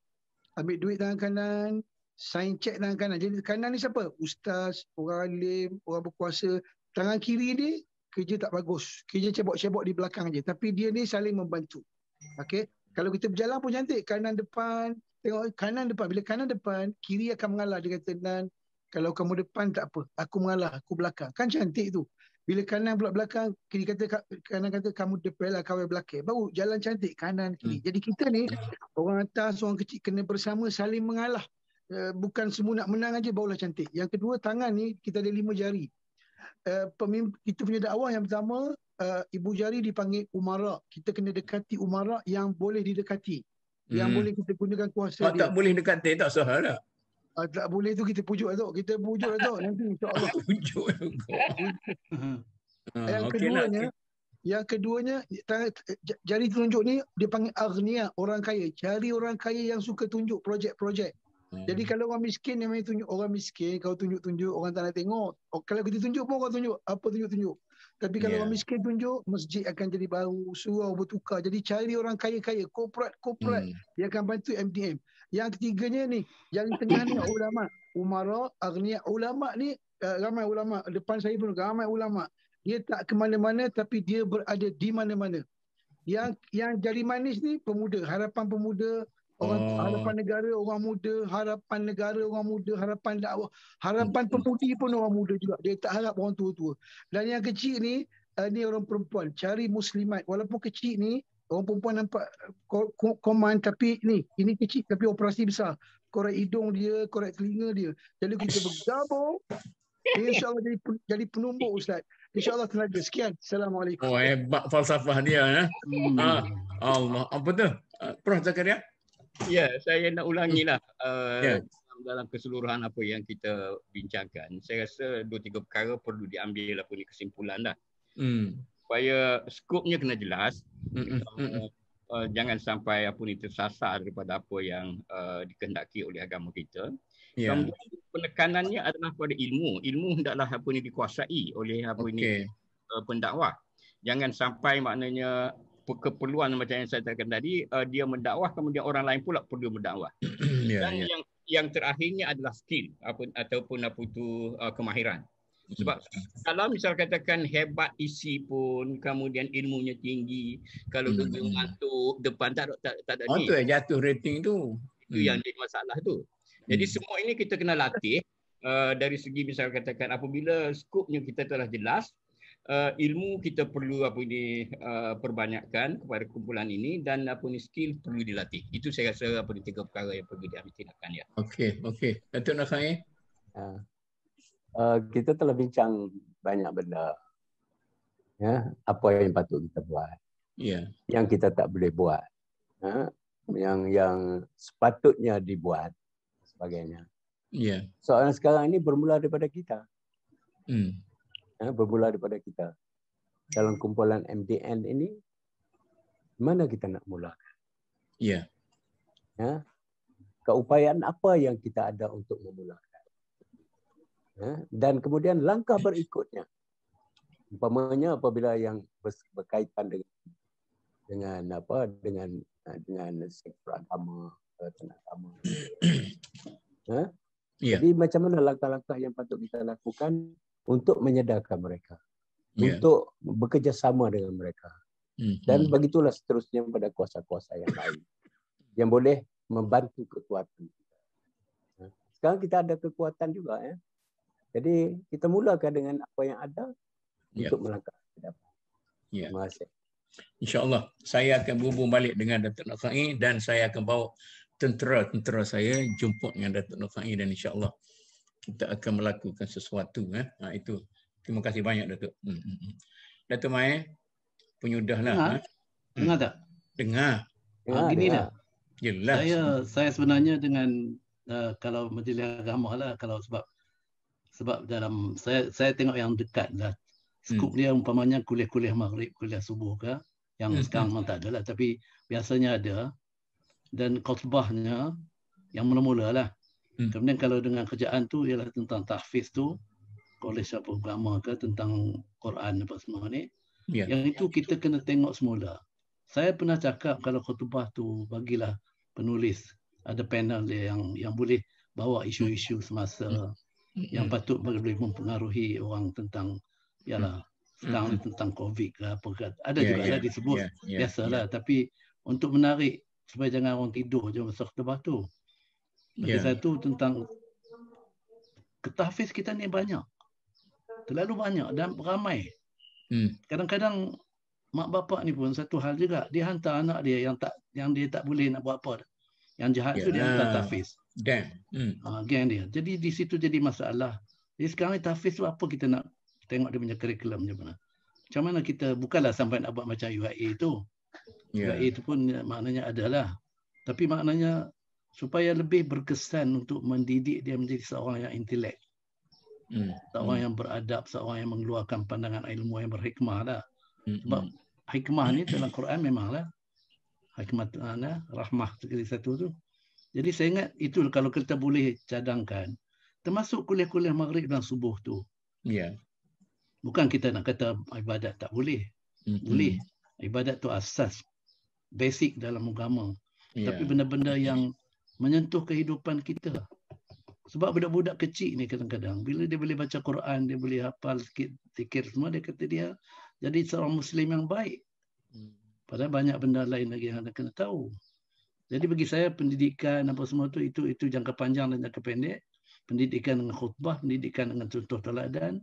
ambil duit tangan kanan, sign check tangan kanan. Jadi kanan ni siapa? Ustaz, orang alim, orang berkuasa. Tangan kiri ni kerja tak bagus. Kerja cebok-cebok di belakang je. Tapi dia ni saling membantu. Okey. Kalau kita berjalan pun cantik. Kanan depan. Tengok kanan depan. Bila kanan depan, kiri akan mengalah. Dia kata, Nan, kalau kamu depan tak apa. Aku mengalah. Aku belakang. Kan cantik tu. Bila kanan pula belakang, kiri kanan kata kamu depan lah, kawal belakang. Baru jalan cantik. Kanan, kiri. Jadi kita ni, orang atas, orang kecil kena bersama saling mengalah. Bukan semua nak menang aja barulah cantik. Yang kedua, tangan ni kita ada 5 jari. Kita punya dakwah yang pertama, ibu jari dipanggil umara. Kita kena dekati umara yang boleh didekati, yang boleh kita gunakan kuasa dia. Tak boleh dekati tak sah lah. Tak boleh tu kita pujuk Datuk. Kita pujuk Datuk nanti insya-Allah. Pujuk juga. Yang keduanya jari telunjuk ni dia panggil aghnia, orang kaya. Cari orang kaya yang suka tunjuk projek-projek. Jadi kalau orang miskin yang main tunjuk, orang miskin kalau tunjuk-tunjuk orang tak nak tengok. Kalau kita tunjuk pun orang tunjuk, apa tunjuk-tunjuk. Tapi kalau orang miskin tunjuk, masjid akan jadi baru, surau bertukar. Jadi cari orang kaya-kaya, korporat dia akan bantu MDM. Yang ketiganya ni, yang tengah ni ulama, umara, aghnia. Ulama ni ramai ulama, depan saya pun ramai ulama. Dia tak ke mana-mana tapi dia berada di mana-mana. Yang jari manis ni pemuda, harapan pemuda, harapan negara orang muda, harapan negara orang muda, harapan dakwah, harapan pemudi pun orang muda juga. Dia tak harap orang tua-tua. Dan yang kecil ni orang perempuan, cari muslimat. Walaupun kecil ni, orang perempuan nampak koman tapi ini kecil tapi operasi besar. Korek hidung dia, korek telinga dia. Jadi kita bergabung, insya-Allah jadi penumbuk Ustaz. InsyaAllah tenaga. Sekian. Assalamualaikum. Oh, hebat falsafah dia. Allah. Apa tu? Prof Zakaria? Ya, saya nak ulangilah dalam keseluruhan apa yang kita bincangkan. Saya rasa 2-3 perkara perlu diambil kesimpulan dah. Supaya skopnya kena jelas. Jangan sampai tersasar daripada apa yang dikehendaki oleh agama kita. Kemudian penekanannya adalah pada ilmu. Ilmu hendaklah dikuasai oleh pendakwah. Jangan sampai maknanya keperluan macam yang saya katakan tadi, dia mendakwah kemudian orang lain pula perlu mendakwah. Dan yang terakhirnya adalah skill ataupun kemahiran. Sebab kalau misal katakan hebat isi pun, kemudian ilmunya tinggi, kalau dia ngantuk depan tak ada ni. Itu jatuh rating tu. Itu yang jadi masalah tu. Jadi semua ini kita kena latih dari segi misal katakan apabila skopnya kita telah jelas, ilmu kita perlu perbanyakkan kepada kumpulan ini dan skill perlu dilatih. Itu saya rasa 3 perkara yang perlu diambil tindakan ya. Okey. Datuk Nafai. Kita telah bincang banyak benda. Ya, apa yang patut kita buat. Yang kita tak boleh buat. Yang sepatutnya dibuat. Sebagainya. Soalan sekarang ini bermula daripada kita. Bermula daripada kita. Dalam kumpulan MDN ini, mana kita nak mulakan? Keupayaan apa yang kita ada untuk memulakan? Dan kemudian langkah berikutnya. Umpamanya apabila yang berkaitan dengan sektor agama, agama. Jadi macam mana langkah-langkah yang patut kita lakukan untuk menyedarkan mereka, untuk bekerjasama dengan mereka, dan begitulah seterusnya pada kuasa-kuasa yang lain yang boleh membantu kekuatan kita. Sekarang kita ada kekuatan juga, jadi kita mulakan dengan apa yang ada untuk melangkah ke depan. Terima kasih. InsyaAllah saya akan berhubung balik dengan Datuk Nafai dan saya akan bawa tentera saya jumpa dengan Datuk Nafai dan insyaAllah kita akan melakukan sesuatu. Itu. Terima kasih banyak Datuk. Datuk Mai, penyudahlah. Dengar tak? Dengar. Gini dah. Jelas. Saya sebenarnya dengan kalau majlis agama lah, kalau sebab dalam saya tengok yang dekat lah. Skop dia umpamanya kuliah-kuliah maghrib, kuliah subuh ke, yang sekarang memang tak ada lah, tapi biasanya ada. Dan khutbahnya yang mula-mula lah. Kemudian kalau dengan kerjaan tu ialah tentang tahfiz tu, oleh siapa agama ke, tentang Quran apa semua ni. Yang itu kita kena tengok semula. Saya pernah cakap kalau khutbah tu bagilah penulis, ada panel dia yang boleh bawa isu-isu semasa yang patut boleh mempengaruhi orang tentang sekarang ni tentang COVID ke apa ke. Ada juga lah disebut. Biasalah. Tapi untuk menarik supaya jangan orang tidur je masa khutbah tu. Bagi satu tentang tahfiz kita ni banyak. Terlalu banyak dan ramai. Kadang-kadang mak bapak ni pun satu hal juga. Dia hantar anak dia yang dia tak boleh nak buat apa. Yang jahat tu dia hantar tahfiz. Geng dia. Jadi di situ jadi masalah. Jadi sekarang ni tahfiz tu apa kita nak tengok dia punya kurikulum macam mana. Macam mana kita, bukanlah sampai nak buat macam UIA tu. UIA tu pun maknanya adalah. Tapi maknanya supaya lebih berkesan untuk mendidik dia menjadi seorang yang intelek, seorang yang beradab, seorang yang mengeluarkan pandangan ilmu yang berhikmah lah. Sebab hikmah ni dalam Quran memanglah hikmat rahmah sekali satu tu. Jadi saya ingat itu kalau kita boleh cadangkan, termasuk kuliah-kuliah maghrib dan subuh tu. Ya. Bukan kita nak kata ibadat tak boleh. Boleh. Ibadat tu asas, basic dalam agama. Tapi benda-benda yang menyentuh kehidupan kita. Sebab budak-budak kecil ni kadang-kadang, bila dia boleh baca Quran, dia boleh hafal sikit zikir semua, dia kata dia jadi seorang Muslim yang baik. Padahal banyak benda lain lagi yang anda kena tahu. Jadi bagi saya pendidikan apa semua tu itu jangka panjang dan jangka pendek. Pendidikan dengan khutbah, pendidikan dengan contoh teladan,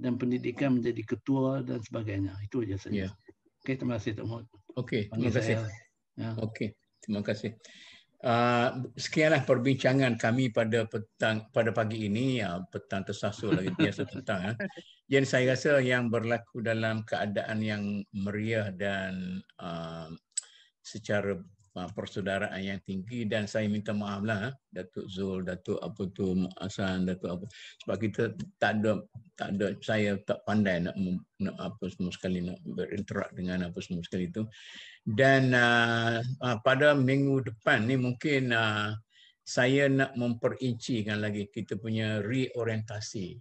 dan pendidikan menjadi ketua dan sebagainya. Itu saja saja. Okey, terima kasih Tok Muhammad. Okey, terima kasih. Okey, terima kasih. Sekianlah perbincangan kami pada pagi ini, petang tersasul lagi biasa petang. Jadi saya rasa yang berlaku dalam keadaan yang meriah dan secara persaudaraan yang tinggi, dan saya minta maaf lah Datuk Zul, Datuk apa tu Hasan, Datuk apa, sebab kita tak ada saya tak pandai nak apa semua sekali, nak berinteract dengan apa semua sekali itu. Dan pada minggu depan ni mungkin saya nak memperincikan lagi kita punya reorientasi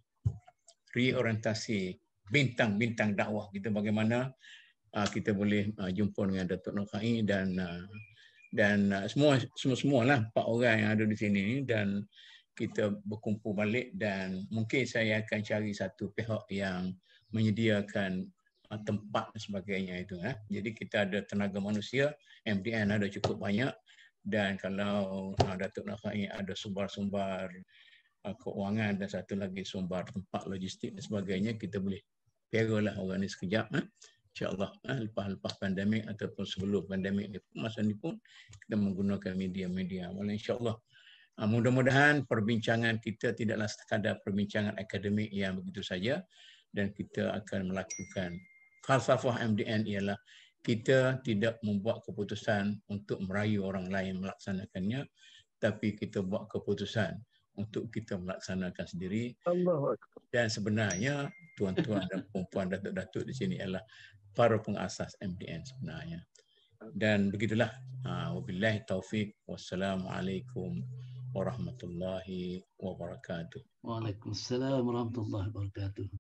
bintang-bintang dakwah kita, bagaimana kita boleh jumpa dengan Datuk Nur Khai dan semua lah 4 orang yang ada di sini, dan kita berkumpul balik, dan mungkin saya akan cari satu pihak yang menyediakan tempat dan sebagainya itu. Jadi kita ada tenaga manusia, MDN ada cukup banyak, dan kalau Datuk Nur Khai ada sumbar-sumbar keuangan dan satu lagi sumber tempat logistik dan sebagainya, kita boleh peralah orang ni sekejap. InsyaAllah lepas pandemik ataupun sebelum pandemik ni, masa ni pun kita menggunakan media-media. InsyaAllah mudah-mudahan perbincangan kita tidaklah sekadar perbincangan akademik yang begitu saja, dan kita akan melakukan falsafah MDN ialah kita tidak membuat keputusan untuk merayu orang lain melaksanakannya, tapi kita buat keputusan untuk kita melaksanakan sendiri. Dan sebenarnya tuan-tuan dan puan-puan, datuk-datuk di sini adalah para pengasas MDN sebenarnya. Dan begitulah. Wabillahi taufik. Wassalamualaikum warahmatullahi wabarakatuh. Waalaikumsalam warahmatullahi wabarakatuh.